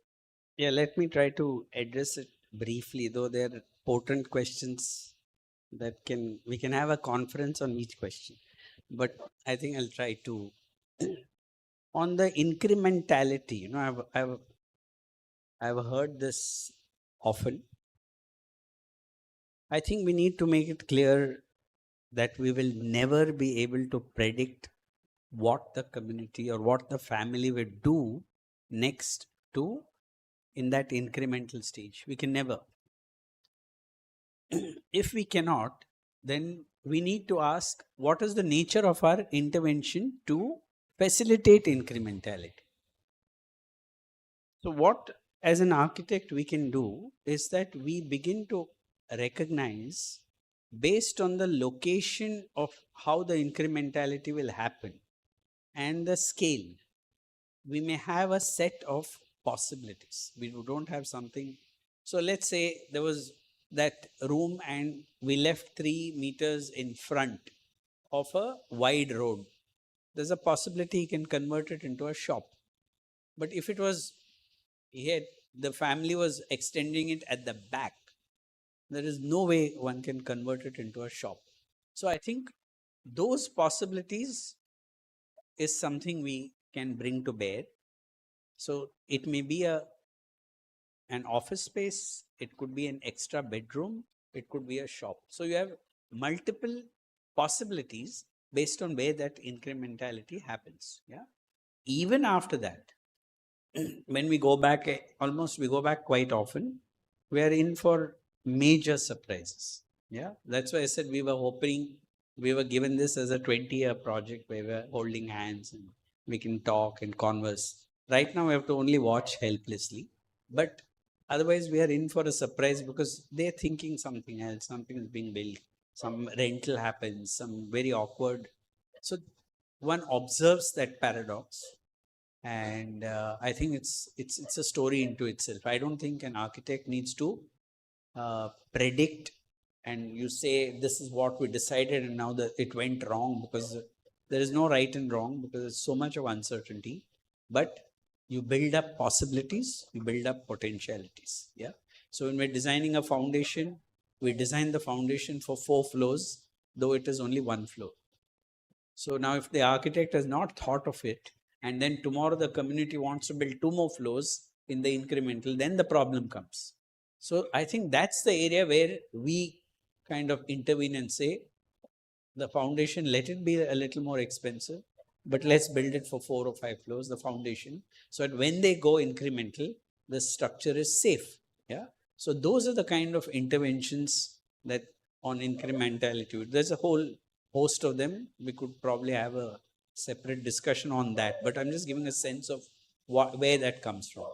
yeah, let me try to address it briefly, though they're potent questions that we can have a conference on each question. But I think I'll try to on the incrementality. I've heard this often. I think we need to make it clear that we will never be able to predict what the community or what the family will do next to in that incremental stage. We can never. If we cannot, then we need to ask what is the nature of our intervention to facilitate incrementality. So what as an architect we can do is that we begin to recognize based on the location of how the incrementality will happen and the scale, we may have a set of possibilities. We don't have something. So let's say there was that room and we left 3 meters in front of a wide road. There's a possibility he can convert it into a shop. But if it was here, the family was extending it at the back, there is no way one can convert it into a shop. So I think those possibilities is something we can bring to bear. So it may be an office space, it could be an extra bedroom, it could be a shop. So you have multiple possibilities based on where that incrementality happens. Yeah. Even after that, when we go back, we go back quite often, we are in for major surprises. Yeah. That's why I said we were hoping, we were given this as a 20-year project where we were holding hands and we can talk and converse. Right now we have to only watch helplessly. But otherwise we are in for a surprise because they're thinking something else, something is being built, some rental happens, some very awkward. So one observes that paradox. And I think it's a story into itself. I don't think an architect needs to predict and you say this is what we decided and now that it went wrong, because there is no right and wrong because there's so much of uncertainty. But you build up possibilities, you build up potentialities. Yeah. So when we're designing a foundation, we design the foundation for 4 floors, though it is only 1 floor. So now if the architect has not thought of it, and then tomorrow the community wants to build 2 more floors in the incremental, then the problem comes. So I think that's the area where we kind of intervene and say, the foundation, let it be a little more expensive, but let's build it for 4 or 5 floors, the foundation, so that when they go incremental, the structure is safe. Yeah. So those are the kind of interventions that on incrementality, there's a whole host of them. We could probably have a separate discussion on that, but I'm just giving a sense of where that comes from.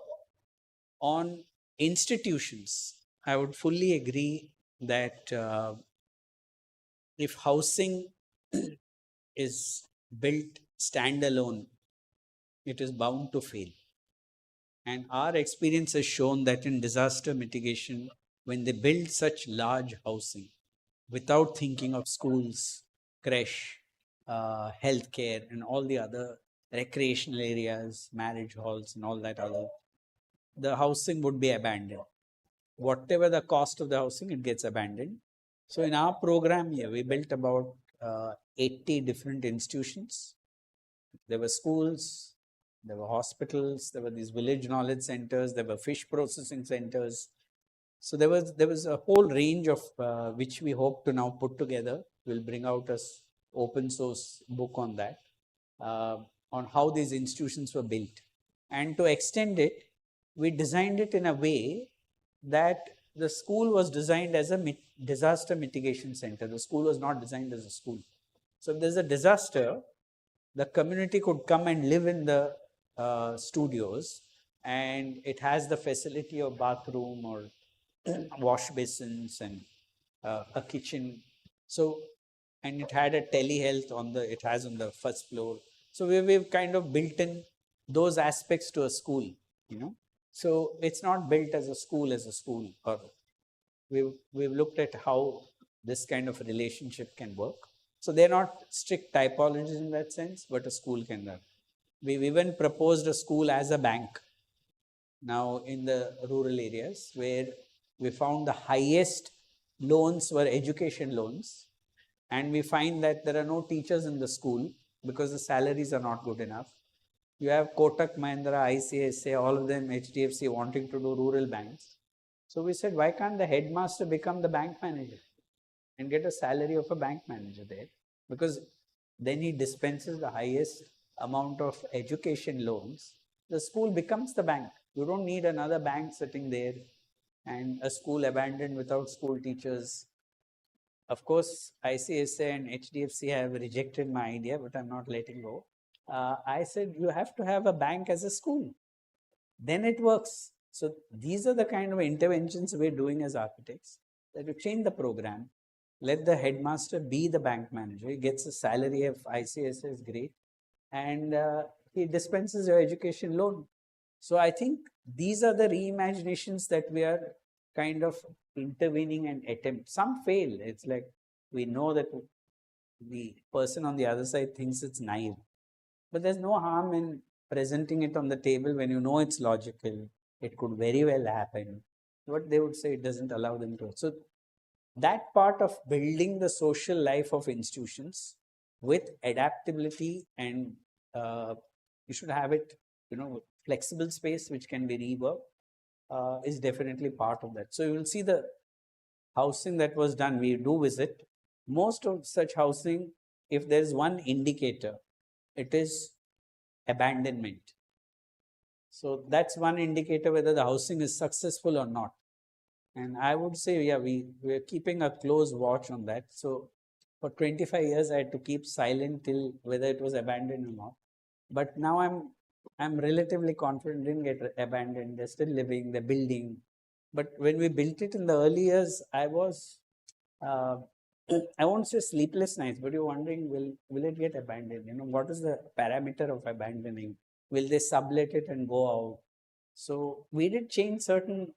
On institutions, I would fully agree that if housing is built standalone, it is bound to fail. And our experience has shown that in disaster mitigation, when they build such large housing without thinking of schools, creche, healthcare, and all the other recreational areas, marriage halls, and all that other, the housing would be abandoned. Whatever the cost of the housing, it gets abandoned. So in our program here, we built about 80 different institutions. There were schools, there were hospitals, there were these village knowledge centers, there were fish processing centers. So there was a whole range of which we hope to now put together We'll bring out a open source book on that, on how these institutions were built. And to extend it, we designed it in a way that the school was designed as a disaster mitigation center. The school was not designed as a school. So if there's a disaster, the community could come and live in the studios, and it has the facility of bathroom or wash basins and a kitchen. So, and it had a telehealth it has on the first floor. So we've kind of built in those aspects to a school, So it's not built as a school, or we've looked at how this kind of relationship can work. So they're not strict typologies in that sense, but a school can work. We've even proposed a school as a bank now in the rural areas, where we found the highest loans were education loans, and we find that there are no teachers in the school because the salaries are not good enough. You have Kotak Mahindra, ICICI, all of them, HDFC wanting to do rural banks. So we said, why can't the headmaster become the bank manager and get a salary of a bank manager there? Because then he dispenses the highest amount of education loans. The school becomes the bank. You don't need another bank sitting there and a school abandoned without school teachers. Of course, ICICI and HDFC have rejected my idea, but I'm not letting go. I said, you have to have a bank as a school. Then it works. So these are the kind of interventions we're doing as architects, that you change the program, let the headmaster be the bank manager. He gets a salary of ICICI is great, and he dispenses your education loan. So I think these are the reimaginations that we are kind of intervening and attempt. Some fail. It's like we know that the person on the other side thinks it's naive, but there's no harm in presenting it on the table when you know it's logical. It could very well happen. But they would say it doesn't allow them to. So that part of building the social life of institutions with adaptability, and you should have it, flexible space which can be reworked, is definitely part of that. So you will see the housing that was done. We do visit most of such housing. If there is one indicator, it is abandonment. So that's one indicator whether the housing is successful or not. And I would say, yeah, we're keeping a close watch on that. So for 25 years, I had to keep silent till whether it was abandoned or not. But now I'm relatively confident it didn't get abandoned. They're still living, they're building. But when we built it in the early years, I was, I won't say sleepless nights, but you're wondering, will it get abandoned? What is the parameter of abandoning? Will they sublet it and go out? So we did change certain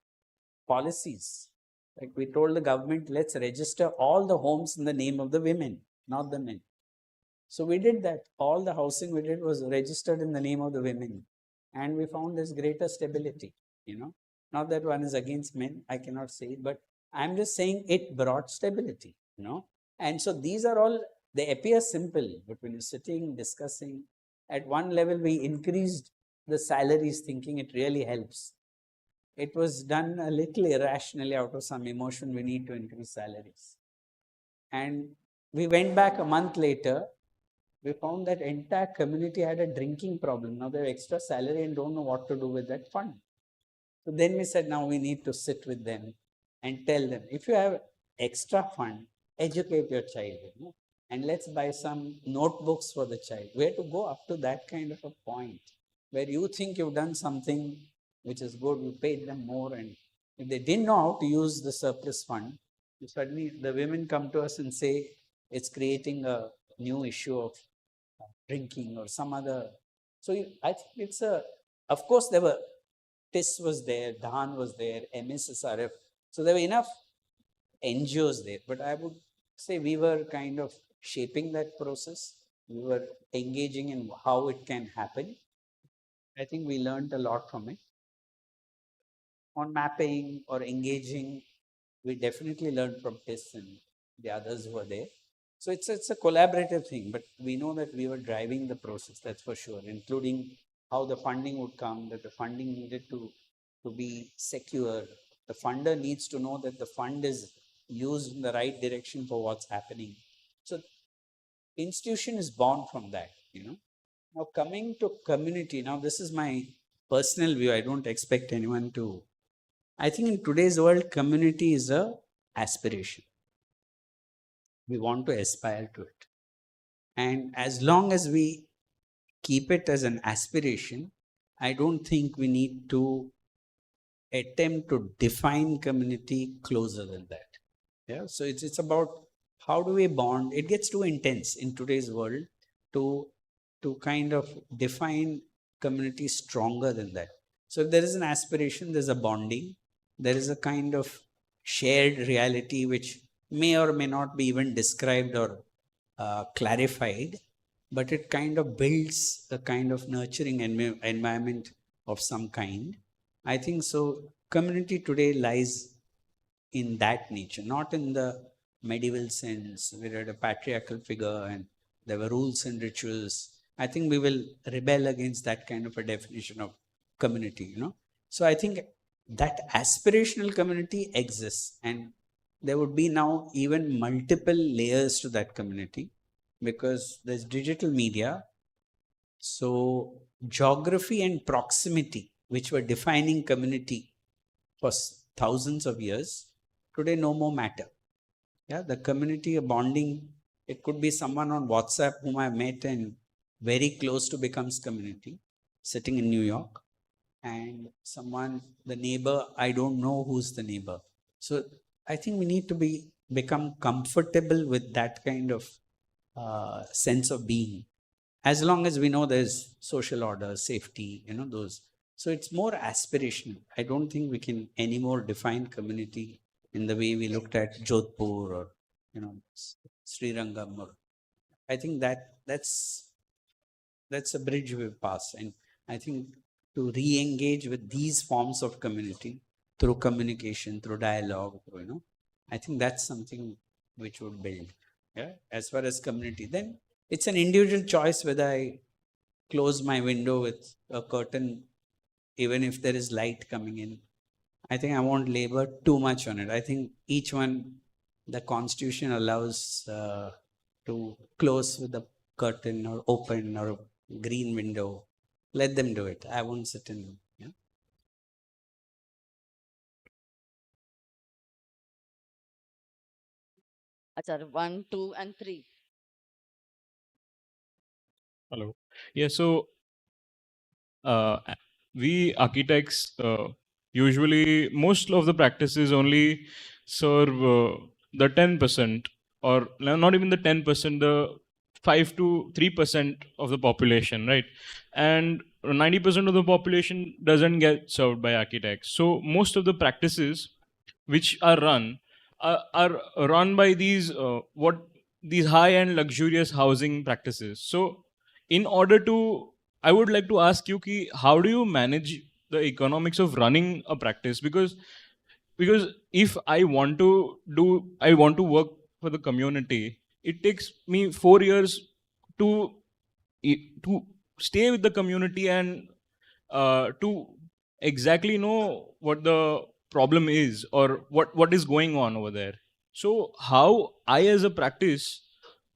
policies. Like we told the government, let's register all the homes in the name of the women, not the men. So we did that. All the housing we did was registered in the name of the women. And we found this greater stability, Not that one is against men, I cannot say it, but I'm just saying it brought stability, And so these are all, they appear simple, but when you're sitting, discussing, at one level we increased the salaries thinking it really helps. It was done a little irrationally out of some emotion, we need to increase salaries. And we went back a month later, we found that entire community had a drinking problem. Now they have extra salary and don't know what to do with that fund. So then we said, now we need to sit with them and tell them, if you have extra fund, educate your child, and let's buy some notebooks for the child. We have to go up to that kind of a point where you think you've done something which is good, you paid them more, and if they didn't know how to use the surplus fund, suddenly the women come to us and say it's creating a new issue of drinking or some other. So I think it's of course there were, TIS was there, DHAN was there, MSSRF. So there were enough NGOs there, but I would say we were kind of shaping that process. We were engaging in how it can happen. I think we learned a lot from it. On mapping or engaging, we definitely learned from TIS and the others who were there. So it's a collaborative thing, but we know that we were driving the process, that's for sure, including how the funding would come, that the funding needed to be secure. The funder needs to know that the fund is used in the right direction for what's happening. So institution is born from that, you know. Now coming to community, now this is my personal view. I don't expect anyone to. I think in today's world, community is a aspiration. We want to aspire to it. And as long as we keep it as an aspiration, I don't think we need to attempt to define community closer than that. Yeah. So it's about how do we bond. It gets too intense in today's world to kind of define community stronger than that. So if there is an aspiration, there's a bonding, there is a kind of shared reality which may or may not be even described or clarified, but it kind of builds a kind of nurturing environment of some kind. I think so. Community today lies in that nature, not in the medieval sense. We had a patriarchal figure and there were rules and rituals. I think we will rebel against that kind of a definition of community, you know. So I think that aspirational community exists, and there would be now even multiple layers to that community because there's digital media. So geography and proximity, which were defining community for thousands of years, today no more matter. Yeah, the community bonding, it could be someone on WhatsApp whom I met and very close to becomes community, sitting in New York, and someone, the neighbor, I don't know who's the neighbor. So I think we need to become comfortable with that kind of sense of being, as long as we know there's social order, safety, you know, those. So it's more aspirational. I don't think we can anymore define community in the way we looked at Jodhpur or, you know, Srirangam. Or I think that's a bridge we've passed. And I think to re-engage with these forms of community through communication, through dialogue, you know, I think that's something which would build. Yeah. As far as community, then it's an individual choice whether I close my window with a curtain, even if there is light coming in. I think I won't labor too much on it. I think each one, the Constitution allows to close with a curtain or open or a green window. Let them do it. I won't sit in. Yeah. Achha, 1, 2, and 3. Hello. Yeah, so we architects usually most of the practices only serve the 10% or not even the 10%, the 5 to 3% of the population, right? And 90% of the population doesn't get served by architects. So most of the practices which are run by these these high-end luxurious housing practices. So in order to, I would like to ask you ki, how do you manage the economics of running a practice? Because if I want to work for the community, it takes me 4 years to to stay with the community and to exactly know what the problem is or what is going on over there. So how I as a practice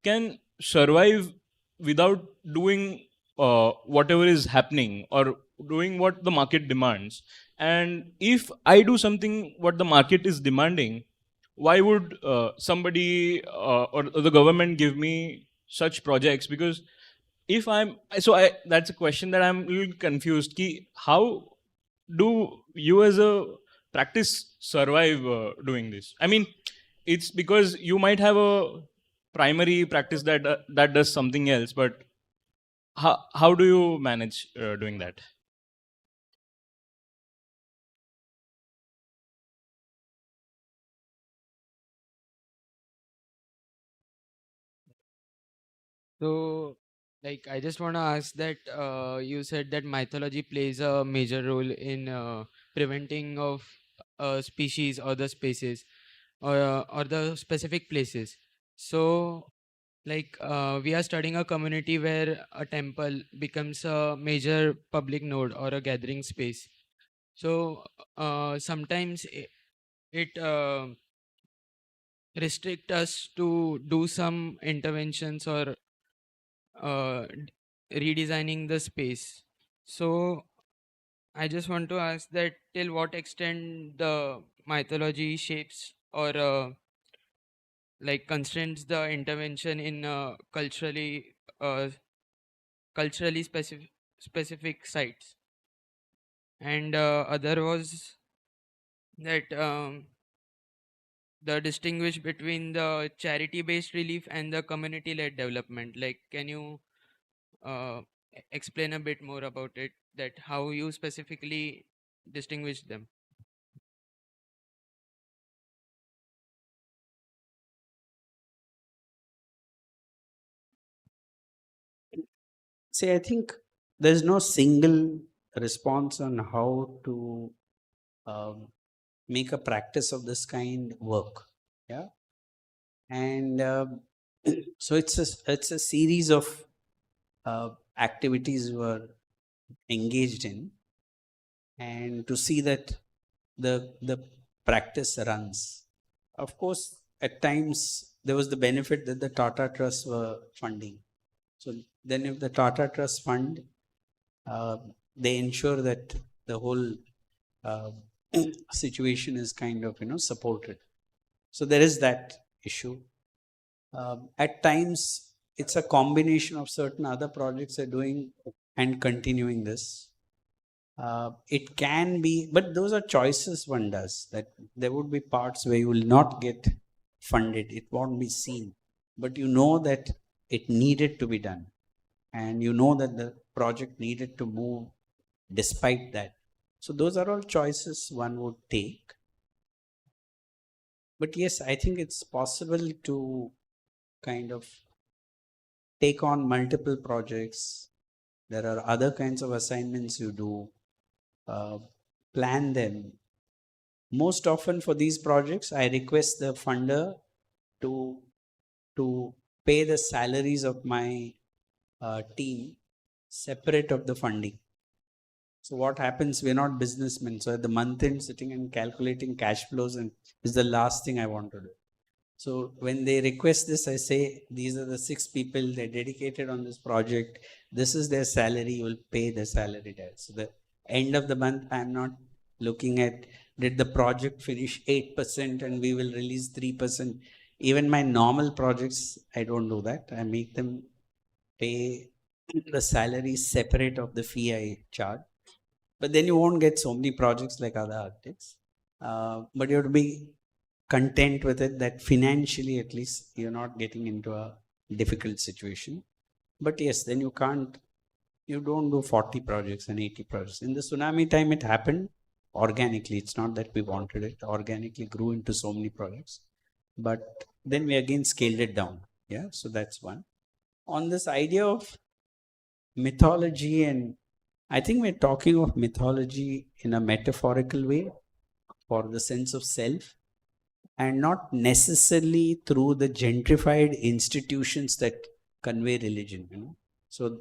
can survive without doing whatever is happening or doing what the market demands? And if I do something what the market is demanding, why would somebody or the government give me such projects? Because if I'm so I that's a question that I'm a little confused ki how do you as a practice survive doing this? I mean, it's because you might have a primary practice that does something else, but how do you manage doing that? So, like, I just want to ask that you said that mythology plays a major role in preventing of species or the spaces or the specific places. So, like, we are studying a community where a temple becomes a major public node or a gathering space. So, sometimes it restrict us to do some interventions or redesigning the space. So I just want to ask that till what extent the mythology shapes or like constrains the intervention in uh, culturally specific sites. And other was that the distinguish between the charity based relief and the community led development. Like, can you explain a bit more about it, that how you specifically distinguish them? See, I think there's no single response on how to um, make a practice of this kind work. Yeah, and so it's a series of activities we are engaged in, and to see that the practice runs. Of course, at times there was the benefit that the Tata Trust were funding. So then, if the Tata Trust fund, they ensure that the whole uh, situation is kind of supported. So there is that issue. At times, it's a combination of certain other projects are doing and continuing this. It can be, but those are choices one does. That there would be parts where you will not get funded, it won't be seen, but you know that it needed to be done, and you know that the project needed to move despite that. So those are all choices one would take. But yes, I think it's possible to kind of take on multiple projects. There are other kinds of assignments you do, plan them. Most often for these projects, I request the funder to pay the salaries of my team separate of the funding. So what happens, we're not businessmen. So at the month end, sitting and calculating cash flows and is the last thing I want to do. So when they request this, I say, these are the 6 people they dedicated on this project. This is their salary. You will pay the salary there. So the end of the month, I'm not looking at, did the project finish 8% and we will release 3%. Even my normal projects, I don't do that. I make them pay the salary separate of the fee I charge. But then you won't get so many projects like other architects. But you have to be content with it that financially at least you're not getting into a difficult situation. But yes, then you don't do 40 projects and 80 projects. In the tsunami time, it happened organically. It's not that we wanted it. Organically grew into so many projects. But then we again scaled it down. Yeah, so that's one. On this idea of mythology, and I think we're talking of mythology in a metaphorical way for the sense of self, and not necessarily through the gentrified institutions that convey religion. So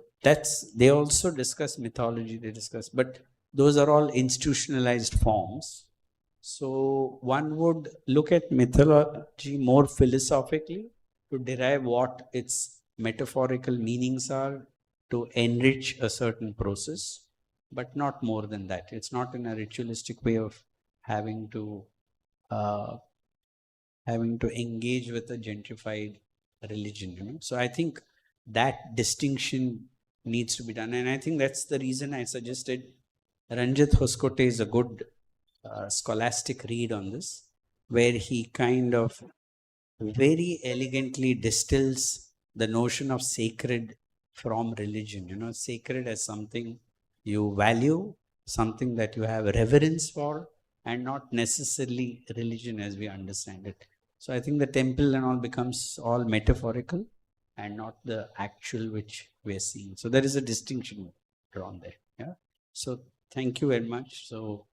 they also discuss mythology, they discuss, but those are all institutionalized forms. So one would look at mythology more philosophically to derive what its metaphorical meanings are, to enrich a certain process, but not more than that. It's not in a ritualistic way of having to engage with a gentrified religion. So I think that distinction needs to be done, and I think that's the reason I suggested Ranjit Hoskote is a good scholastic read on this, where he kind of very elegantly distills the notion of sacred from religion. Sacred as something you value, something that you have reverence for, and not necessarily religion as we understand it. So I think the temple and all becomes all metaphorical and not the actual which we are seeing. So there is a distinction drawn there. Yeah. So thank you very much. So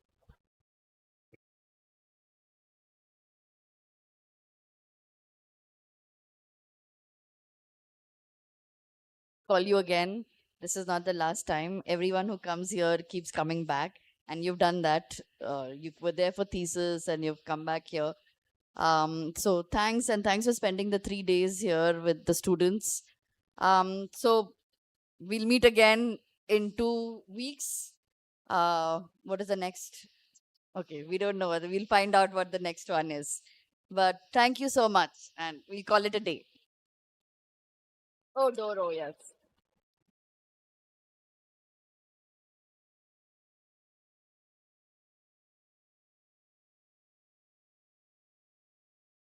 call you again. This is not the last time. Everyone who comes here keeps coming back, and you've done that. You were there for thesis, and you've come back here. So thanks, and thanks for spending the 3 days here with the students. So we'll meet again in 2 weeks. What is the next? Okay, we don't know whether we'll find out what the next one is. But thank you so much, and we'll call it a day. Oh, Doro, yes.